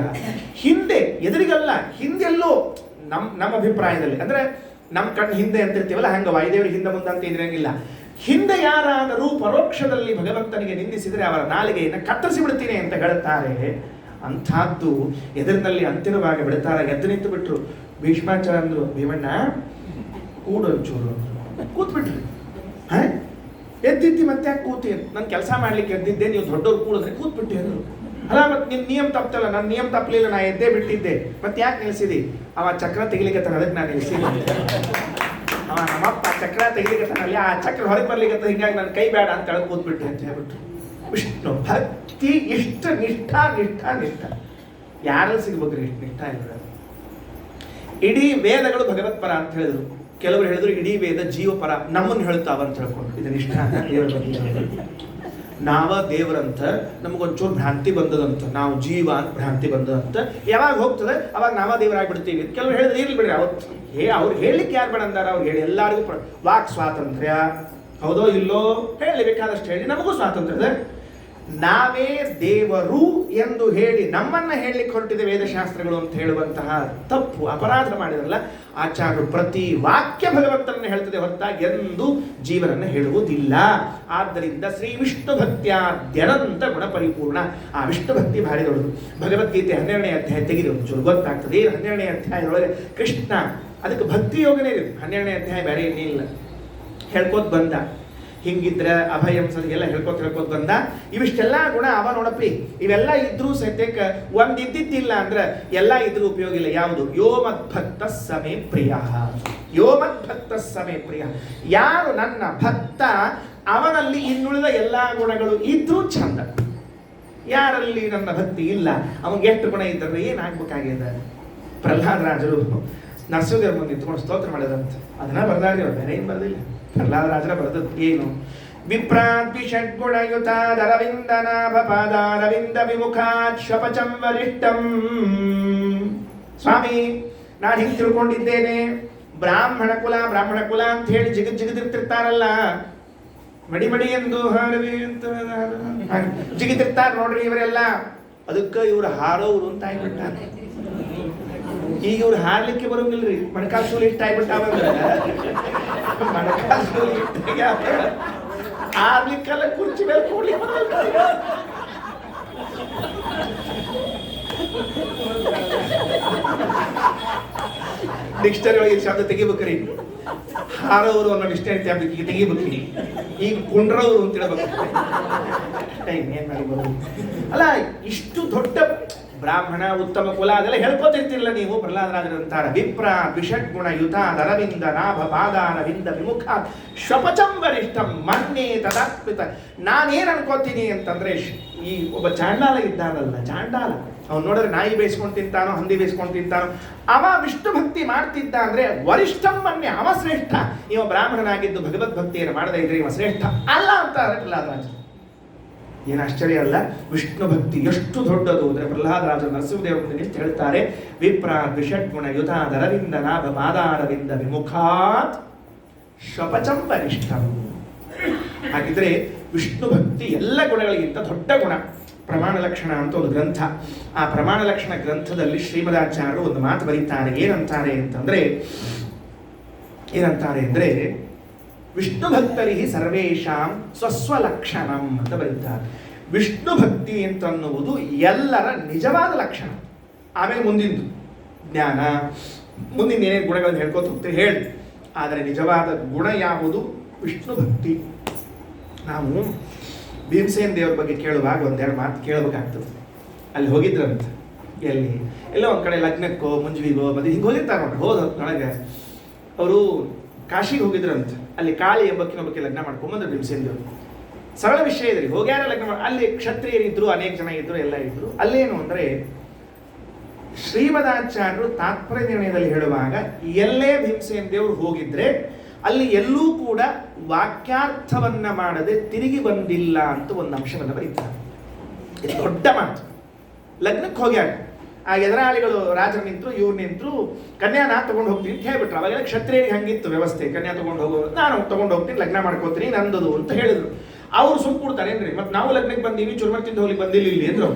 ಹಿಂದೆ ಎದುರಿಗಲ್ಲ, ಹಿಂದೆಲ್ಲೋ ನಮ್ಮ ಅಭಿಪ್ರಾಯದಲ್ಲಿ ಅಂದ್ರೆ ನಮ್ಮ ಕಣ್ಣು ಹಿಂದೆ ಅಂತಿರ್ತೀವಲ್ಲ, ಹಂಗ ವಾಯುದೇವರಿಗೆ ಹಿಂದೆ ಮುಂದೆ ಅಂತ ಇದ್ರಂಗಿಲ್ಲ. ಹಿಂದೆ ಯಾರಾದರೂ ಪರೋಕ್ಷದಲ್ಲಿ ಭಗವಂತನಿಗೆ ನಿಂದಿಸಿದರೆ ಅವರ ನಾಲಿಗೆಯನ್ನು ಕತ್ತರಿಸಿ ಬಿಡ್ತೀನಿ ಅಂತ ಹೇಳುತ್ತಾರೆ. ಅಂಥದ್ದು ಎದುರಿನಲ್ಲಿ ಅಂತಿಮವಾಗಿ ಬಿಡುತ್ತಾರೆ. ಎದ್ದು ನಿಂತು ಬಿಟ್ರು. ಭೀಷ್ಮಾಚಾರ್ಯ ಅಂದ್ರು, ಭೀಮಣ್ಣ ಕೂಡೊಂಚೂರು. ಕೂತ್ಬಿಟ್ರಿ. ಎದ್ದಿದ್ದಿ ಮತ್ತೆ ಯಾಕೆ ಕೂತಿ? ನಾನು ಕೆಲಸ ಮಾಡ್ಲಿಕ್ಕೆ ಎದ್ದಿದ್ದೆ, ನೀವು ದೊಡ್ಡವ್ರು ಕೂಡಿದ್ರೆ ಕೂತ್ಬಿಟ್ಟು ಅಂದರು. ಅಲ್ಲ ಮತ್ತೆ ನಿನ್ನ ನಿಯಮ ತಪ್ಪಲ್ಲ, ನನ್ನ ನಿಯಮ ತಪ್ಪಲಿಲ್ಲ, ನಾ ಎದ್ದೇ ಬಿಟ್ಟಿದ್ದೆ, ಮತ್ತೆ ಯಾಕೆ ನಿಲ್ಸಿದಿ? ಅವ ಚಕ್ರ ತೆಗಿಲಿಕ್ಕೆ ಅದಕ್ಕೆ ನಾನು ನಿಲ್ಸಿದ್ದೆ. ಅವ ನಮ್ಮಪ್ಪ ಚಕ್ರ ತೆಗಿಲಿಕ್ಕೆ ಆ ಚಕ್ರ ಹೊರಗೆ ಬರ್ಲಿಕ್ಕೆ ಹಿಂಗಾಗಿ ನನ್ನ ಕೈ ಬೇಡ ಅಂತ ಕೆಳಗೆ ಕೂತ್ಬಿಟ್ಟೆ ಅಂತ ಹೇಳ್ಬಿಟ್ರು. ವಿಷ್ಣು ಭಕ್ತಿ ಇಷ್ಟ ನಿಷ್ಠಾ ನಿಷ್ಠಾ ನಿಷ್ಠಾ ಯಾರಲ್ಲಿ ಸಿಗ್ಬೇಕ್ರಿ? ಇಷ್ಟು ನಿಷ್ಠಾ ಇಲ್ಲ. ಇಡೀ ವೇದಗಳು ಭಗವತ್ಪರ ಅಂತ ಹೇಳಿದ್ರು. ಕೆಲವರು ಹೇಳಿದ್ರು ಇಡೀ ವೇದ ಜೀವಪರ, ನಮ್ಮನ್ನು ಹೇಳ್ತಾವ ಅಂತ ಹೇಳ್ಕೊಂಡು. ಇದು ನಿಷ್ಠಾ ದೇವರ ಬಗ್ಗೆ. ನಾವ ದೇವರಂತ ನಮಗೊಂಚೂರು ಭ್ರಾಂತಿ ಬಂದದಂತ, ನಾವು ಜೀವ ಅಂತ ಭ್ರಾಂತಿ ಬಂದದಂತ. ಯಾವಾಗ ಹೋಗ್ತದೆ ಅವಾಗ ನಾವ ದೇವರಾಗ್ಬಿಡ್ತೀವಿ. ಕೆಲವರು ಹೇಳಿದ್ರೆ ಇರ್ಲಿ ಬಿಡ್ರಿ, ಅವತ್ತು ಅವ್ರು ಹೇಳಲಿಕ್ಕೆ ಯಾರು ಬೇಡ ಅಂದಾರ? ಅವ್ರು ಹೇಳಿ ಎಲ್ಲರಿಗೂ ವಾಕ್ ಸ್ವಾತಂತ್ರ್ಯ, ಹೌದೋ ಇಲ್ಲೋ ಹೇಳಿ, ಬೇಕಾದಷ್ಟು ಹೇಳಿ, ನಮಗೂ ಸ್ವಾತಂತ್ರ್ಯ ಇದೆ. ನಾವೇ ದೇವರು ಎಂದು ಹೇಳಿ ನಮ್ಮನ್ನ ಹೇಳಲಿಕ್ಕೆ ಹೊರಟಿದೆ ವೇದಶಾಸ್ತ್ರಗಳು ಅಂತ ಹೇಳುವಂತಹ ತಪ್ಪು ಅಪರಾಧ ಮಾಡಿದ್ರಲ್ಲ ಆಚಾರ್ಯರು. ಪ್ರತಿ ವಾಕ್ಯ ಭಗವಂತನನ್ನು ಹೇಳ್ತದೆ ಹೊರತಾಗಿ ಎಂದು ಜೀವನನ್ನು ಹೇಳುವುದಿಲ್ಲ. ಆದ್ದರಿಂದ ಶ್ರೀ ವಿಷ್ಣು ಭಕ್ತ್ಯಾದ್ಯನಂತ ಗುಣ ಪರಿಪೂರ್ಣ. ಆ ವಿಷ್ಣು ಭಕ್ತಿ ಭಾರಿ ದೊಡ್ಡದು. ಭಗವದ್ಗೀತೆ 12ನೇ ಅಧ್ಯಾಯ ತೆಗೆದು ಒಂಚೂರು ಗೊತ್ತಾಗ್ತದೆ. 12ನೇ ಅಧ್ಯಾಯದೊಳಗೆ ಕೃಷ್ಣ ಅದಕ್ಕೆ ಭಕ್ತಿ ಯೋಗನೇ ಇದೆ. 12ನೇ ಅಧ್ಯಾಯ ಬೇರೆ ಏನಿಲ್ಲ, ಹೇಳ್ಕೋತ ಬಂದ. ಹಿಂಗಿದ್ರೆ ಅಭಯಂ ಎಲ್ಲ ಹೇಳ್ಕೋತ ಬಂದ. ಇವಿಷ್ಟೆಲ್ಲ ಗುಣ ಅವ ನೋಡಪ್ಪಿ, ಇವೆಲ್ಲ ಇದ್ರೂ ಸದ್ಯಕ್ಕೆ ಒಂದ್ ಇದ್ದಿದ್ದಿಲ್ಲ ಅಂದ್ರೆ ಎಲ್ಲ ಇದ್ರೂ ಉಪಯೋಗ ಇಲ್ಲ. ಯಾವುದು? ಯೋ ಮದ್ಭಕ್ತ ಸಮೇ ಪ್ರಿಯ, ಯೋ ಮದ್ಭಕ್ತ ಸಮೇ ಪ್ರಿಯ. ಯಾರು ನನ್ನ ಭಕ್ತ ಅವನಲ್ಲಿ ಇನ್ನುಳಿದ ಎಲ್ಲಾ ಗುಣಗಳು ಇದ್ರೂ ಚಂದ. ಯಾರಲ್ಲಿ ನನ್ನ ಭಕ್ತಿ ಇಲ್ಲ ಅವನಿಗೆ ಎಷ್ಟು ಗುಣ ಇದ್ದರೆ ಏನಾಗ್ಬೇಕಾಗಿದೆ? ಪ್ರಹ್ಲಾದರಾಜರು ನರಸಿಂಹದೇವ್ರ ಮುಂದೆ ನಿಂತ್ಕೊಂಡು ಸ್ತೋತ್ರ ಮಾಡಿದಂತ ಅದನ್ನ ಬರ್ದಾರಿ, ಅವ್ರು ಬೇರೆ ಏನು ಬರೆದಿಲ್ಲ. ಪ್ರಹ್ಲಾದರಾಜರ ಬರೆದದ್ದು ಏನು? ವಿಪ್ರಾದ್ವಿಷಡ್ಗುಣಯುತಾದರವಿಂದನಾಭಪಾದಾರವಿಂದ ವಿಮುಖಾತ್ ಶ್ವಪಚಂ ವರಿಷ್ಠಂ. ಸ್ವಾಮಿ, ನಾನು ಹಿಂಗೆ ತಿಳ್ಕೊಂಡಿದ್ದೇನೆ, ಬ್ರಾಹ್ಮಣ ಕುಲ ಅಂತ ಹೇಳಿ ಜಿಗಿದಿರ್ತಿರ್ತಾರಲ್ಲ, ಮಡಿ ಎಂದು ಹಾರವಿ ಅಂತ ಜಿಗಿದಿರ್ತಾರ ನೋಡ್ರಿ ಇವರೆಲ್ಲ. ಅದಕ್ಕೆ ಇವ್ರು ಹಾರೋರು ಅಂತ ಆಗ್ಬಿಟ್ಟಾರೆ. ಈಗ ಇವ್ರು ಹಾರ್ಲಿಕ್ಕೆ ಬರೋಂಗಿಲ್ರಿ, ಮಣಕಾಲ್ ಶೂಲಿ ಇಷ್ಟ ಆಗ್ಬಿಟ್ಟಾವಂದ್ರೆ ಮಣಕಾಲ್ ಶೂಲಿ ಹಾರ್ಲಿಕ್ಕೆಲ್ಲ ಕುರ್ಚಿ ಮೇಲೆ ಕೂಡ್ಲಿಕ್ಕೆ ಡಿಕ್ಷನರಿ ಒಳಗೆ ಶಬ್ದ ತೆಗಿಬೇಕ್ರಿ. ಹಾರೋರು ಅನ್ನೋ ಡಿಕ್ಷನರಿ ತೆಗಿಬೇಕ್ರಿ. ಈಗ ಕುಂಡ್ರವರು ಅಂತ ಹೇಳ್ಬೇಕು. ಏನ್ ಮಾಡಿ ಬರೋದು ಅಲ್ಲ, ಇಷ್ಟು ದೊಡ್ಡ ಬ್ರಾಹ್ಮಣ ಉತ್ತಮ ಕುಲ ಅದೆಲ್ಲ ಹೇಳ್ಕೊತಿರ್ತಿರಲ್ಲ ನೀವು. ಪ್ರಹ್ಲಾದರಾಜರಂತಾರ ವಿಪ್ರ ವಿಷಡ್ಗುಣ ಯುತಾದ ಅರವಿಂದ ನಾಭ ಪಾದಾರವಿಂದ ವಿಮುಖ ಶ್ವಪಚಂ ವರಿಷ್ಠಂ ಮನ್ಯೇ ತದಾತ್ಮಿತ. ನಾನೇನ್ ಅನ್ಕೋತೀನಿ ಅಂತಂದ್ರೆ, ಈ ಒಬ್ಬ ಚಾಂಡಾಲ ಇದ್ದಾನಲ್ಲ, ಚಾಂಡಾಲ ಅವ್ನು ನೋಡಿದ್ರೆ ನಾಯಿ ಬೇಯಿಸ್ಕೊಂಡು ತಿಂತಾನೋ, ಹಂದಿ ಬೇಯಿಸ್ಕೊಂಡು ತಿಂತಾನೋ, ಅವ ವಿಷ್ಣು ಭಕ್ತಿ ಮಾಡ್ತಿದ್ದ ಅಂದ್ರೆ ವರಿಷ್ಠಂ ಮನ್ಯ, ಅವ ಶ್ರೇಷ್ಠ. ಇವ ಬ್ರಾಹ್ಮಣನಾಗಿದ್ದು ಭಗವದ್ಭಕ್ತಿಯನ್ನು ಮಾಡದೇ ಇದ್ರೆ ಇವ ಶ್ರೇಷ್ಠ ಅಲ್ಲ ಅಂತಾರೆ ಪ್ರಹ್ಲಾದರಾಜ. ಏನು ಆಶ್ಚರ್ಯ ಅಲ್ಲ, ವಿಷ್ಣು ಭಕ್ತಿ ಎಷ್ಟು ದೊಡ್ಡದು ಅಂದರೆ ಪ್ರಹ್ಲಾದರಾಜ ನರಸಿಂಹದೇವರ ಮುಂದೆ ನಿಂತು ಹೇಳ್ತಾರೆ, ವಿಪ್ರ ವಿಷಡ್ಗುಣ ಯುತಾದರವಿಂದ ನಾಭ ಪಾದಾರವಿಂದ ವಿಮುಖಾತ್ ಶ್ವಪಚಂ ವರಿಷ್ಠಂ. ಹಾಗಿದ್ರೆ ವಿಷ್ಣು ಭಕ್ತಿ ಎಲ್ಲ ಗುಣಗಳಿಗಿಂತ ದೊಡ್ಡ ಗುಣ. ಪ್ರಮಾಣ ಲಕ್ಷಣ ಅಂತ ಒಂದು ಗ್ರಂಥ, ಆ ಪ್ರಮಾಣ ಲಕ್ಷಣ ಗ್ರಂಥದಲ್ಲಿ ಶ್ರೀಮದಾಚಾರ್ಯರು ಒಂದು ಮಾತು ಬರೀತಾರೆ. ಏನಂತಾರೆ ಅಂದ್ರೆ ವಿಷ್ಣು ಭಕ್ತರಿಗೆ ಸರ್ವೇಶಾಂ ಸ್ವಸ್ವಲಕ್ಷಣಂ ಅಂತ ಬರೀತಾರೆ. ವಿಷ್ಣು ಭಕ್ತಿ ಅಂತನ್ನುವುದು ಎಲ್ಲರ ನಿಜವಾದ ಲಕ್ಷಣ. ಆಮೇಲೆ ಮುಂದಿಂದು ಜ್ಞಾನ, ಮುಂದಿನ ಏನೇನು ಗುಣಗಳನ್ನು ಹೇಳ್ಕೊತ ಹೋಗ್ತೀವಿ ಹೇಳಿ. ಆದರೆ ನಿಜವಾದ ಗುಣ ಯಾವುದು? ವಿಷ್ಣು ಭಕ್ತಿ. ನಾವು ಭೀಮಸೇನ ದೇವ್ರ ಬಗ್ಗೆ ಕೇಳುವಾಗ ಒಂದೆರಡು ಮಾತು ಕೇಳಬೇಕಾಗ್ತದೆ. ಅಲ್ಲಿ ಹೋಗಿದ್ರಂತ, ಎಲ್ಲೋ ಒಂದು ಕಡೆ ಲಗ್ನಕ್ಕೋ ಮುಂಜವಿಗೋ ಮತ್ತೆ ಹಿಂಗೆ ಹೋಗಿರ್ತಾರೆ ನೋಡ್ರಿ. ಹೋದೊಳಗೆ ಅವರು ಕಾಶಿಗೆ ಹೋಗಿದ್ರಂತ. ಅಲ್ಲಿ ಕಾಳಿ ಎಂಬಕ್ಕಿನೊಬ್ಬಕ್ಕೆ ಲಗ್ನ ಮಾಡ್ಕೊಂಬಂದ್ರು ಭೀಮಸೇನ ದೇವರು. ಸರಳ ವಿಷಯ ಇದ್ರಿ, ಹೋಗ್ಯಾರ ಲಗ್ನ ಮಾಡಿ. ಅಲ್ಲಿ ಕ್ಷತ್ರಿಯರಿದ್ರು, ಅನೇಕ ಜನ ಇದ್ರು, ಎಲ್ಲ ಇದ್ರು. ಅಲ್ಲೇನು ಅಂದರೆ ಶ್ರೀಮದಾಚಾರ್ಯರು ತಾತ್ಪರ್ಯ ನಿರ್ಣಯದಲ್ಲಿ ಹೇಳುವಾಗ ಎಲ್ಲೇ ಭೀಮಸೇನ ದೇವರು ಹೋಗಿದ್ರೆ ಅಲ್ಲಿ ಎಲ್ಲೂ ಕೂಡ ವಾಕ್ಯಾರ್ಥವನ್ನ ಮಾಡದೆ ತಿರುಗಿ ಬಂದಿಲ್ಲ ಅಂತ ಒಂದು ಅಂಶವನ್ನು ಬರೀತಾರೆ. ಇದು ದೊಡ್ಡ ಮಾತು. ಲಗ್ನಕ್ಕೆ ಹೋಗ್ಯಾರ, ಆ ಎದುರಾಳಿಗಳು ರಾಜರು ನಿಂತರು, ಇವ್ರು ನಿಂತರು, ಕನ್ಯಾ ನಾ ತಗೊಂಡು ಹೋಗ್ತೀನಿ ಅಂತ ಹೇಳ್ಬಿಟ್ರು. ಅವಾಗೆಲ್ಲ ಕ್ಷತ್ರಿಯರಿಗೆ ಹಂಗಿತ್ತು ವ್ಯವಸ್ಥೆ, ಕನ್ಯಾ ತಗೊಂಡು ಹೋಗೋದು, ನಾನು ತಗೊಂಡು ಹೋಗ್ತೀನಿ, ಲಗ್ನ ಮಾಡ್ಕೋತೀನಿ, ನಂದದು ಅಂತ ಹೇಳಿದ್ರು. ಅವ್ರು ಸುಮ್ ಕೊಡ್ತಾರೇನ್ರಿ, ಮತ್ತೆ ನಾವು ಲಗ್ನಕ್ಕೆ ಬಂದೀವಿ, ಚುರ್ಮರಿ ತಿಂದು ಹೋಗ್ಲಿಕ್ಕೆ ಬಂದಿಲ್ಲ ಇಲ್ಲಿ ಅಂದ್ರು.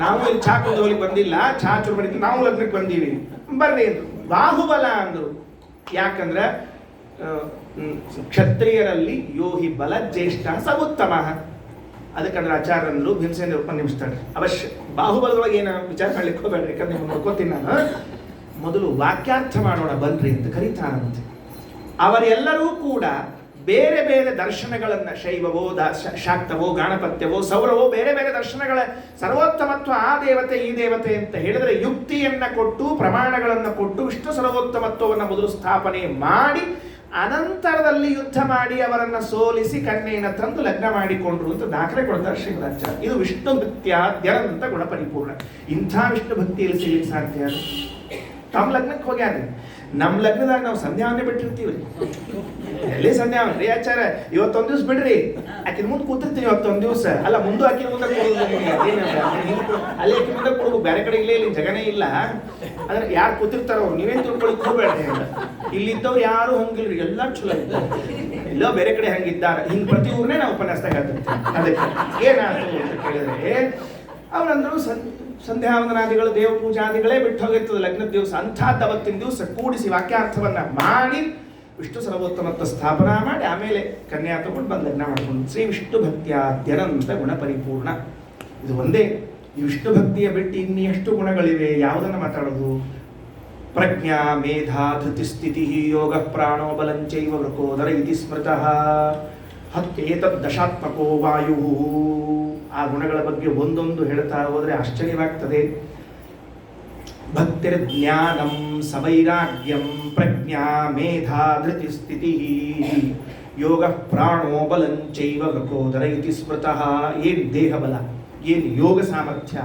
ನಾವು ಇಲ್ಲಿ ಚಾ ಕುಂದು ಹೋಗ್ಲಿಕ್ಕೆ ಬಂದಿಲ್ಲ, ಚಾ ಚುರ್ಮರಿ ತಿಂದು ನಾವು ಲಗ್ನಕ್ಕೆ ಬಂದೀವಿ, ಬರ್ರಿ ಅಂದ್ರು. ಬಾಹುಬಲ ಅಂದ್ರು. ಯಾಕಂದ್ರೆ ಕ್ಷತ್ರಿಯರಲ್ಲಿ ಯೋಹಿ ಬಲ ಜ್ಯೇಷ್ಠ ಸ ಉತ್ತಮ. ಅದಕ್ಕಂದ್ರೆ ಆಚಾರ್ಯರು ಭೀಮಸೇನ ಉಪನಿಮಿಸ್ತಾರೆ. ಅವಶ್ಯ ಬಾಹುಬಲದೊಳಗೆ ಏನು ವಿಚಾರ ಮಾಡ್ಲಿಕ್ಕೆ ಹೋಗ್ಬೇಡ್ರಿ, ಯಾಕಂದ್ರೆ ನೀವು ನೋಡ್ಕೋತೀನಿ ನಾನು. ಮೊದಲು ವಾಕ್ಯಾರ್ಥ ಮಾಡೋಣ ಬನ್ರಿ ಅಂತ ಕರೀತಾರಂತೆ. ಅವರೆಲ್ಲರೂ ಕೂಡ ಬೇರೆ ಬೇರೆ ದರ್ಶನಗಳನ್ನು, ಶೈವವೋ ಶಾಕ್ತವೋ ಗಾಣಪತ್ಯವೋ ಸೌರವೋ ಬೇರೆ ಬೇರೆ ದರ್ಶನಗಳ ಸರ್ವೋತ್ತಮತ್ವ ಆ ದೇವತೆ ಈ ದೇವತೆ ಅಂತ ಹೇಳಿದ್ರೆ ಯುಕ್ತಿಯನ್ನ ಕೊಟ್ಟು ಪ್ರಮಾಣಗಳನ್ನು ಕೊಟ್ಟು ವಿಷ್ಣು ಸರ್ವೋತ್ತಮತ್ವವನ್ನು ಮೊದಲು ಸ್ಥಾಪನೆ ಮಾಡಿ ಅನಂತರದಲ್ಲಿ ಯುದ್ಧ ಮಾಡಿ ಅವರನ್ನ ಸೋಲಿಸಿ ಕನ್ಯೆಯನ್ನು ತಂದು ಲಗ್ನ ಮಾಡಿಕೊಂಡ್ರು ಅಂತ ದಾಖಲೆ ಕೊಡ್ತಾರೆ ಶ್ರೀಮದಾಚಾರ್ಯ. ಇದು ವಿಷ್ಣು ಭಕ್ತ್ಯಾದ್ಯನಂತ ಗುಣ ಪರಿಪೂರ್ಣ. ಇಂಥ ವಿಷ್ಣು ಭಕ್ತಿಯಲ್ಲಿ ಸಿಗಲಿಕ್ಕೆ ಸಾಧ್ಯ ಅದು ತಮ್ಮ ಲಗ್ನಕ್ಕೆ ಹೋಗ್ಯಾರ. ನಮ್ಮ ಲಗ್ನದಾಗ ನಾವು ಸಂಧ್ಯಾವನ್ನೇ ಬಿಟ್ಟಿರ್ತೀವಿ. ಎಲ್ಲಿ ಸಂಧ್ಯಾವನ್ ರೀ ಆಚಾರ್ಯ, ಇವತ್ತೊಂದ್ ದಿವ್ಸ ಬಿಡ್ರಿ, ಆಕಿನ ಮುಂದೆ ಕೂತಿರ್ತೀವಿ ಇವತ್ತೊಂದ್ ದಿವ್ಸ. ಅಲ್ಲ ಮುಂದೆ ಆಕಿನ ಮುಂದೆ ಅಲ್ಲಿ ಆಕಿನ ಮುಂದೆ ಕೊಡ್ಬೇಕು, ಬೇರೆ ಕಡೆ ಇಲ್ಲೇ ಇಲ್ಲಿ ಜಗನೇ ಇಲ್ಲ. ಅಂದ್ರೆ ಯಾರು ಕೂತಿರ್ತಾರ ಅವ್ರು ನೀವೇನ್ ತಿಳ್ಕೊಳಕ್ ಹೋಗ್ಬೇಡ. ಇಲ್ಲಿದ್ದವ್ರು ಯಾರು ಹಂಗಿಲ್ರಿ, ಎಲ್ಲ ಚಲೋ ಎಲ್ಲೋ ಬೇರೆ ಕಡೆ ಹಂಗಿದ್ದಾರೆ. ಹಿಂಗ್ ಪ್ರತಿ ಊರ್ನೇ ನಾವು ಉಪನ್ಯಾಸದಾಗ ಹೇಳ್ತಿರ್ತೀವಿ. ಅದಕ್ಕೆ ಏನಾಯ್ತು ಅಂತ ಕೇಳಿದ್ರೆ ಅವರಂದ್ರು ಸಂಧ್ಯಾವಂದನಾದಿಗಳು ದೇವ ಪೂಜಾದಿಗಳೇ ಬಿಟ್ಟು ಹೋಗಿರ್ತದೆ ಲಗ್ನದ ದಿವಸ. ಅಂಥದ್ದು ಅವತ್ತಿನ ದಿವಸ ಕೂಡಿಸಿ ವಾಕ್ಯಾರ್ಥವನ್ನ ಮಾಡಿ ವಿಷ್ಣು ಸರ್ವೋತ್ತಮತ್ವ ಸ್ಥಾಪನಾ ಮಾಡಿ ಆಮೇಲೆ ಕನ್ಯಾ ತಗೊಂಡು ಬಂದು ಲಗ್ನ ಮಾಡ್ಕೊಂಡು ಶ್ರೀ ವಿಷ್ಣು ಭಕ್ತ್ಯಾದ್ಯನಂತ ಗುಣ ಪರಿಪೂರ್ಣ. ಇದು ಒಂದೇ. ಈ ವಿಷ್ಣು ಭಕ್ತಿಯ ಬಿಟ್ಟು ಇನ್ನೆಷ್ಟು ಗುಣಗಳಿವೆ, ಯಾವುದನ್ನು ಮಾತಾಡೋದು? ಪ್ರಜ್ಞಾ ಮೇಧಾ ಧೃತಿ ಸ್ಥಿತಿ ಯೋಗ ಪ್ರಾಣೋ ಬಲಂಚೈವ ವೃಕೋದರ ಇತಿ ಸ್ಮೃತಃ ಹತ್ತೇತದ್ ದಶಾತ್ಮಕೋ ವಾಯು. ಆ ಗುಣಗಳ ಬಗ್ಗೆ ಒಂದೊಂದು ಹೇಳ್ತಾ ಹೋದ್ರೆ ಆಶ್ಚರ್ಯವಾಗ್ತದೆ. ಭಕ್ತಿರ್ ಜ್ಞಾನಂ ಸವೈರಾಗ್ಯಂ ಪ್ರಜ್ಞಾ ಮೇಧಾ ಧೃತಿ ಸ್ಥಿತಿ ಯೋಗ ಪ್ರಾಣೋ ಬಲಂಚೈವ ವೃಕೋದರ ಇತಿ ಸ್ಮೃತಃ. ಏನು ದೇಹ ಬಲ, ಏನು ಯೋಗ ಸಾಮರ್ಥ್ಯ.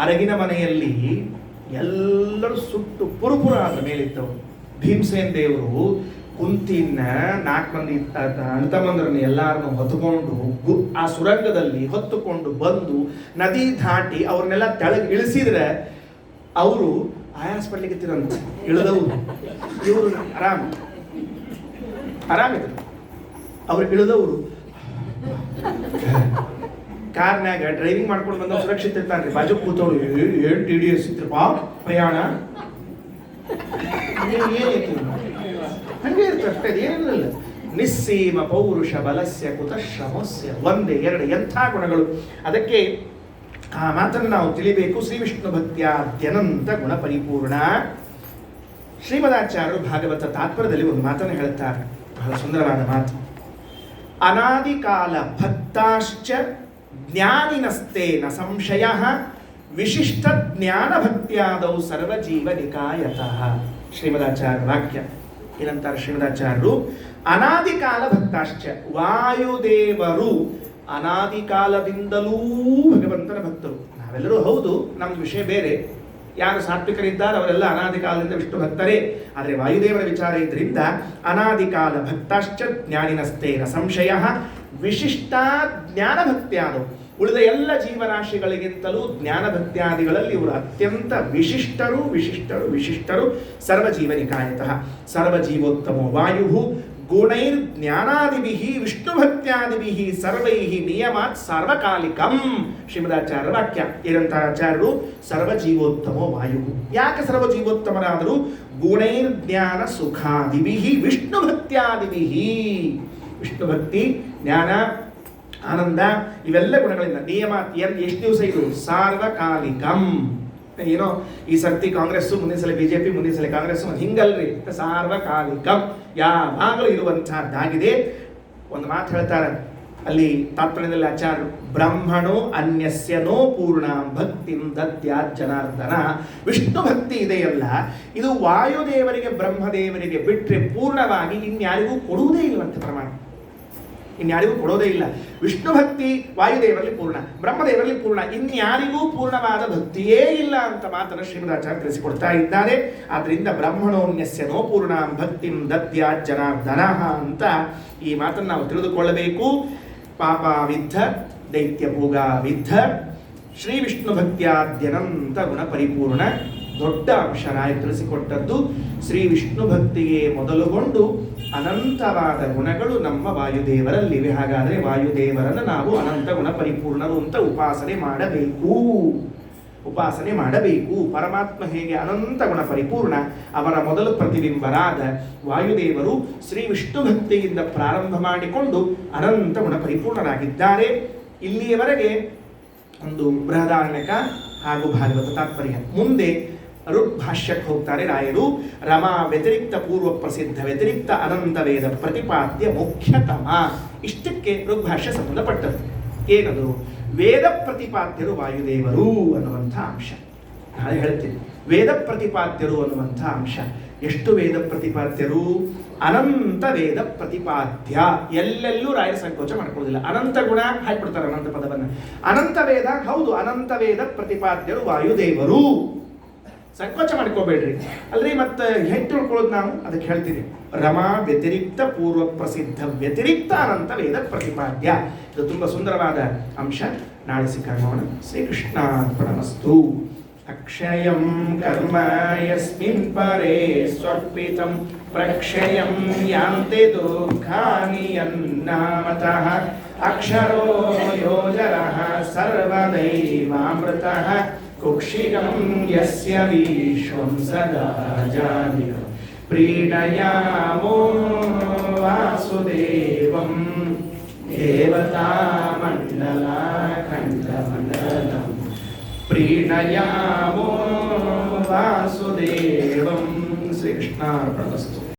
ಅರಗಿನ ಮನೆಯಲ್ಲಿ ಎಲ್ಲರೂ ಸುಟ್ಟು ಪುರುಪುರ ಆದ ಮೇಲಿದ್ದವು. ಭೀಮಸೇನ್ ದೇವರು ಕುಂತಿನ 4 ಮಂದಿ ಅಣ್ತಮ್ಮಂದ್ರನ್ನ ಎಲ್ಲಾರನ್ನು ಹೊತ್ತುಕೊಂಡು ಆ ಸುರಂಗದಲ್ಲಿ ಹೊತ್ತುಕೊಂಡು ಬಂದು ನದಿ ದಾಟಿ ಅವ್ರನ್ನೆಲ್ಲ ತೆಳಗೆ ಇಳಿಸಿದ್ರೆ ಅವರು ಆಯಾಸ ಪಡ್ಲಿಕ್ಕಿರಂತ ಇಳಿದವರು. ಇವರು ಆರಾಮಿದ್ರು. ಅವ್ರು ಇಳಿದವರು ಕಾರ್ನಾಗ ಡ್ರೈವಿಂಗ್ ಮಾಡ್ಕೊಂಡು ಬಂದ ಸುರಕ್ಷಿತ ಇರ್ತಾನ್ರಿ. ಬಾಜು ಕೂತವ್ರು ಏನು TDS ಇತ್ರಪ್ಪ ಪ್ರಯಾಣ ಹಂಗೆ ಇರ್ತದೆ ಅಷ್ಟೇ, ಏನಿಲ್ಲ. ನಿಸ್ಸೀಮ ಪೌರುಷ ಬಲಸ್ಯ ಕುತಶ್ರಮಸ್ಯ. ಒಂದೇ ಎರಡು ಎಂಥ ಗುಣಗಳು. ಅದಕ್ಕೆ ಆ ಮಾತನ್ನು ನಾವು ತಿಳಿಬೇಕು. ಶ್ರೀ ವಿಷ್ಣು ಭಕ್ತ್ಯಾದ್ಯನಂತ ಗುಣ ಪರಿಪೂರ್ಣ. ಶ್ರೀಮದಾಚಾರ್ಯರು ಭಾಗವತ ತಾತ್ಪರ್ಯದಲ್ಲಿ ಒಂದು ಮಾತನ್ನು ಹೇಳುತ್ತಾರೆ, ಬಹಳ ಸುಂದರವಾದ ಮಾತು. ಅನಾದಿ ಕಾಲ ಭಕ್ತಾಶ್ಚ ಜ್ಞಾನಿನಸ್ತೇನ ಸಂಶಯ ವಿಶಿಷ್ಟ ಜ್ಞಾನ ಭಕ್ತ್ಯಾದೌ ಸರ್ವಜೀವ ನಿಕಾಯತಃ. ಶ್ರೀಮದಾಚಾರ್ಯ ವಾಕ್ಯ ಏನಂತಾರೆ ಶ್ರೀಮದಾಚಾರ್ಯರು? ಅನಾದಿ ಕಾಲ ಭಕ್ತಾಶ್ಚ, ವಾಯುದೇವರು ಅನಾದಿ ಕಾಲದಿಂದಲೂ ಭಗವಂತನ ಭಕ್ತರು. ನಾವೆಲ್ಲರೂ ಹೌದು, ನಮ್ದು ವಿಷಯ ಬೇರೆ. ಯಾರು ಸಾತ್ವಿಕರಿದ್ದಾರೆ ಅವರೆಲ್ಲ ಅನಾದಿ ಕಾಲದಿಂದ ವಿಷ್ಣು ಭಕ್ತರೇ. ಆದರೆ ವಾಯುದೇವರ ವಿಚಾರ ಇದರಿಂದ ಅನಾದಿ ಕಾಲ ಭಕ್ತಾಶ್ಚ ಜ್ಞಾನಿನಸ್ತೇನ ಸಂಶಯ ವಿಶಿಷ್ಟ ಜ್ಞಾನ ಭಕ್ತ್ಯಾದವು. ಉಳಿದ ಎಲ್ಲ ಜೀವರಾಶಿಗಳಿಗಿಂತಲೂ ಜ್ಞಾನ ಭಕ್ತ್ಯಾದಿಗಳಲ್ಲಿ ಇವರು ಅತ್ಯಂತ ವಿಶಿಷ್ಟರು ವಿಶಿಷ್ಟರು ವಿಶಿಷ್ಟರು. ಸರ್ವಜೀವನಿಕಾಯತಃ ಸರ್ವಜೀವೋತ್ತಮೋ ವಾಯು ಗುಣೈರ್ ಜ್ಞಾನಾದಿಭಿಃ ವಿಷ್ಣು ಭಕ್ತ್ಯಾದಿಭಿಃ ಸರ್ವೈಃ ನಿಯಮಾತ್ ಸಾರ್ವಕಾಲಿಕಂ. ಶ್ರೀಮದಾಚಾರ್ಯ ವಾಕ್ಯ ಏನಂತ ಆಚಾರ್ಯರು? ಸರ್ವಜೀವೋತ್ತಮೋ ವಾಯು. ಯಾಕೆ ಸರ್ವಜೀವೋತ್ತಮರಾದರು? ಗುಣೈರ್ ಜ್ಞಾನ ಸುಖಾದಿಭಿಃ ವಿಷ್ಣು ಭಕ್ತ್ಯಾದಿಭಿಃ. ವಿಷ್ಣು ಭಕ್ತಿ, ಜ್ಞಾನ, ಆನಂದ ಇವೆಲ್ಲ ಗುಣಗಳಿಂದ ನಿಯಮ. ಎಷ್ಟು ದಿವಸ ಇದು? ಸಾರ್ವಕಾಲಿಕಂ. ಏನೋ ಈ ಸರ್ತಿ ಕಾಂಗ್ರೆಸ್, ಮುಂದಿನ ಸಲ ಬಿಜೆಪಿ, ಮುಂದಿನ ಸಲ ಕಾಂಗ್ರೆಸ್, ಹಿಂಗಲ್ರಿ. ಸಾರ್ವಕಾಲಿಕಂ, ಯಾವಾಗಲೂ ಇರುವಂತಹದ್ದಾಗಿದೆ. ಒಂದು ಮಾತು ಹೇಳ್ತಾರೆ ಅಲ್ಲಿ ತಾತ್ಪರ್ಯದಲ್ಲಿ ಆಚಾರ್ಯರು, ಬ್ರಹ್ಮಣೋ ಅನ್ಯಸ್ಯ ನೋ ಪೂರ್ಣ ಭಕ್ತಿಂ ದದ್ಯಾತ್ ಜನಾರ್ದನ. ವಿಷ್ಣು ಭಕ್ತಿ ಇದೆಯಲ್ಲ, ಇದು ವಾಯುದೇವರಿಗೆ ಬ್ರಹ್ಮದೇವರಿಗೆ ಬಿಟ್ಟರೆ ಪೂರ್ಣವಾಗಿ ಇನ್ಯಾರಿಗೂ ಕೊಡುವುದೇ ಇಲ್ಲವಂತೆ. ಪ್ರಮಾಣ ಇನ್ಯಾರಿಗೂ ಕೊಡೋದೇ ಇಲ್ಲ. ವಿಷ್ಣು ಭಕ್ತಿ ವಾಯುದೇವರಲ್ಲಿ ಪೂರ್ಣ, ಬ್ರಹ್ಮದೇವರಲ್ಲಿ ಪೂರ್ಣ, ಇನ್ಯಾರಿಗೂ ಪೂರ್ಣವಾದ ಭಕ್ತಿಯೇ ಇಲ್ಲ ಅಂತ ಮಾತನ್ನು ಶ್ರೀಮದಾಚಾರ್ಯ ತಿಳಿಸಿಕೊಡ್ತಾ ಇದ್ದಾರೆ. ಆದ್ರಿಂದ ಬ್ರಹ್ಮಣೋನ್ಯಸ್ಯ ನೋ ಪೂರ್ಣ ಭಕ್ತಿಂ ದದ್ಯಾತ್ ಜನಾರ್ದನ ಅಂತ ಈ ಮಾತನ್ನು ನಾವು ತಿಳಿದುಕೊಳ್ಳಬೇಕು. ಪಾಪಾವಿದ್ಧ ದೈತ್ಯ ಭೋಗಾವಿದ್ಧ ಶ್ರೀ ವಿಷ್ಣು ಭಕ್ತ್ಯಾದ್ಯನಂತ ಗುಣ ಪರಿಪೂರ್ಣ. ದೊಡ್ಡ ಅಂಶ ರಾಯ ತಿಳಿಸಿಕೊಟ್ಟದ್ದು ಶ್ರೀ ವಿಷ್ಣು ಭಕ್ತಿಗೆ ಮೊದಲುಗೊಂಡು ಅನಂತವಾದ ಗುಣಗಳು ನಮ್ಮ ವಾಯುದೇವರಲ್ಲಿವೆ. ಹಾಗಾದರೆ ವಾಯುದೇವರನ್ನು ನಾವು ಅನಂತ ಗುಣ ಪರಿಪೂರ್ಣರು ಅಂತ ಉಪಾಸನೆ ಮಾಡಬೇಕು. ಪರಮಾತ್ಮ ಹೇಗೆ ಅನಂತ ಗುಣ ಪರಿಪೂರ್ಣ, ಅವರ ಮೊದಲು ಪ್ರತಿಬಿಂಬರಾದ ವಾಯುದೇವರು ಶ್ರೀ ವಿಷ್ಣು ಭಕ್ತಿಯಿಂದ ಪ್ರಾರಂಭ ಮಾಡಿಕೊಂಡು ಅನಂತ ಗುಣ ಪರಿಪೂರ್ಣರಾಗಿದ್ದಾರೆ. ಇಲ್ಲಿಯವರೆಗೆ ಒಂದು ಬೃಹದಾರಣ್ಯಕ ಹಾಗೂ ಭಾಗವತ ತಾತ್ಪರ್ಯ. ಮುಂದೆ ಋಗ್ಭಾಷ್ಯಕ್ಕೆ ಹೋಗ್ತಾರೆ ರಾಯರು. ರಮಾ ವ್ಯತಿರಿಕ್ತ ಪೂರ್ವ ಪ್ರಸಿದ್ಧ ವ್ಯತಿರಿಕ್ತ ಅನಂತ ವೇದ ಪ್ರತಿಪಾದ್ಯ ಮುಖ್ಯತಮ. ಇಷ್ಟಕ್ಕೆ ಋಗ್ಭಾಷ್ಯ ಸಂಬಂಧಪಟ್ಟದ್ದು. ಏನದು? ವೇದ ಪ್ರತಿಪಾದ್ಯರು ವಾಯುದೇವರು ಅನ್ನುವಂಥ ಅಂಶ. ನಾಳೆ ಹೇಳ್ತೀನಿ. ವೇದ ಪ್ರತಿಪಾದ್ಯರು ಅನ್ನುವಂಥ ಅಂಶ. ಎಷ್ಟು ವೇದ ಪ್ರತಿಪಾದ್ಯರು? ಅನಂತ ವೇದ ಪ್ರತಿಪಾದ್ಯ. ಎಲ್ಲೆಲ್ಲೂ ರಾಯರ ಸಂಕೋಚ ಮಾಡ್ಕೊಳ್ಳೋದಿಲ್ಲ. ಅನಂತ ಗುಣ ಹಾಕ್ಬಿಡ್ತಾರೆ ಅನಂತ ಪದವನ್ನು. ಅನಂತ ವೇದ, ಹೌದು, ಅನಂತ ವೇದ ಪ್ರತಿಪಾದ್ಯರು ವಾಯುದೇವರು. ಸಂಕೋಚ ಮಾಡ್ಕೋಬೇಡ್ರಿ. ಅಲ್ರಿ ಮತ್ತೆ ಹೆಂಗೆ ತಿಳ್ಕೊಳ್ಳೋದು ನಾವು? ಅದಕ್ಕೆ ಹೇಳ್ತೀನಿ. ರಮಾ ವ್ಯತಿರಿಕ್ತ ಪೂರ್ವ ಪ್ರಸಿದ್ಧ ವ್ಯತಿರಿಕ್ತ ಅನಂತ ವೇದ ಪ್ರತಿಪಾದ್ಯ. ಇದು ತುಂಬ ಸುಂದರವಾದ ಅಂಶ. ನಾಳೆ ಸಿಕ್ಕಾಗೋಣ. ಶ್ರೀಕೃಷ್ಣಾರ್ಪಣಮಸ್ತು. ಅಕ್ಷಯಂ ಕರ್ಮ ಯಸ್ಮಿನ್ ಪರೇ ಸ್ವರ್ಪಿತಂ ಪ್ರಕ್ಷಯಂ ಯಾಂತಿ ದುಃಖಾನಿ ಯನ್ನಾಮತಃ ಅಕ್ಷರೋ ಯೋಜರಃ ಸರ್ವದೈವಾಮೃತಃ ಕುಕ್ಷಿಗಂ ಯಸ್ಯ ವಿಶ್ವಂ ಸದಾ ಜಾನಿಕಂ ಪ್ರೀಣಯಾಮೋ ವಾಸುದೇವಂ ದೇವತಾ ಮಂಡಲ ಖಂಡಮಂಡಲಂ ಪ್ರೀಣಯಾಮೋ ವಾಸುದೇವಂ. ಶ್ರೀಕೃಷ್ಣಾರ್ಪಣಮಸ್ತು.